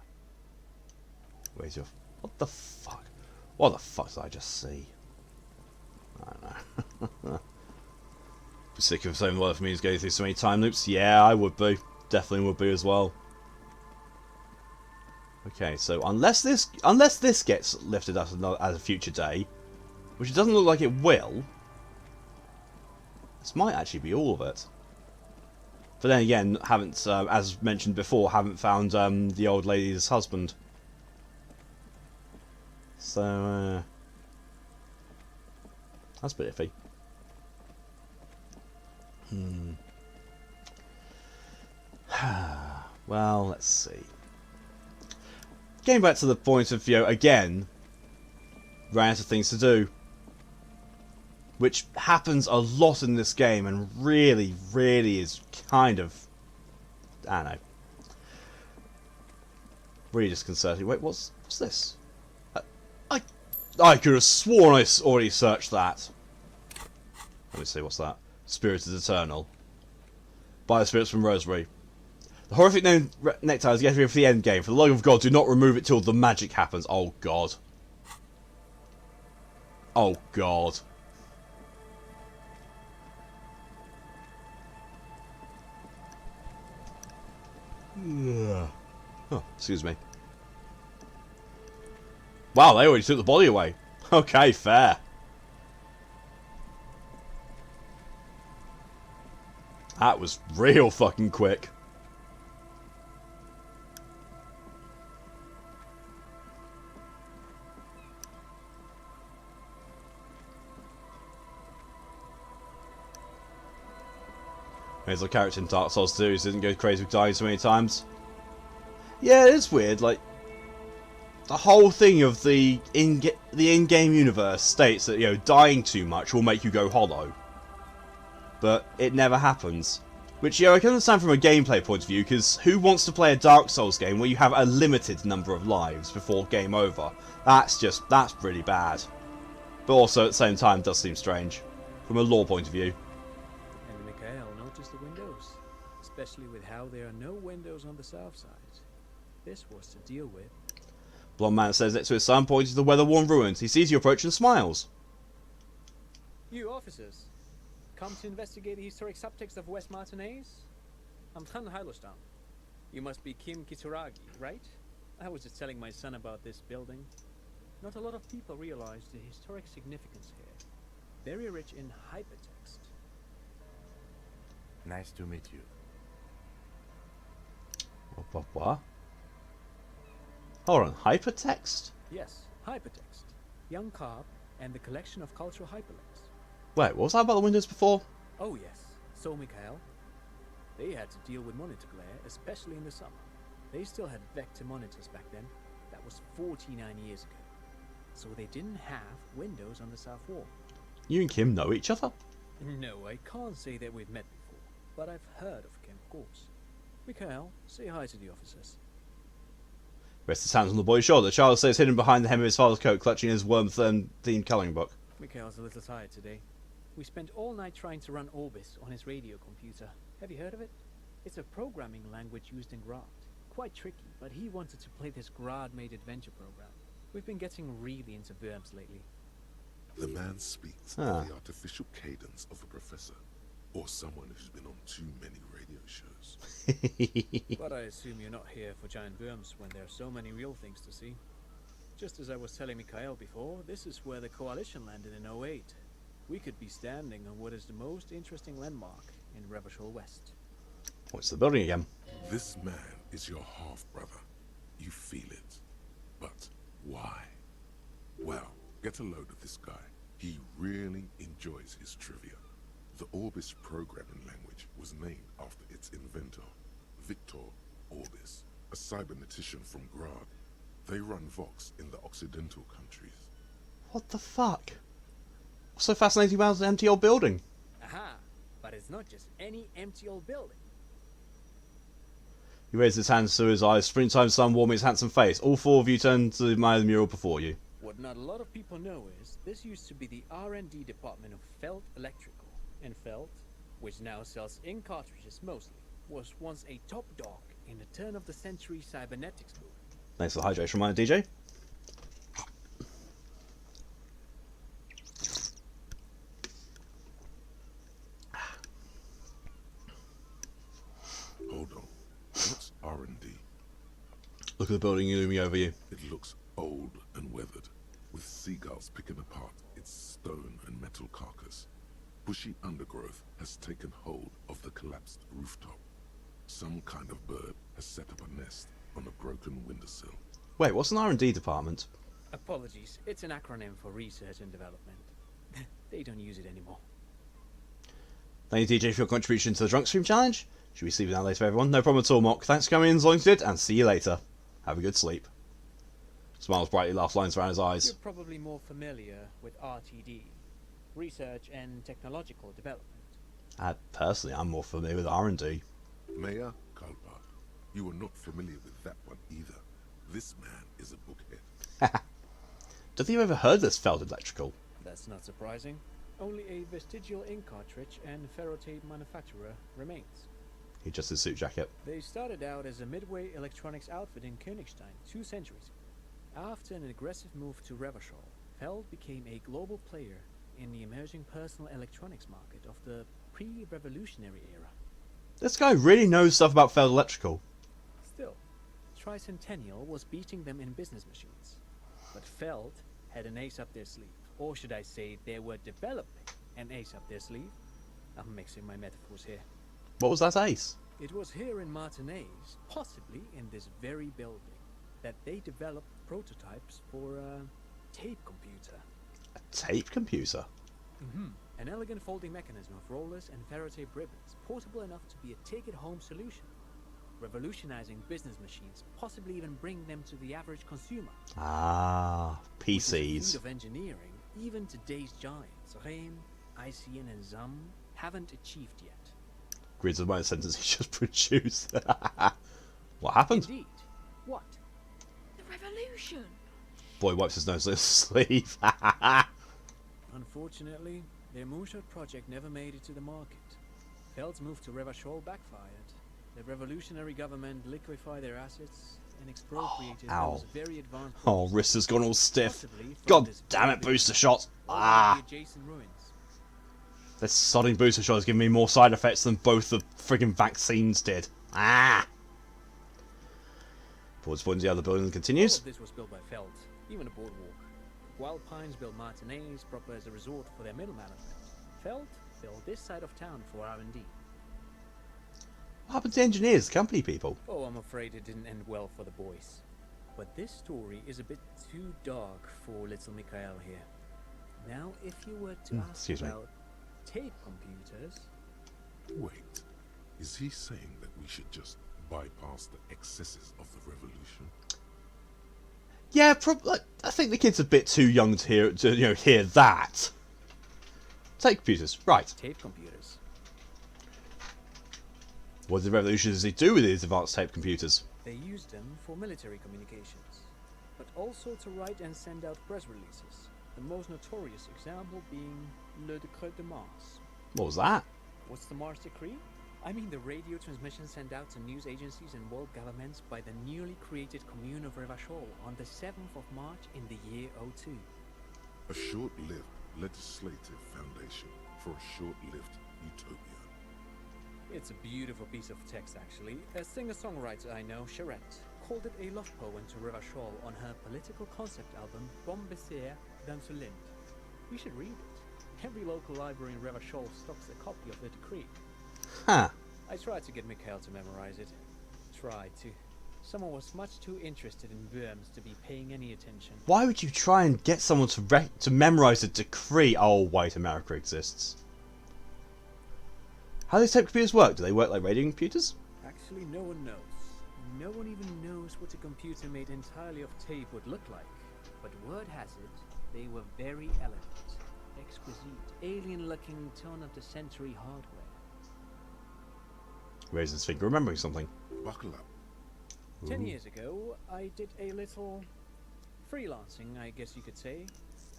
Speaker 1: Where's your... What the fuck? What the fuck did I just see? I don't know. Be sick of the same word for me is going through so many time loops? Yeah, I would be. Definitely would be as well. Okay, so unless this gets lifted as a future day, which it doesn't look like it will, this might actually be all of it. But then again, haven't, as mentioned before, haven't found the old lady's husband. So, that's a bit iffy. Well, let's see. Getting back to the point of, again, ran out of things to do. Which happens a lot in this game and really, really is kind of, I don't know, really disconcerting. Wait, what's this? I could have sworn I already searched that. Let me see, what's that? Spirit is Eternal. By the spirits from Rosemary. The horrific nectar is getting ready for the end game. For the love of God, do not remove it till the magic happens. Oh God. Oh God. Oh, excuse me. Wow, they already took the body away. Okay, fair. That was real fucking quick. There's a character in Dark Souls 2 who didn't go crazy with dying so many times. Yeah, it is weird, like, the whole thing of the in-game universe states that, dying too much will make you go hollow. But it never happens. Which, I can understand from a gameplay point of view, because who wants to play a Dark Souls game where you have a limited number of lives before game over? That's pretty bad. But also, at the same time, does seem strange. From a lore point of view.
Speaker 14: And Mikhail noticed the windows, especially with how there are no windows on the south side. This was to deal with.
Speaker 1: Blonde man says next to his son, pointing to the weather-worn ruins. He sees you approach and smiles.
Speaker 14: You officers, come to investigate the historic subtext of West Martinez? I'm Khan Hailostam. You must be Kim Kituragi, right? I was just telling my son about this building. Not a lot of people realize the historic significance here. Very rich in hypertext.
Speaker 3: Nice to meet you.
Speaker 1: What? Hold on, hypertext?
Speaker 14: Yes, hypertext. Young Carp and the collection of cultural hyperlinks.
Speaker 1: Wait, what was that about the windows before?
Speaker 14: Oh yes, so Mikhail. They had to deal with monitor glare, especially in the summer. They still had vector monitors back then. That was 49 years ago. So they didn't have windows on the south wall.
Speaker 1: You and Kim know each other?
Speaker 14: No, I can't say that we've met before, but I've heard of Kim, of course. Mikhail, say hi to the officers.
Speaker 1: Rests his hands on the boy's shoulder. The child stays hidden behind the hem of his father's coat, clutching his worm-themed colouring book.
Speaker 14: Mikhail's a little tired today. We spent all night trying to run Orbis on his radio computer. Have you heard of it? It's a programming language used in Grad. Quite tricky, but he wanted to play this Grad-made adventure program. We've been getting really into verbs lately.
Speaker 2: The man speaks of the artificial cadence of a professor, or someone who's been on too many radio shows.
Speaker 14: But I assume you're not here for giant worms when there are so many real things to see. Just as I was telling Mikhail before, this is where the Coalition landed in '08. We could be standing on what is the most interesting landmark in Revachol West.
Speaker 1: What's the building again?
Speaker 2: This man is your half-brother. You feel it. But why? Well, get a load of this guy. He really enjoys his trivia. The Orbis programming language was named after its inventor, Victor Orbis, a cybernetician from Grad. They run Vox in the Occidental countries.
Speaker 1: What the fuck? What's so fascinating about an empty old building?
Speaker 14: Aha! But it's not just any empty old building.
Speaker 1: He raised his hands to his eyes. Springtime sun warming his handsome face. All four of you turned to admire the mural before you.
Speaker 14: What not a lot of people know is this used to be the R&D department of Felt Electrical. And Felt, which now sells ink cartridges mostly, was once a top dog in the turn-of-the-century cybernetics boom.
Speaker 1: Thanks for the hydration reminder, DJ.
Speaker 2: Hold on. What's R&D?
Speaker 1: Look at the building looming over you.
Speaker 2: It looks old and weathered, with seagulls picking apart its stone and metal carcass. Bushy undergrowth has taken hold of the collapsed rooftop. Some kind of bird has set up a nest on a broken windowsill.
Speaker 1: Wait, what's an R&D department?
Speaker 14: Apologies, it's an acronym for research and development. They don't use it anymore.
Speaker 1: Thank you, DJ, for your contribution to the Drunk Stream Challenge. Should we sleep now later, everyone? No problem at all, Mock. Thanks for coming in as long as you did, and see you later. Have a good sleep. Smiles brightly, laugh lines around his eyes.
Speaker 14: You're probably more familiar with RTD, Research and Technological Development.
Speaker 1: Personally, I'm more familiar with R&D.
Speaker 2: Mayor Kalpa, you are not familiar with that one either. This man is a bookhead.
Speaker 1: Don't think you've ever heard of this Felt Electrical.
Speaker 14: That's not surprising. Only a vestigial ink cartridge and ferrotape manufacturer remains.
Speaker 1: He adjusts his suit jacket.
Speaker 14: They started out as a midway electronics outfit in Königstein 2 centuries ago. After an aggressive move to Revachol, Feld became a global player in the emerging personal electronics market of the pre-revolutionary era.
Speaker 1: This guy really knows stuff about Felt Electrical.
Speaker 14: Still, Tricentennial was beating them in business machines. But Feld had an ace up their sleeve. Or should I say, they were developing an ace up their sleeve? I'm mixing my metaphors here.
Speaker 1: What was that ace?
Speaker 14: It was here in Martinez, possibly in this very building, that they developed prototypes for a tape computer.
Speaker 1: A tape computer?
Speaker 14: Mm-hmm. An elegant folding mechanism of rollers and ferrotape ribbons, portable enough to be a take-it-home solution. Revolutionizing business machines, possibly even bringing them to the average consumer.
Speaker 1: Ah, PCs.
Speaker 14: With the feat of engineering, even today's giants, Rehm, ICN and ZAM, haven't achieved yet.
Speaker 1: Grids of my sentence he just produced. What happened?
Speaker 14: Indeed. What?
Speaker 15: The revolution.
Speaker 1: Boy wipes his nose with his sleeve.
Speaker 14: Unfortunately, their moonshot project never made it to the market. Feld's move to Revachol backfired. The revolutionary government liquefied their assets and expropriated those very advanced.
Speaker 1: Oh, wrist has gone all stiff. God damn it, booster shot. Ah.
Speaker 14: Adjacent ruins.
Speaker 1: This sodding booster shot has given me more side effects than both the friggin' vaccines did. Ah. Towards points the other building continues.
Speaker 14: All of this was built by Feld, even a boardwalk. Wild Pines built Martinez proper as a resort for their middle management. Feld built this side of town for R&D.
Speaker 1: What happened to engineers, company people?
Speaker 14: Oh, I'm afraid it didn't end well for the boys. But this story is a bit too dark for little Mikhail here. Now, if you were to ask about tape computers...
Speaker 2: Wait, is he saying that we should just bypass the excesses of the revolution?
Speaker 1: Yeah, probably. I think the kid's a bit too young to hear that. Tape computers, right.
Speaker 14: Tape computers.
Speaker 1: What did the revolutionaries do with these advanced tape computers?
Speaker 14: They used them for military communications, but also to write and send out press releases. The most notorious example being Le Decret de Mars.
Speaker 1: What was that?
Speaker 14: What's the Mars Decree? I mean the radio transmission sent out to news agencies and world governments by the newly created commune of Revachol on the 7th of March in the year 02.
Speaker 2: A short-lived legislative foundation for a short-lived utopia.
Speaker 14: It's a beautiful piece of text, actually. A singer-songwriter I know, Charette, called it a love poem to Revachol on her political concept album, Bombecer dans ce Lind. You should read it. Every local library in Revachol stocks a copy of the decree.
Speaker 1: Huh.
Speaker 14: I tried to get Mikhail to memorize it. Tried to. Someone was much too interested in worms to be paying any attention.
Speaker 1: Why would you try and get someone to memorize a decree? Oh, wait, America exists. How do these tape computers work? Do they work like radio computers?
Speaker 14: Actually, no one knows. No one even knows what a computer made entirely of tape would look like. But word has it, they were very elegant, exquisite, alien-looking turn-of-the-century hardware.
Speaker 1: Raises his finger, remembering something.
Speaker 2: Buckle up.
Speaker 14: 10 years ago, I did a little freelancing, I guess you could say.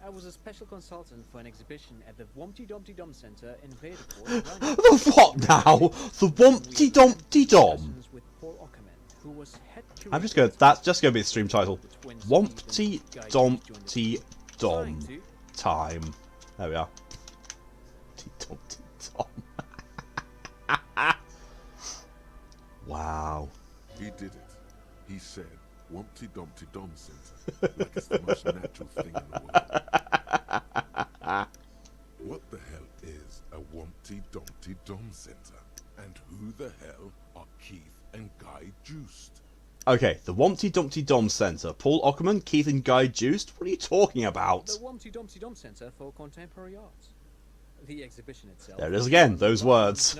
Speaker 14: I was a special consultant for an exhibition at the Wompty Dompty Center in Vedeport.
Speaker 1: The what now? The Wompty Dompty Dom. I'm just gonna. That's just gonna be the stream title. Wompty Dompty Dom. Time. There we are. Wompty Dompty Dom. Wow.
Speaker 2: He did it. He said, Wompty Dompty Dom Center, like it's the most natural thing in the world. What the hell is a Wompty Dompty Dom Center? And who the hell are Keith and Guy Juiced?
Speaker 1: Okay, the Wompty Dumpty Dom Center. Paul Ockerman, Keith and Guy Juiced? What are you talking about?
Speaker 14: The Wompty Dumpty Dom Center for Contemporary Art. The exhibition itself.
Speaker 1: There it is again, those words.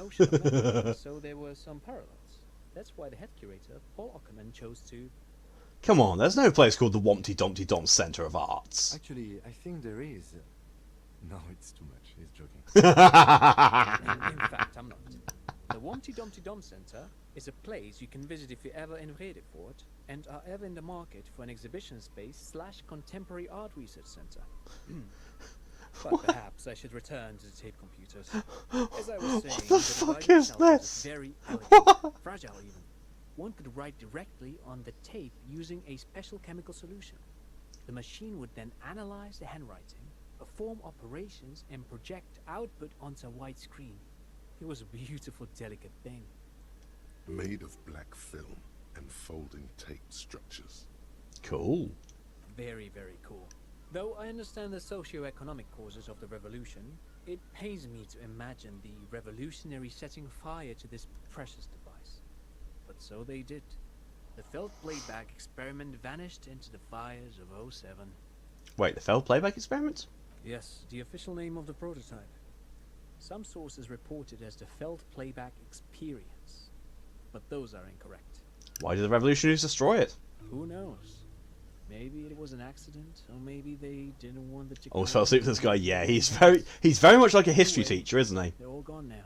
Speaker 14: So there were some parallels. That's why the head curator, Paul Ockerman, chose to...
Speaker 1: Come on, there's no place called the Wompty Dumpty Dom Center of Arts.
Speaker 3: Actually, I think there is. No, it's too much. He's joking.
Speaker 14: In fact, I'm not. The Wompty Dumpty Dom Center is a place you can visit if you're ever in Vedeport and are ever in the market for an exhibition space / contemporary art research center. But perhaps I should return to the tape computers. As I was saying,
Speaker 1: what the fuck is this?
Speaker 14: Very elegant, fragile even. One could write directly on the tape using a special chemical solution. The machine would then analyze the handwriting, perform operations, and project output onto a white screen. It was a beautiful, delicate thing.
Speaker 2: Made of black film and folding tape structures.
Speaker 1: Cool.
Speaker 14: Very, very cool. Though I understand the socio-economic causes of the revolution, it pains me to imagine the revolutionaries setting fire to this precious device. But so they did. The felt playback experiment vanished into the fires of '07.
Speaker 1: Wait, the failed playback experiment?
Speaker 14: Yes, the official name of the prototype. Some sources report it as the felt playback experience, but those are incorrect.
Speaker 1: Why did the revolutionaries destroy it?
Speaker 14: Who knows? Maybe it was an accident, or maybe they didn't want the chicken.
Speaker 1: Almost fell asleep to this guy. Yeah, he's very much like a history teacher, isn't he?
Speaker 14: They're all gone now.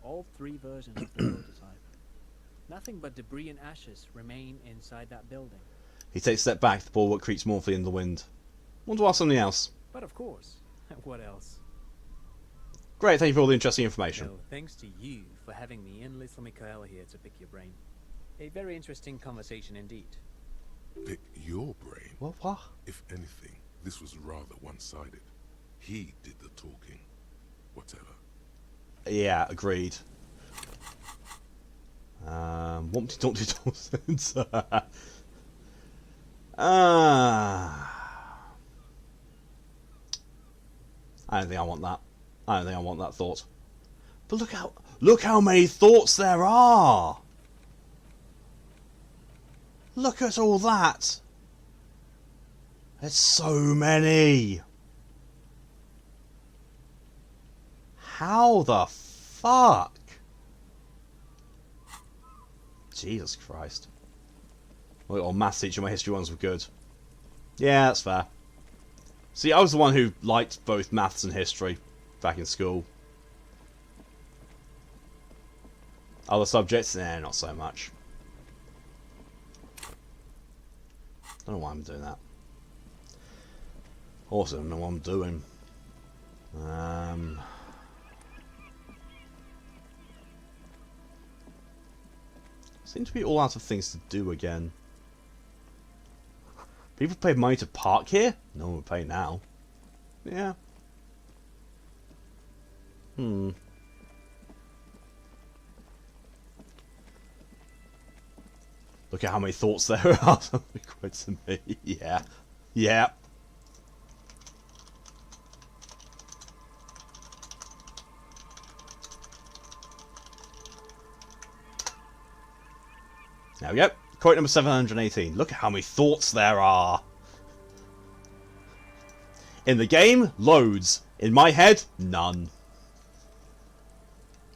Speaker 14: All 3 versions of the prototype. Nothing but debris and ashes remain inside that building.
Speaker 1: He takes a step back, the bulwark creaks mournfully in the wind. Want to ask something else?
Speaker 14: But of course. What else?
Speaker 1: Great, thank you for all the interesting information.
Speaker 14: No, thanks to you for having me and little Mikael here to pick your brain. A very interesting conversation indeed.
Speaker 2: Pick your brain?
Speaker 1: What?
Speaker 2: If anything, this was rather one-sided. He did the talking. Whatever.
Speaker 1: Yeah, agreed. Wompty Dumpty Dom Center. I don't think I want that. I don't think I want that thought. But look how many thoughts there are. Look at all that. There's so many. How the fuck? Jesus Christ. Well, maths teacher, my history ones were good. Yeah, that's fair. See, I was the one who liked both maths and history back in school. Other subjects? Nah, not so much. Don't know why I'm doing that. Also, I don't know what I'm doing. Seem to be all out of things to do again. People paid money to park here? No one would pay now. Yeah. Look at how many thoughts there are. Something quite to me. Yeah. Yeah. There we go. Quote number 718. Look at how many thoughts there are. In the game, loads. In my head, none.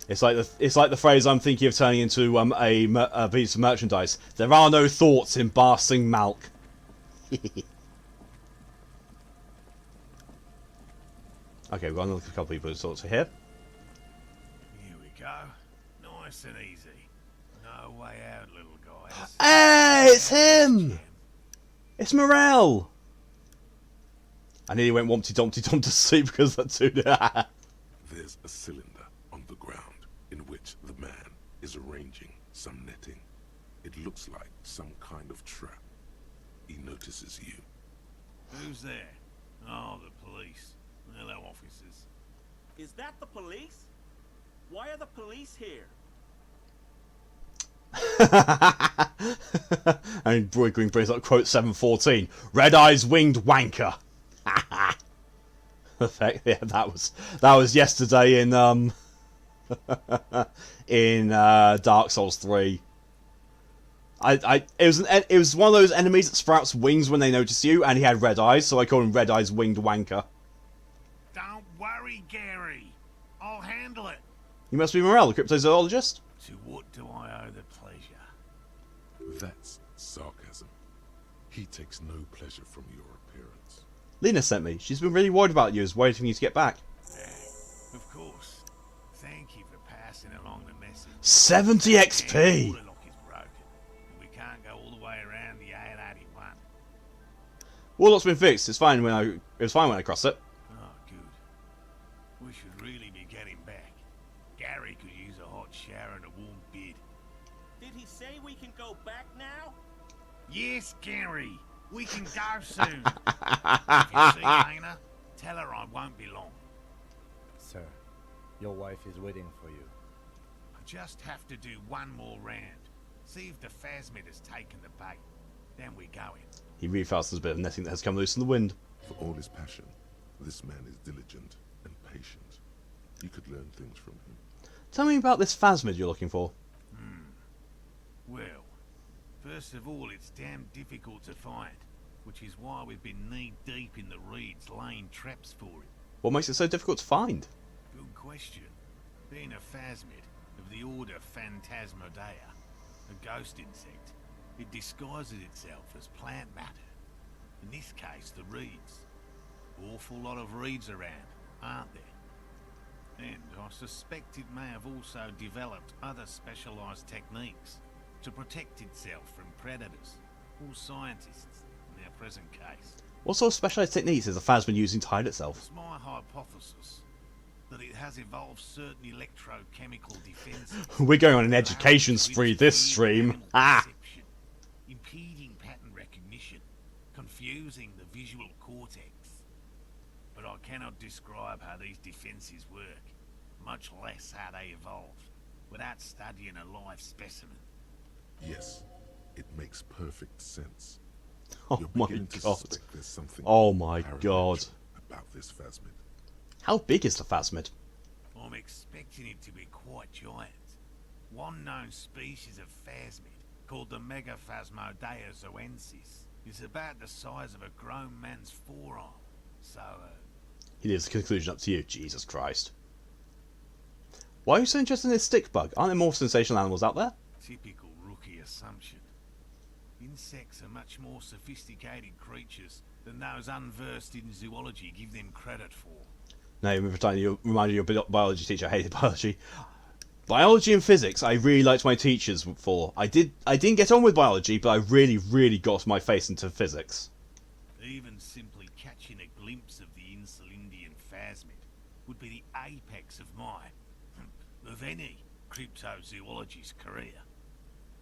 Speaker 1: It's like the phrase I'm thinking of turning into a piece of merchandise. There are no thoughts in Barsing Malk. Okay, we've got another couple people whose thoughts are here.
Speaker 16: Here we go. Nice and easy. No way out, little guys.
Speaker 1: it's him! It's Morell! I nearly went Wompty Dompty Dom to sleep because that too.
Speaker 2: There's a cylinder on the ground in which the man is arranging some netting. It looks like some kind of trap. He notices you.
Speaker 16: Who's there? Oh, the police. Hello, officers.
Speaker 13: Is that the police? Why are the police here?
Speaker 1: And Roy Green brings up quote 714. Red Eyes Winged Wanker. Yeah, that was yesterday in in Dark Souls 3. It was one of those enemies that sprouts wings when they notice you, and he had red eyes, so I call him Red Eyes Winged Wanker.
Speaker 16: Don't worry, Gary. I'll handle it.
Speaker 1: You must be Morell, the cryptozoologist?
Speaker 16: To what do I owe the pleasure?
Speaker 2: That's sarcasm. He takes no pleasure from your appearance.
Speaker 1: Lena sent me. She's been really worried about you, is waiting for you to get back.
Speaker 16: Of course. Thank you for passing along the message.
Speaker 1: 70 XP!
Speaker 16: The lock is broken. We can't go all the way around the 881.
Speaker 1: Warlock's been fixed. It was fine when I crossed it.
Speaker 16: Oh, good. We should really be getting back. Gary could use a hot shower and a warm bed.
Speaker 13: Did he say we can go back now?
Speaker 16: Yes, Gary. We can go soon. If you see Lena, tell her I won't be long.
Speaker 3: Sir, your wife is waiting for you.
Speaker 16: I just have to do one more round. See if the phasmid has taken the bait. Then we go in.
Speaker 1: He really felt there's a bit of netting that has come loose in the wind.
Speaker 2: For all his passion, this man is diligent and patient. You could learn things from him.
Speaker 1: Tell me about this phasmid you're looking for.
Speaker 16: Well, first of all, it's damn difficult to find, which is why we've been knee-deep in the reeds laying traps for it.
Speaker 1: What makes it so difficult to find?
Speaker 16: Good question. Being a phasmid of the order Phantasmodea, a ghost insect, it disguises itself as plant matter. In this case, the reeds. Awful lot of reeds around, aren't there? And I suspect it may have also developed other specialised techniques to protect itself from predators, or scientists, in our present case.
Speaker 1: What sort of specialised techniques is the phasmid using to hide itself?
Speaker 16: It's my hypothesis that it has evolved certain electrochemical defenses.
Speaker 1: We're going on an education spree this stream.
Speaker 16: Perception, impeding pattern recognition, confusing the visual cortex. But I cannot describe how these defenses work, much less how they evolved, without studying a live specimen.
Speaker 2: Yes, it makes perfect sense.
Speaker 1: Oh
Speaker 2: You're
Speaker 1: my
Speaker 2: beginning to
Speaker 1: god.
Speaker 2: suspect there's something
Speaker 1: Oh my god.
Speaker 2: paranormal about this phasmid.
Speaker 1: How big is the phasmid?
Speaker 16: I'm expecting it to be quite giant. One known species of phasmid, called the Megaphasmodea zoensis, is about the size of a grown man's forearm. So,
Speaker 1: He leaves the conclusion up to you. Jesus Christ. Why are you so interested in this stick bug? Aren't there more sensational animals out there?
Speaker 16: typical rookie assumption. Insects are much more sophisticated creatures than those unversed in zoology give them credit for.
Speaker 1: No, you reminded you of your biology teacher. I hated biology. Biology and physics, I really liked my teachers for. I didn't get on with biology, but I really got my face into physics.
Speaker 16: Even simply catching a glimpse of the Insulindian phasmid would be the apex of of any cryptozoologist's career.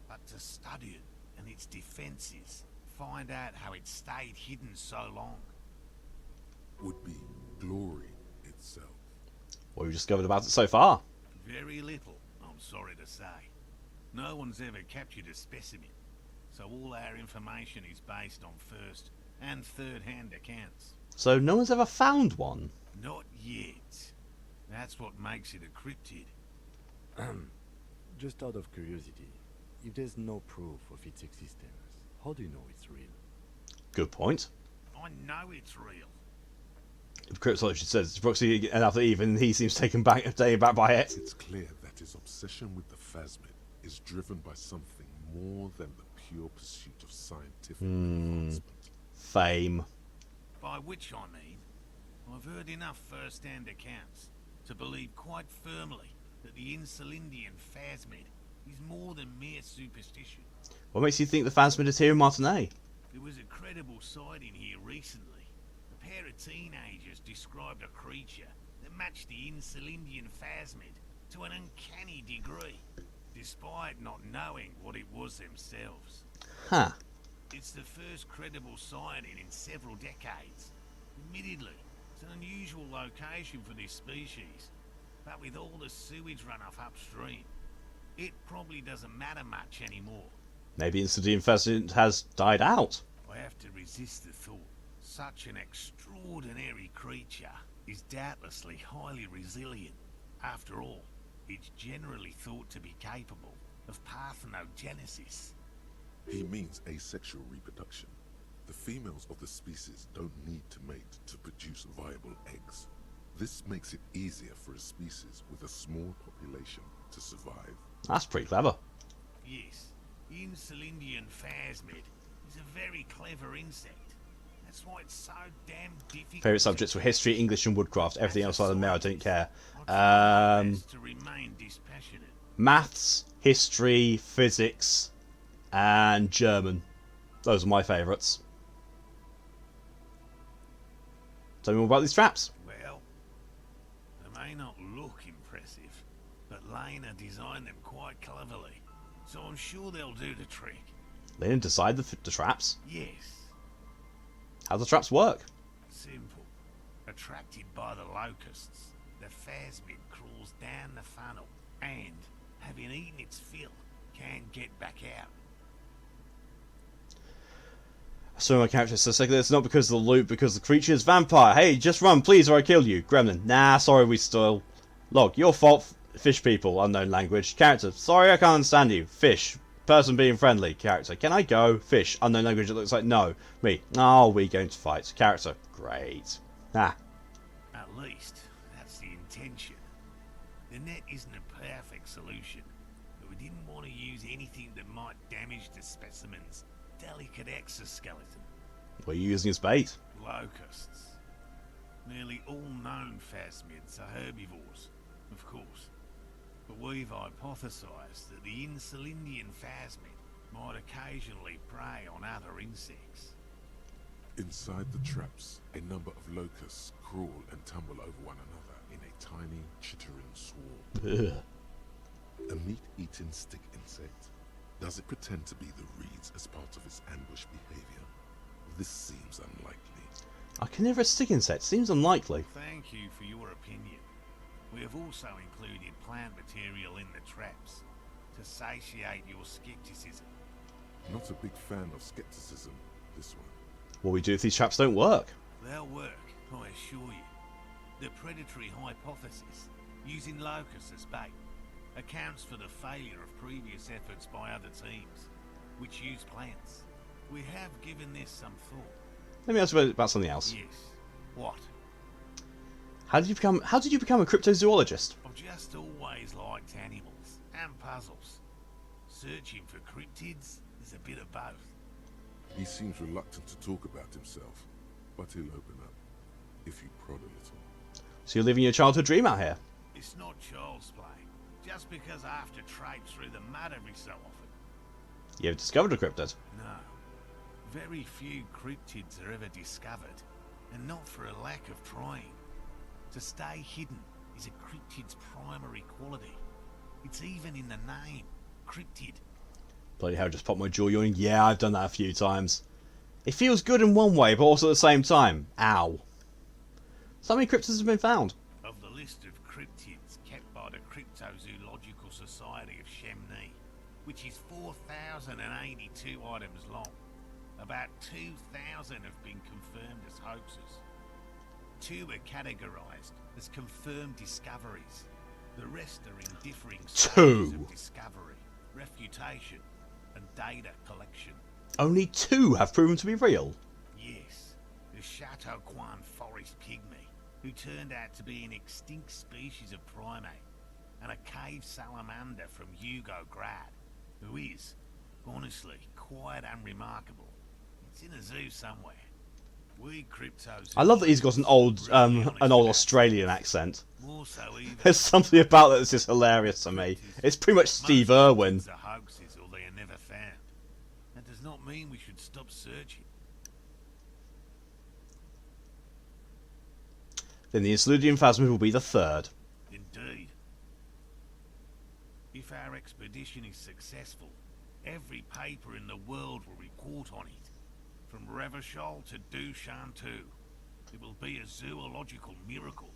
Speaker 16: But to study it and its defences, find out how it stayed hidden so long,
Speaker 2: Would be glory itself.
Speaker 1: What have you discovered about it so far?
Speaker 16: very little, I'm sorry to say. No one's ever captured a specimen, so all our information is based on first and third-hand accounts.
Speaker 1: So no one's ever found one?
Speaker 16: Not yet. That's what makes it a cryptid.
Speaker 3: Just out of curiosity, if there's no proof of its existence, how do you know it's real?
Speaker 1: Good point.
Speaker 16: I know it's real.
Speaker 1: The cryptologist says it's approximately enough that even he seems taken back by it.
Speaker 2: It's clear that his obsession with the phasmid is driven by something more than the pure pursuit of scientific advancement.
Speaker 1: Fame.
Speaker 16: By which I mean, I've heard enough first-hand accounts to believe quite firmly that the Insulindian phasmid is more than mere superstition.
Speaker 1: What makes you think the Phasmid is here in Martinez?
Speaker 16: There was a credible sighting here recently. A pair of teenagers described a creature that matched the Insulindian Phasmid to an uncanny degree, despite not knowing what it was themselves.
Speaker 1: Huh.
Speaker 16: It's the first credible sighting in several decades. Admittedly, it's an unusual location for this species, but with all the sewage runoff upstream, it probably doesn't matter much anymore.
Speaker 1: Maybe Insulindian Phasmid has died out.
Speaker 16: I have to resist the thought. Such an extraordinary creature is doubtlessly highly resilient. After all, it's generally thought to be capable of parthenogenesis.
Speaker 2: He means asexual reproduction. The females of the species don't need to mate to produce viable eggs. This makes it easier for a species with a small population to survive.
Speaker 1: That's pretty clever.
Speaker 16: Yes, Insulindian Phasmid is a very clever insect. That's why it's so damn difficult.
Speaker 1: Favourite subjects were history, English and woodcraft. Everything else other than mail I didn't care.
Speaker 16: To remain dispassionate.
Speaker 1: Maths, history, physics, and German. Those are my favourites. Tell me more about these traps.
Speaker 16: Well, they may not look impressive, but Lena designed them quite cleverly, so I'm sure they'll do the trick.
Speaker 1: Lena designed the traps?
Speaker 16: Yes.
Speaker 1: How do the traps work?
Speaker 16: Simple. Attracted by the locusts, the Phasmid crawls down the funnel and, having eaten its fill, can't get back out.
Speaker 1: So my character says it's not because of the loot, because the creature is vampire. Hey, just run, please, or I kill you. Gremlin. Nah, sorry, we stole. Log, your fault. Fish people, unknown language. Character. Sorry, I can't understand you. Fish. Person being friendly. Character. Can I go? Fish. Unknown language. It looks like no. Me. Oh, we going to fight. Character. Great. Ah.
Speaker 16: At least, that's the intention. The net isn't a perfect solution, but we didn't want to use anything that might damage the specimen's delicate exoskeleton.
Speaker 1: What are you using as bait?
Speaker 16: Locusts. Nearly all known phasmids are herbivores, of course. But we've hypothesized that the Insulindian phasmid might occasionally prey on other insects.
Speaker 2: Inside the traps, a number of locusts crawl and tumble over one another in a tiny, chittering swarm.
Speaker 1: Ugh.
Speaker 2: A meat-eating stick insect. Does it pretend to be the reeds as part of its ambush behavior? This seems unlikely.
Speaker 1: A carnivorous stick insect seems unlikely.
Speaker 16: Thank you for your opinion. We have also included plant material in the traps to satiate your skepticism.
Speaker 2: Not a big fan of skepticism, this one.
Speaker 1: What do we do if these traps don't work?
Speaker 16: They'll work, I assure you. The predatory hypothesis, using locusts as bait, accounts for the failure of previous efforts by other teams, which use plants. We have given this some thought.
Speaker 1: Let me ask you about something else.
Speaker 16: Yes. What?
Speaker 1: How did you become a cryptozoologist?
Speaker 16: I've just always liked animals and puzzles. Searching for cryptids is a bit of both.
Speaker 2: He seems reluctant to talk about himself, but he'll open up if you prod a little.
Speaker 1: So you're living your childhood dream out here?
Speaker 16: It's not child's play. Just because I have to trade through the mud every so often.
Speaker 1: You've discovered a cryptid?
Speaker 16: No. Very few cryptids are ever discovered, and not for a lack of trying. To stay hidden is a cryptid's primary quality. It's even in the name, cryptid.
Speaker 1: Bloody hell, just popped my jaw yawning. Yeah, I've done that a few times. It feels good in one way, but also at the same time. Ow. So many cryptids have been found.
Speaker 16: Of the list of cryptids kept by the Cryptozoological Society of Chemnee, which is 4,082 items long, about 2,000 have been confirmed as hoaxes. 2 are categorized as confirmed discoveries. The rest are in differing stages of discovery, refutation, and data collection.
Speaker 1: Only 2 have proven to be real?
Speaker 16: Yes. The Chateauquan forest pygmy, who turned out to be an extinct species of primate, and a cave salamander from Hugo Grad, who is, honestly, quite unremarkable. It's in a zoo somewhere. We cryptos.
Speaker 1: I love that he's got an old Australian accent. There's something about that that's just hilarious to me. It's pretty much Steve Irwin.
Speaker 16: Are hoaxes or they are never found. That does not mean we should stop searching.
Speaker 1: Then the Insludium Phasmid will be the third.
Speaker 16: Indeed. If our expedition is successful, every paper in the world will report on it. From Revachol to Dushantu. It will be a zoological miracle.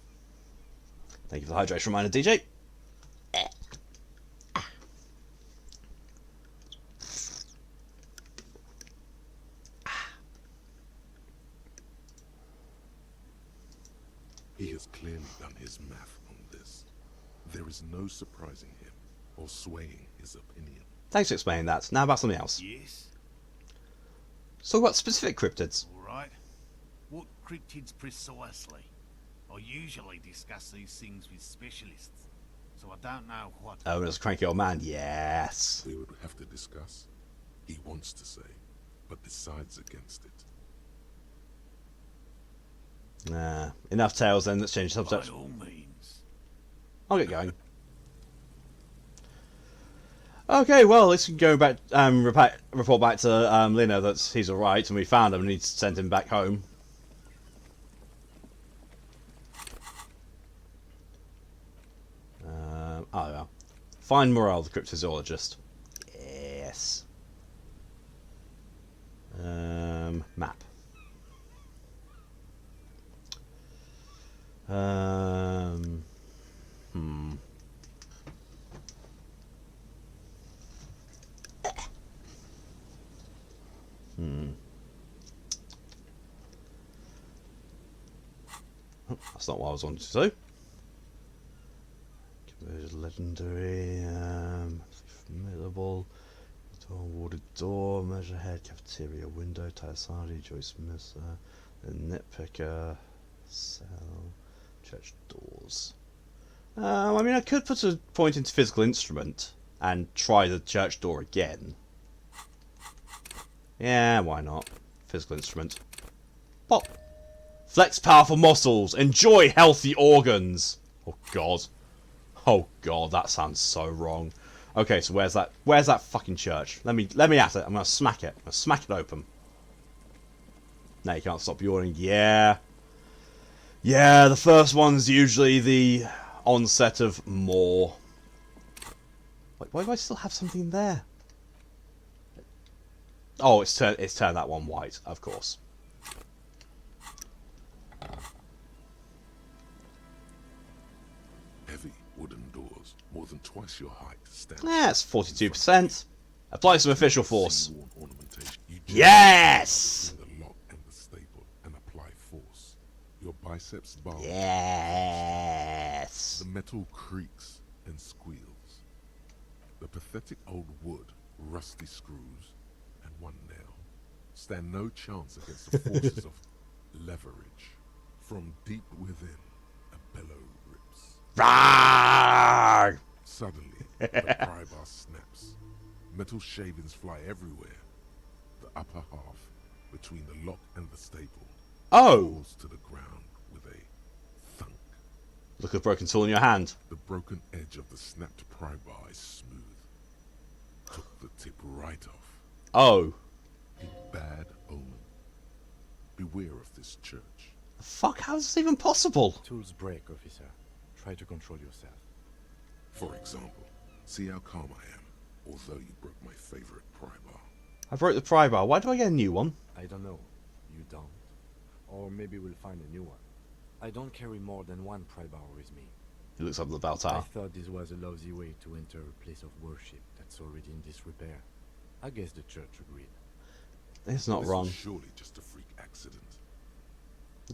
Speaker 1: Thank you for the hydration reminder, DJ.
Speaker 2: He has clearly done his math on this. There is no surprising him or swaying his opinion.
Speaker 1: Thanks for explaining that. Now about something else.
Speaker 16: Yes?
Speaker 1: So what specific cryptids?
Speaker 16: Alright. What cryptids precisely? I usually discuss these things with specialists, so I don't know what...
Speaker 1: Oh, it's a cranky old man. Yes.
Speaker 2: We would have to discuss. He wants to say, but decides against it.
Speaker 1: Nah. Enough tales then, let's change the subject.
Speaker 16: By all means.
Speaker 1: I'll get going. Okay, well, let's go back, report back to Lino that he's alright and we found him and need to send him back home. Oh, yeah. Find Morell, the cryptozoologist. Yes. Map. Oh, that's not what I was wanting to do. Legendary, formidable, warded door, measure head, cafeteria window, Talasadi, Joyce Messer, the nitpicker, cell, church doors. I mean, I could put a point into physical instrument and try the church door again. Yeah, why not? Physical instrument. Pop. Flex powerful muscles. Enjoy healthy organs. Oh god. Oh god, that sounds so wrong. Okay, so where's that fucking church? Let me at it. I'm gonna smack it. I'm gonna smack it open. No, you can't stop yawning. Yeah. Yeah, the first one's usually the onset of more. Wait, why do I still have something there? Oh, it's turned that one white, of course.
Speaker 2: Heavy wooden doors, more than twice your height, stand.
Speaker 1: That's 42%. Apply some official force.
Speaker 2: You
Speaker 1: Yes!
Speaker 2: the lock and the staple and apply force. Your biceps bulge.
Speaker 1: Yes.
Speaker 2: The metal creaks and squeals. The pathetic old wood, rusty screws, and one nail stand no chance against the forces of leverage. From deep within, a bellow rips.
Speaker 1: Rawr!
Speaker 2: Suddenly, the pry bar snaps. Metal shavings fly everywhere. The upper half, between the lock and the staple, falls to the ground with a thunk.
Speaker 1: Look at the broken tool in your hand.
Speaker 2: The broken edge of the snapped pry bar is smooth. Took the tip right off.
Speaker 1: Oh.
Speaker 2: A bad omen. Beware of this church.
Speaker 1: Fuck, how is this even possible?
Speaker 3: Tools break, officer. Try to control yourself.
Speaker 2: For example, see how calm I am, although you broke my favorite pry bar.
Speaker 1: I broke the pry bar. Why do I get a new one?
Speaker 3: I don't know. You don't. Or maybe we'll find a new one. I don't carry more than one pry bar with me.
Speaker 1: It looks like the bell
Speaker 3: I
Speaker 1: tower.
Speaker 3: thought this was a lousy way to enter a place of worship that's already in disrepair. I guess the church agreed.
Speaker 1: It's not
Speaker 2: This
Speaker 1: wrong.
Speaker 2: was surely just a freak accident.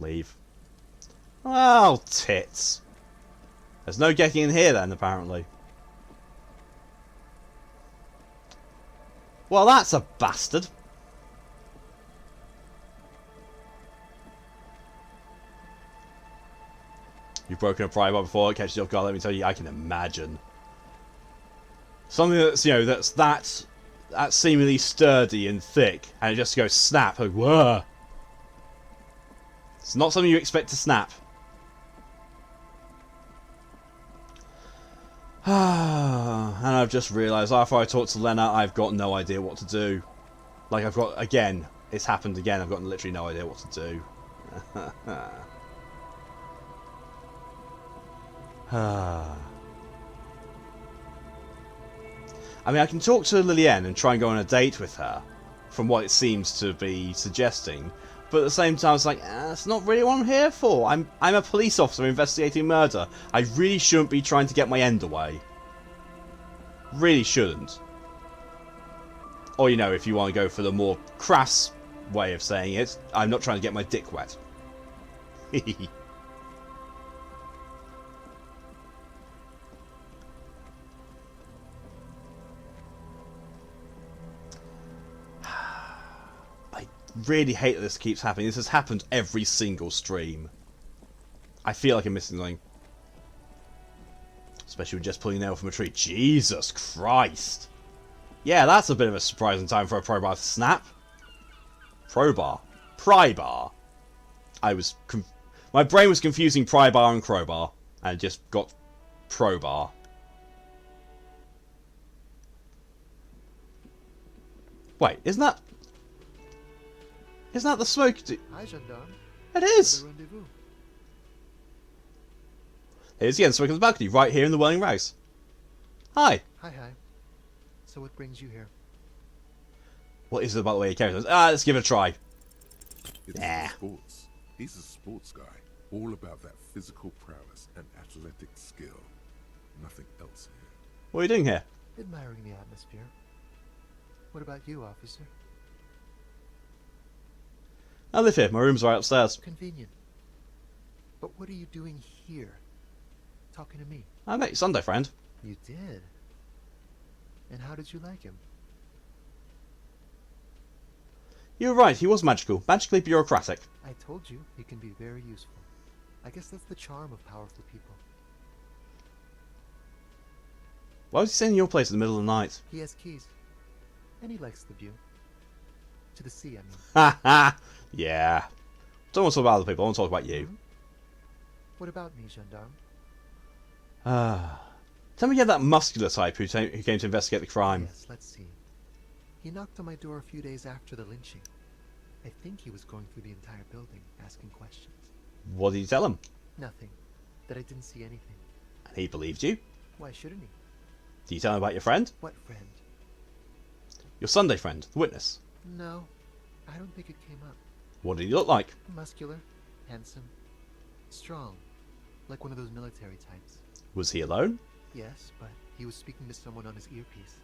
Speaker 1: Leave. Oh, tits. There's no getting in here then, apparently. Well, that's a bastard. You've broken a pry bar before, it catches you off guard, let me tell you, I can imagine. Something that's, you know, that's seemingly sturdy and thick, and it just goes snap, like, whoa. It's not something you expect to snap. And I've just realised after I talked to Lena, I've got no idea what to do. Like, I've got, again, it's happened again, I've got literally no idea what to do. I mean, I can talk to Lillian and try and go on a date with her, from what it seems to be suggesting, but at the same time, it's like, that's not really what I'm here for. I'm a police officer investigating murder. I really shouldn't be trying to get my end away. Really shouldn't. Or, you know, if you want to go for the more crass way of saying it, I'm not trying to get my dick wet. I really hate that this keeps happening. This has happened every single stream. I feel like I'm missing something. Especially with just pulling a nail from a tree. Jesus Christ! Yeah, that's a bit of a surprising time for a Probar to snap. Probar. Prybar. My brain was confusing Prybar and Crowbar, and it just got Probar. Wait, isn't that the smoke?
Speaker 17: Hi, gendarme.
Speaker 1: It is.
Speaker 17: For the rendezvous.
Speaker 1: Here's the end smoke on the balcony, right here in the Welling Rouse. Hi.
Speaker 17: Hi. So what brings you here?
Speaker 1: What is it about the way he carries on? Let's give it a try.
Speaker 2: It's sports. He's a sports guy. All about that physical prowess and athletic skill. Nothing else here.
Speaker 1: What are you doing here?
Speaker 17: Admiring the atmosphere. What about you, officer?
Speaker 1: I live here. My room's right upstairs.
Speaker 17: Convenient. But what are you doing here? Talking to me?
Speaker 1: I met your Sunday friend.
Speaker 17: You did? And how did you like him?
Speaker 1: You were right, he was magical. Magically bureaucratic.
Speaker 17: I told you, he can be very useful. I guess that's the charm of powerful people.
Speaker 1: Why was he staying in your place in the middle of the night?
Speaker 17: He has keys. And he likes the view. To the sea, I mean.
Speaker 1: Ha ha! Yeah. Don't want to talk about other people, I want to talk about you.
Speaker 17: What about me, gendarme?
Speaker 1: Tell me you had that muscular type who came to investigate the crime.
Speaker 17: Yes, let's see. He knocked on my door a few days after the lynching. I think he was going through the entire building, asking questions.
Speaker 1: What did you tell him?
Speaker 17: Nothing. That I didn't see anything.
Speaker 1: And he believed you?
Speaker 17: Why shouldn't he?
Speaker 1: Did you tell him about your friend?
Speaker 17: What friend?
Speaker 1: Your Sunday friend, the witness.
Speaker 17: No, I don't think it came up.
Speaker 1: What did he look like?
Speaker 17: Muscular, handsome, strong, like one of those military types.
Speaker 1: Was he alone?
Speaker 17: Yes, but he was speaking to someone on his earpiece.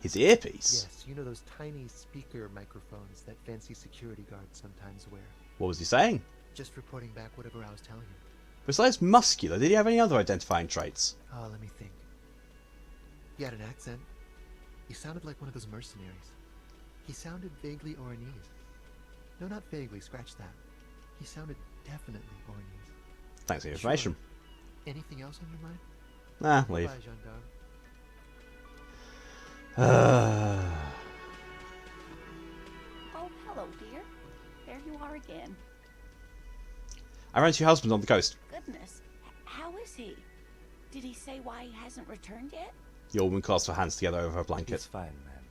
Speaker 1: His earpiece?
Speaker 17: Yes, you know those tiny speaker microphones that fancy security guards sometimes wear.
Speaker 1: What was he saying?
Speaker 17: Just reporting back whatever I was telling him.
Speaker 1: Besides muscular, did he have any other identifying traits?
Speaker 17: Oh, let me think. He had an accent. He sounded like one of those mercenaries. He sounded vaguely Oranese. No, not vaguely, scratch that. He sounded definitely Oranese.
Speaker 1: Thanks for the information.
Speaker 17: Sure. Anything else on your mind?
Speaker 1: Nah, leave.
Speaker 17: Bye, gendarme.
Speaker 8: Oh, hello, dear. There you are again.
Speaker 1: I ran into your husband on the coast.
Speaker 8: Goodness. How is he? Did he say why he hasn't returned yet?
Speaker 1: The old woman clasped her hands together over her blanket.
Speaker 3: He's fine, ma'am.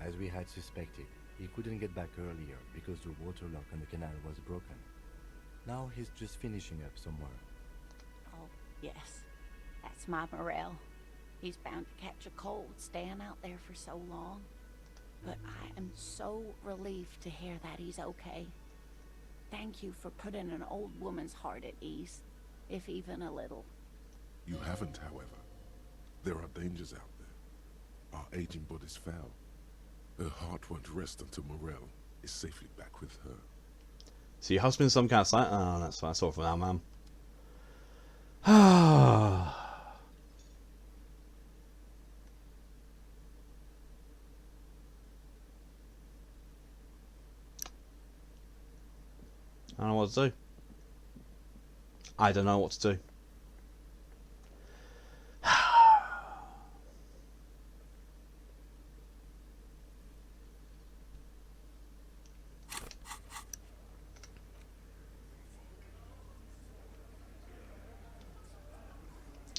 Speaker 3: As we had suspected, he couldn't get back earlier because the water lock on the canal was broken. Now he's just finishing up some work.
Speaker 8: Oh, yes. That's my Morell. He's bound to catch a cold staying out there for so long. But I am so relieved to hear that he's okay. Thank you for putting an old woman's heart at ease, if even a little.
Speaker 2: You haven't, however. There are dangers out there. Our aging body's foul. Her heart won't rest until Morell is safely back with her.
Speaker 1: So your husband's some kind of sign? Oh, that's all for now, ma'am. I don't know what to do. I don't know what to do.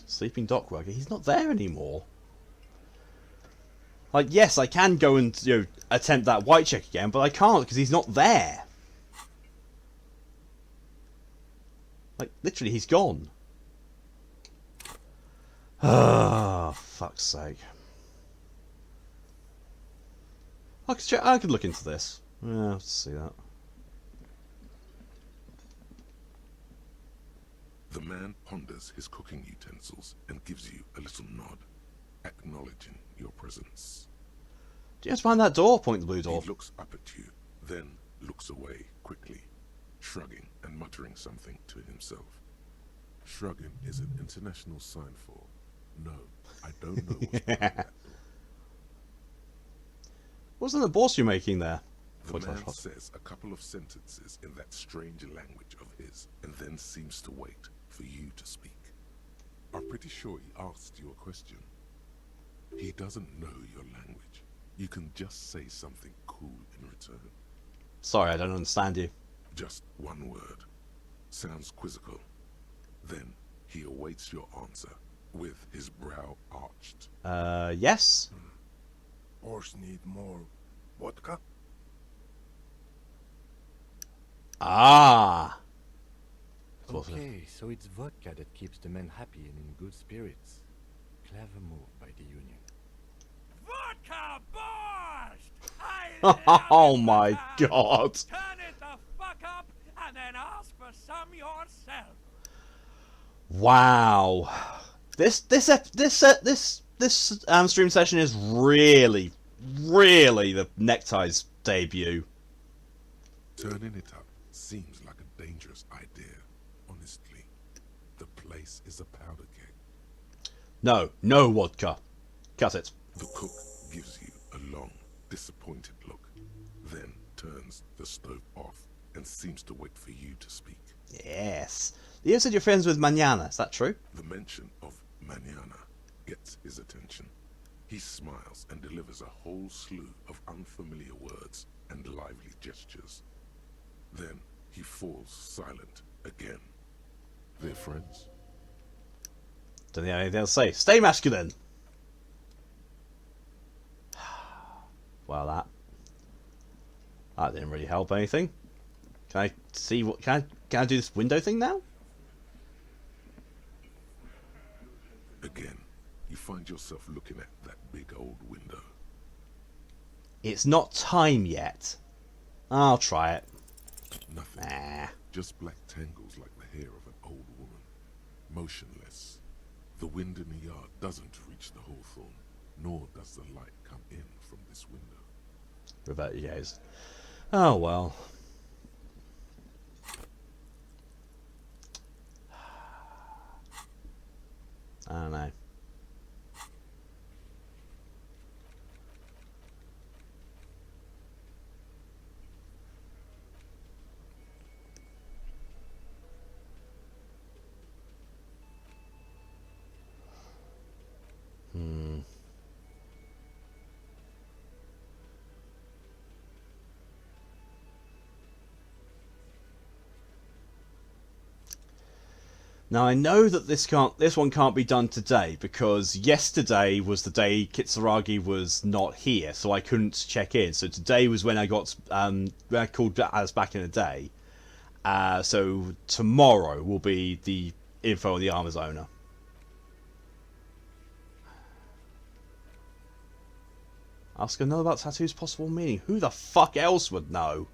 Speaker 1: Sleeping dock worker. He's not there anymore. Like, yes, I can go and, attempt that white check again, but I can't because he's not there. Like, literally, he's gone. Ah, fuck's sake. I could look into this. Yeah, let's see that.
Speaker 2: The man ponders his cooking utensils and gives you a little nod, acknowledging your presence.
Speaker 1: Do you have to find that door? Point the blue door.
Speaker 2: He looks up at you, then looks away quickly, shrugging and muttering something to himself. Shrugging is an international sign for, no, I don't know what's behind that door.
Speaker 1: Wasn't the boss you're making there?
Speaker 2: The man says a couple of sentences in that strange language of his, and then seems to wait for you to speak. I'm pretty sure he asked you a question. He doesn't know your language. You can just say something cool in return.
Speaker 1: Sorry, I don't understand you.
Speaker 2: Just one word. Sounds quizzical. Then he awaits your answer with his brow arched.
Speaker 1: Yes?
Speaker 18: Horse need more vodka?
Speaker 1: Ah!
Speaker 3: Okay, so it's vodka that keeps the men happy and in good spirits. Clever move by the Union.
Speaker 6: Vodka burst!
Speaker 1: Oh my god!
Speaker 6: Turn it the fuck up and then ask for some yourself.
Speaker 1: Wow. This stream session is really the Neckties debut.
Speaker 2: Turning it up seems like a dangerous idea, honestly. The place is a powder keg.
Speaker 1: No vodka. Cut it.
Speaker 2: The cook gives you a long, disappointed look, then turns the stove off and seems to wait for you to speak.
Speaker 1: Yes. You said you're friends with Manana, is that true?
Speaker 2: The mention of Manana gets his attention. He smiles and delivers a whole slew of unfamiliar words and lively gestures. Then he falls silent again. They're friends.
Speaker 1: Don't think anything else to say. Stay masculine! Well, that didn't really help anything. Can I see what... Can I do this window thing now?
Speaker 2: Again, you find yourself looking at that big old window.
Speaker 1: It's not time yet. I'll try it.
Speaker 2: Nothing.
Speaker 1: Nah.
Speaker 2: Just black tangles like the hair of an old woman. Motionless. The wind in the yard doesn't reach the hawthorn, nor does the light come in from this window.
Speaker 1: Revert your gaze. Oh well. I don't know. Now I know that this one can't be done today because yesterday was the day Kitsuragi was not here, so I couldn't check in. So today was when I got when I called Alice back in the day. So tomorrow will be the info on the armor's owner. Ask her know about Tattoo's possible meaning. Who the fuck else would know?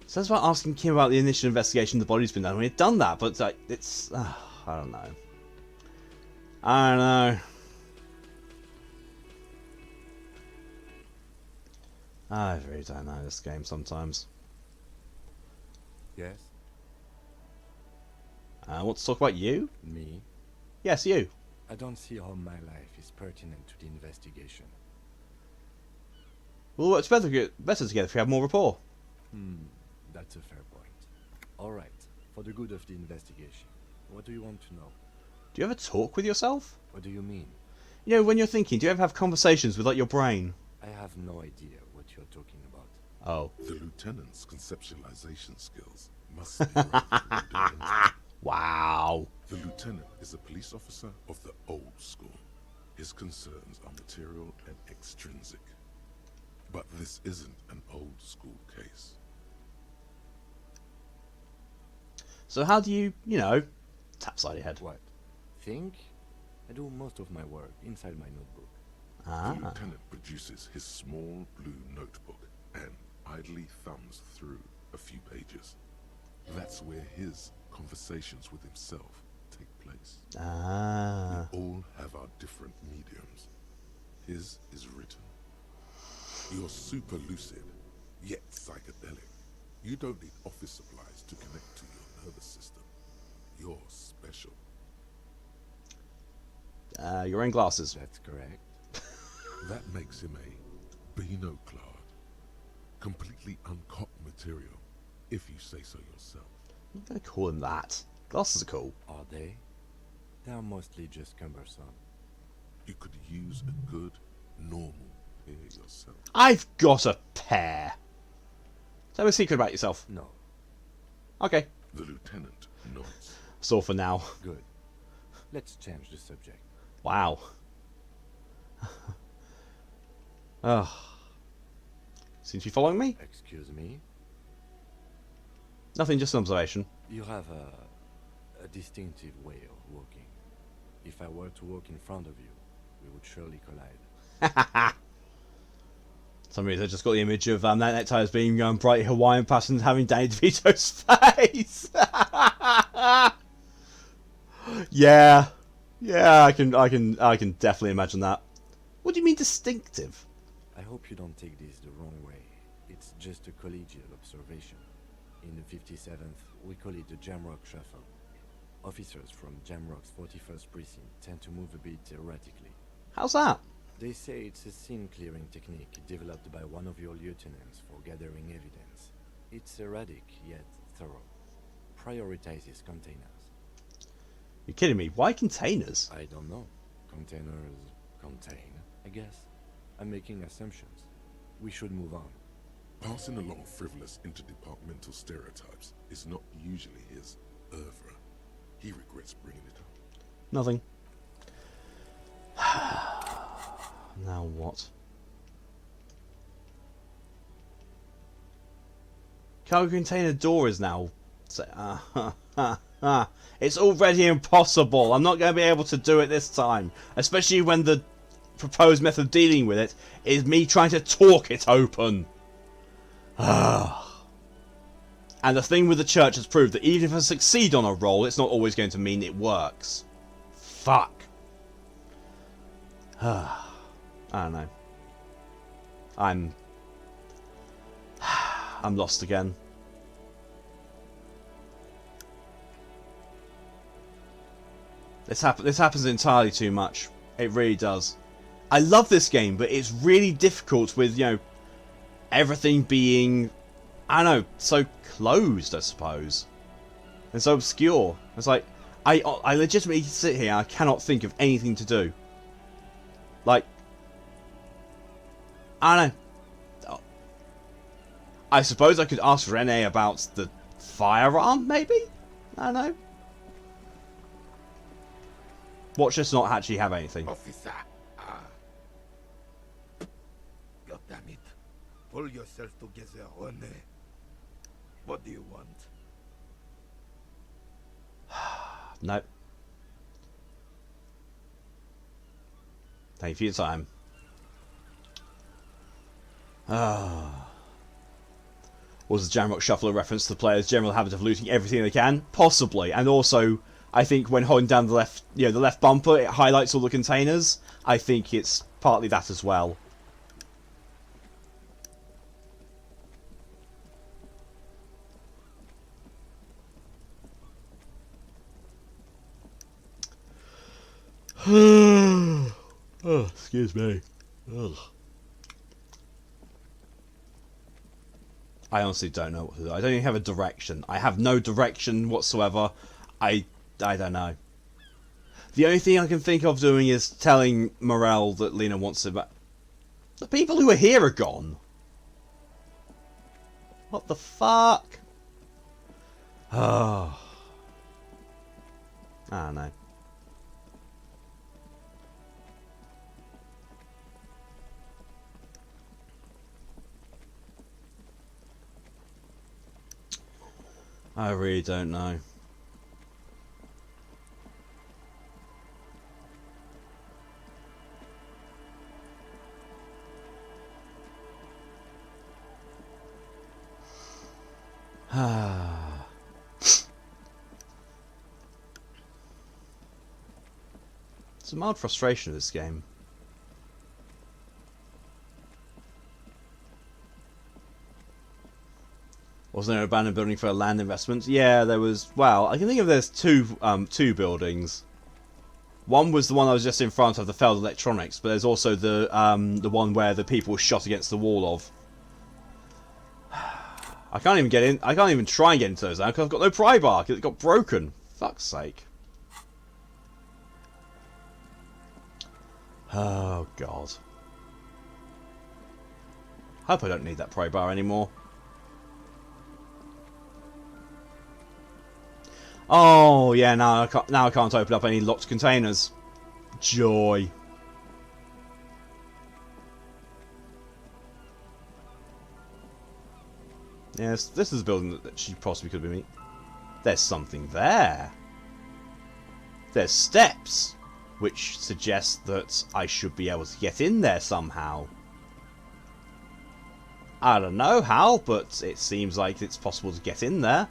Speaker 1: So that's about asking Kim about the initial investigation the body's been done. We had done that, but like, it's... I don't know. I don't know. I really don't know this game sometimes.
Speaker 3: Yes?
Speaker 1: I want to talk about you?
Speaker 3: Me?
Speaker 1: Yes, you.
Speaker 3: I don't see how my life is pertinent to the investigation.
Speaker 1: Well, it's better together if we have more rapport.
Speaker 3: That's a fair point. Alright, for the good of the investigation, what do you want to know?
Speaker 1: Do you ever talk with yourself?
Speaker 3: What do you mean?
Speaker 1: You know, when you're thinking, do you ever have conversations with like your brain?
Speaker 3: I have no idea what you're talking about.
Speaker 1: Oh.
Speaker 2: The lieutenant's conceptualization skills must be relatively advanced.
Speaker 1: Wow.
Speaker 2: The lieutenant is a police officer of the old school. His concerns are material and extrinsic. But this isn't an old school case.
Speaker 1: So how do you, you know, tap side your head?
Speaker 3: What? Think? I do most of my work inside my notebook.
Speaker 1: Ah.
Speaker 2: The lieutenant produces his small blue notebook and idly thumbs through a few pages. That's where his conversations with himself take place.
Speaker 1: Ah.
Speaker 2: We all have our different mediums. His is written. You're super lucid, yet psychedelic. You don't need office supplies to connect to your nervous system. You're special.
Speaker 1: You're wearing glasses.
Speaker 3: That's correct.
Speaker 2: That makes him a binoclard. Completely uncocked material, if you say so yourself.
Speaker 1: I'm gonna call him that. Glasses are cool.
Speaker 3: Are they? They are mostly just cumbersome.
Speaker 2: You could use a good, normal pair yourself.
Speaker 1: I've got a pair. Tell me a secret about yourself.
Speaker 3: No.
Speaker 1: Okay.
Speaker 2: The lieutenant nods.
Speaker 1: So for now.
Speaker 3: Good. Let's change the subject.
Speaker 1: Wow. Ugh. Seems to be following me?
Speaker 3: Excuse me?
Speaker 1: Nothing, just an observation.
Speaker 3: You have a distinctive way of walking. If I were to walk in front of you, we would surely collide.
Speaker 1: For some reason I just got the image of that necktie as being bright Hawaiian pattern having Danny DeVito's face. Yeah. Yeah, I can definitely imagine that. What do you mean distinctive?
Speaker 3: I hope you don't take this the wrong way. It's just a collegial observation. In the 57th, we call it the Jamrock Shuffle. Officers from Jamrock's 41st Precinct tend to move a bit erratically.
Speaker 1: How's that?
Speaker 3: They say it's a scene-clearing technique developed by one of your lieutenants for gathering evidence. It's erratic, yet thorough. Prioritizes containers.
Speaker 1: You're kidding me. Why containers?
Speaker 3: I don't know. Containers contain, I guess. I'm making assumptions. We should move on.
Speaker 2: Passing along frivolous interdepartmental stereotypes is not usually his oeuvre. He regrets bringing it up.
Speaker 1: Nothing. Now what? Cargo container door is now... It's already impossible. I'm not going to be able to do it this time. Especially when the proposed method of dealing with it is me trying to talk it open. And the thing with the church has proved that even if I succeed on a roll, it's not always going to mean it works. Fuck. I don't know. I'm lost again. This happens entirely too much. It really does. I love this game, but it's really difficult with, you know, everything being, I don't know, so closed, I suppose. And so obscure. It's like, I legitimately sit here and I cannot think of anything to do. Like, I don't know. I suppose I could ask Renee about the firearm, maybe? I don't know. Watch us not actually have anything.
Speaker 18: Officer. God damn it. Pull yourself together, Rene. What do you want?
Speaker 1: Nope. Thank you for your time. Was the Jamrock Shuffle a reference to the player's general habit of looting everything they can? Possibly. And also, I think when holding down the left, the left bumper, it highlights all the containers. I think it's partly that as well. Oh, excuse me. Ugh. I honestly don't know what to do. I don't even have a direction. I have no direction whatsoever. I don't know. The only thing I can think of doing is telling Morell that Lena wants to back. The people who are here are gone. What the fuck? Oh. I don't know. I really don't know. It's a mild frustration of this game. Wasn't there an abandoned building for a land investment? Yeah, there was. Well, I can think of there's two buildings. One was the one I was just in front of, the failed electronics, but there's also the one where the people were shot against the wall of. I can't even get in. I can't even try and get into those now because I've got no pry bar. It got broken. Fuck's sake. Oh god. Hope I don't need that pry bar anymore. Oh yeah, now I can't open up any locked containers. Joy. Yes, this is a building that she possibly could be me. There's something there. There's steps, which suggests that I should be able to get in there somehow. I don't know how, but it seems like it's possible to get in there.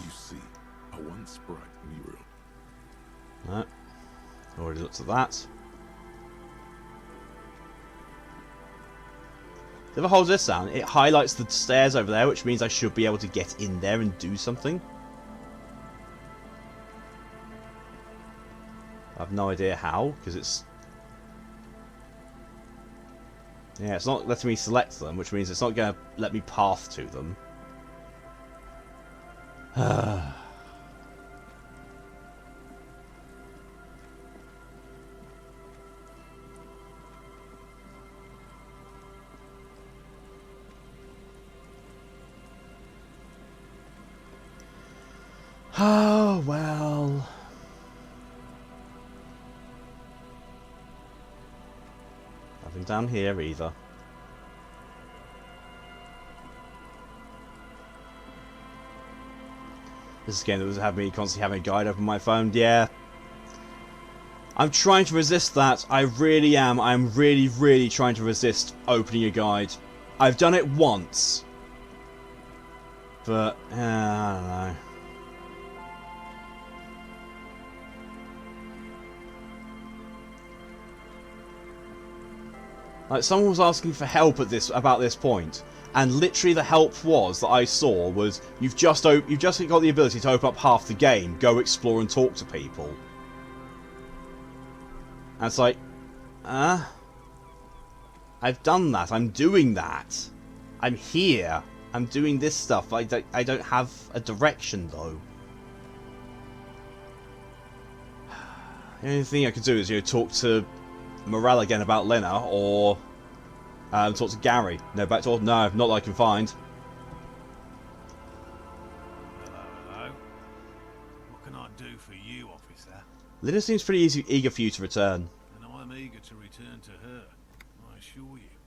Speaker 2: You see, a once bright mural.
Speaker 1: No. Already looked at that. If I hold this down, it highlights the stairs over there, which means I should be able to get in there and do something. I have no idea how, because it's... Yeah, it's not letting me select them, which means it's not going to let me path to them. Oh, well. Nothing down here either. This is a game that was having me constantly having a guide open my phone. Yeah. I'm trying to resist that. I really am. I'm really, really trying to resist opening a guide. I've done it once. But, I don't know. Like, someone was asking for help at about this point, and literally the help was that I saw was you've just got the ability to open up half the game, go explore and talk to people. And it's like, I've done that. I'm doing that. I'm here. I'm doing this stuff. I don't have a direction though. The only thing I can do is talk to Morell again about Lena, or talk to Gary. No, back door? No, not that I can find.
Speaker 16: Hello. What can I do for you, officer?
Speaker 1: Lena seems pretty eager for you to return.
Speaker 16: And I'm eager to return to her, I assure you.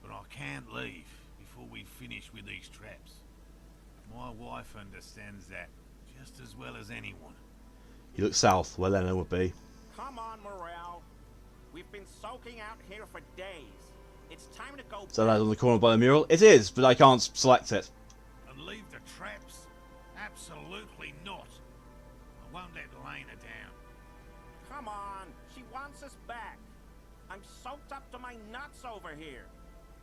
Speaker 16: But I can't leave before we finish with these traps. My wife understands that just as well as anyone.
Speaker 1: You look south, where Lena would be.
Speaker 13: Come on, Morell. We've been soaking out here for days. It's time to go.
Speaker 1: So that's on the corner by the mural? It is, but I can't select it.
Speaker 16: And leave the traps? Absolutely not. I won't let Lena down.
Speaker 13: Come on. She wants us back. I'm soaked up to my nuts over here.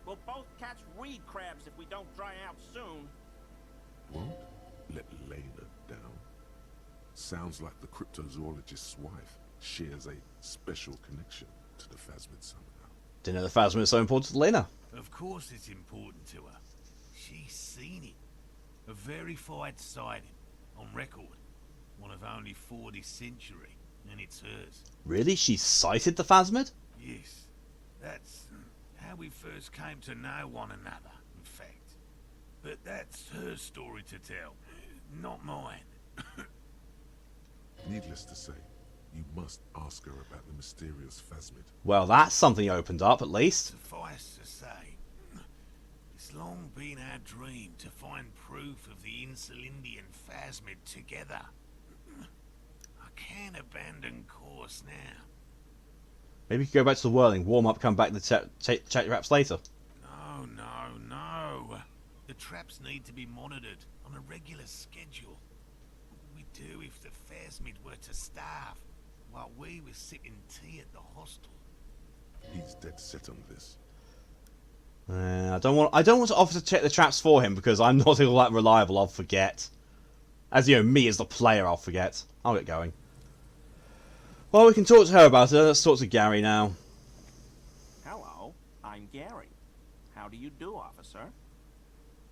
Speaker 13: We'll both catch reed crabs if we don't dry out soon.
Speaker 2: Won't let Lena down. Sounds like the cryptozoologist's wife shares a special connection to the Phasmid somehow.
Speaker 1: Didn't know the Phasmid was so important to Lena.
Speaker 16: Of course it's important to her. She's seen it. A verified sighting, on record. One of only 40th century, and it's hers.
Speaker 1: Really? She sighted the phasmid?
Speaker 16: Yes. That's how we first came to know one another, in fact. But that's her story to tell, not mine.
Speaker 2: Needless to say, you must ask her about the mysterious phasmid.
Speaker 1: Well, that's something opened up, at least.
Speaker 16: Suffice to say, it's long been our dream to find proof of the Insulindian phasmid together. I can't abandon course now.
Speaker 1: Maybe you could go back to the whirling, warm up, come back, and check your traps later.
Speaker 16: No. The traps need to be monitored on a regular schedule. What would we do if the phasmid were to starve while we were sipping tea at the hostel?
Speaker 2: He's dead set on this.
Speaker 1: I don't want to offer to check the traps for him because I'm not all that reliable. I'll forget. As you know, me as the player, I'll forget. I'll get going. Well, we can talk to her about it. Let's talk to Gary now.
Speaker 19: Hello, I'm Gary. How do you do, officer?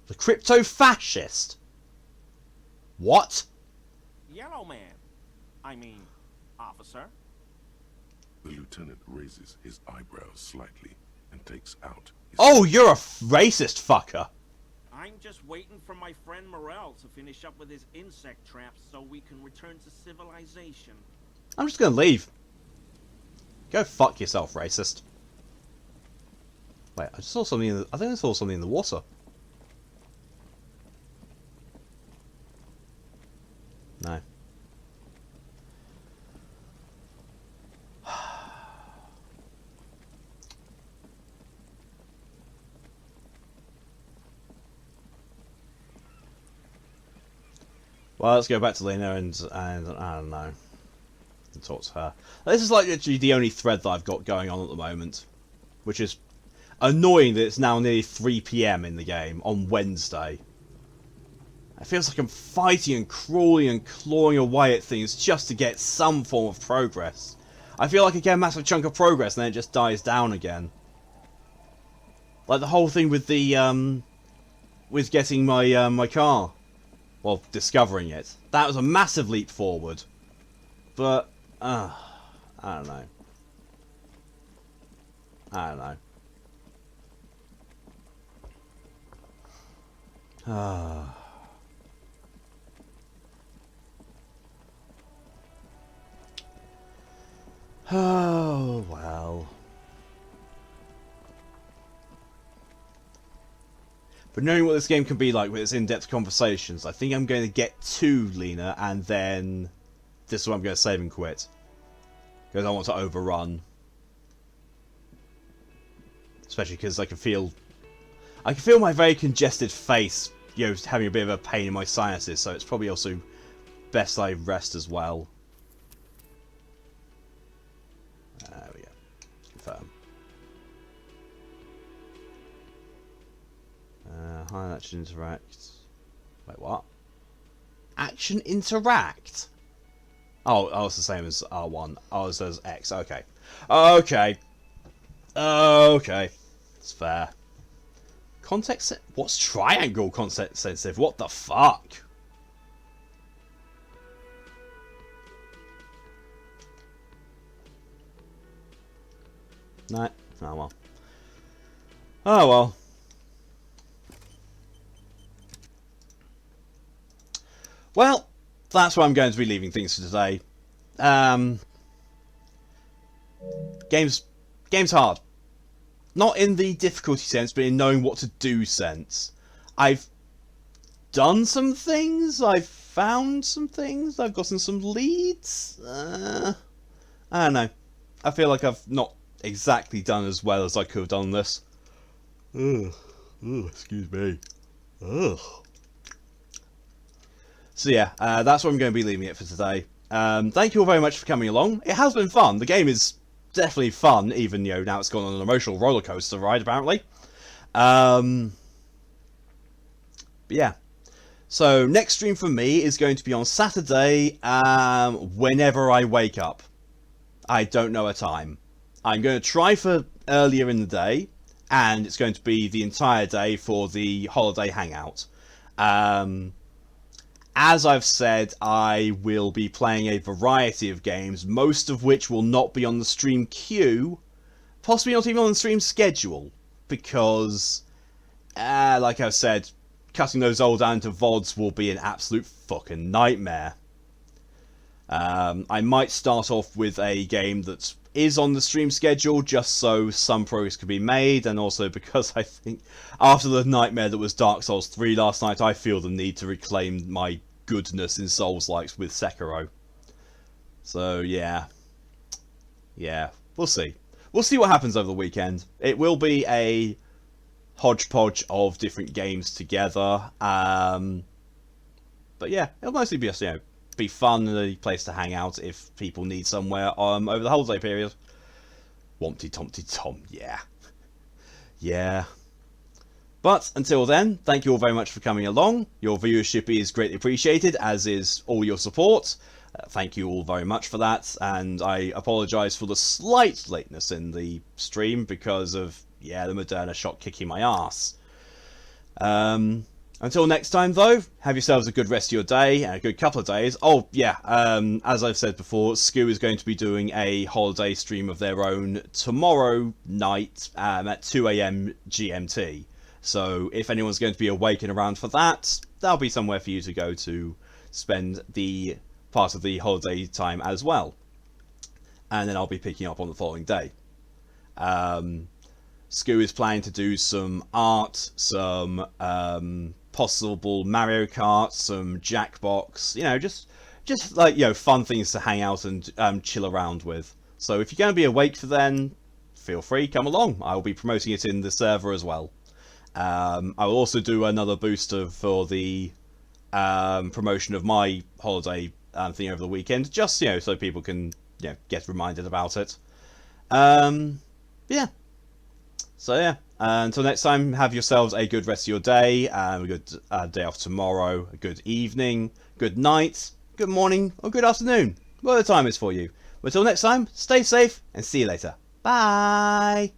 Speaker 1: The crypto-fascist? What?
Speaker 19: Yellow man. I mean, officer.
Speaker 2: The lieutenant raises his eyebrows slightly and takes out his...
Speaker 1: Oh, you're a racist fucker.
Speaker 19: I'm just waiting for my friend Morell to finish up with his insect traps so we can return to civilization.
Speaker 1: I'm just gonna leave. Go fuck yourself, racist. Wait, I just saw something in the... I think I saw something in the water. No. Well, let's go back to Lena and I don't know, and talk to her. This is like literally the only thread that I've got going on at the moment, which is annoying that it's now nearly 3 PM in the game on Wednesday. It feels like I'm fighting and crawling and clawing away at things just to get some form of progress. I feel like I get a massive chunk of progress and then it just dies down again. Like the whole thing with the with getting my my car. Well, discovering it. That was a massive leap forward. But, I don't know. I don't know. Oh, well. But knowing what this game can be like with its in-depth conversations, I think I'm going to get to Lena and then this is what I'm going to save and quit. Because I want to overrun. Especially because I can feel my very congested face, you know, having a bit of a pain in my sinuses, so it's probably also best I rest as well. There we go. Confirm. Hi, action interact. Wait, what? Action interact? Oh, it's the same as R1. Oh, it says X. Okay. Okay. Okay. It's fair. Context... What's triangle context sensitive? What the fuck? No. Oh, well. Oh, well. Well, that's where I'm going to be leaving things for today. Game's hard. Not in the difficulty sense, but in knowing what to do sense. I've done some things, I've found some things, I've gotten some leads. I don't know. I feel like I've not exactly done as well as I could have done this. Ugh. Ugh, excuse me. Ugh. So yeah, that's where I'm going to be leaving it for today. Thank you all very much for coming along. It has been fun. The game is definitely fun, even, you know, now it's gone on an emotional roller coaster ride, apparently. But yeah. So next stream for me is going to be on Saturday, whenever I wake up. I don't know a time. I'm going to try for earlier in the day, and it's going to be the entire day for the holiday hangout. As I've said, I will be playing a variety of games, most of which will not be on the stream queue, possibly not even on the stream schedule, because, like I said, cutting those all down to VODs will be an absolute fucking nightmare. I might start off with a game that is on the stream schedule, just so some progress can be made, and also because I think after the nightmare that was Dark Souls 3 last night, I feel the need to reclaim my goodness in Souls-likes with Sekiro. So yeah, we'll see. We'll see what happens over the weekend. It will be a hodgepodge of different games together, but yeah, it'll mostly be just, you know, be fun and a place to hang out if people need somewhere over the holiday period. Wompty Dompty Tom, yeah. But until then, thank you all very much for coming along. Your viewership is greatly appreciated, as is all your support. Thank you all very much for that, and I apologise for the slight lateness in the stream because of, the Moderna shot kicking my ass. Until next time, though, have yourselves a good rest of your day, and a good couple of days. Oh, yeah, as I've said before, Skoo is going to be doing a holiday stream of their own tomorrow night at 2 AM GMT. So if anyone's going to be awake and around for that, that'll be somewhere for you to go to spend the part of the holiday time as well. And then I'll be picking up on the following day. Skoo is planning to do some art, some possible Mario Kart, some Jackbox, just like, fun things to hang out and chill around with. So if you're going to be awake for then, feel free, come along. I will be promoting it in the server as well. I will also do another booster for the promotion of my holiday thing over the weekend, just, so people can, get reminded about it. Yeah. So yeah, until next time, have yourselves a good rest of your day, a good day off tomorrow, a good evening, good night, good morning, or good afternoon, whatever the time is for you. But until next time, stay safe, and see you later. Bye!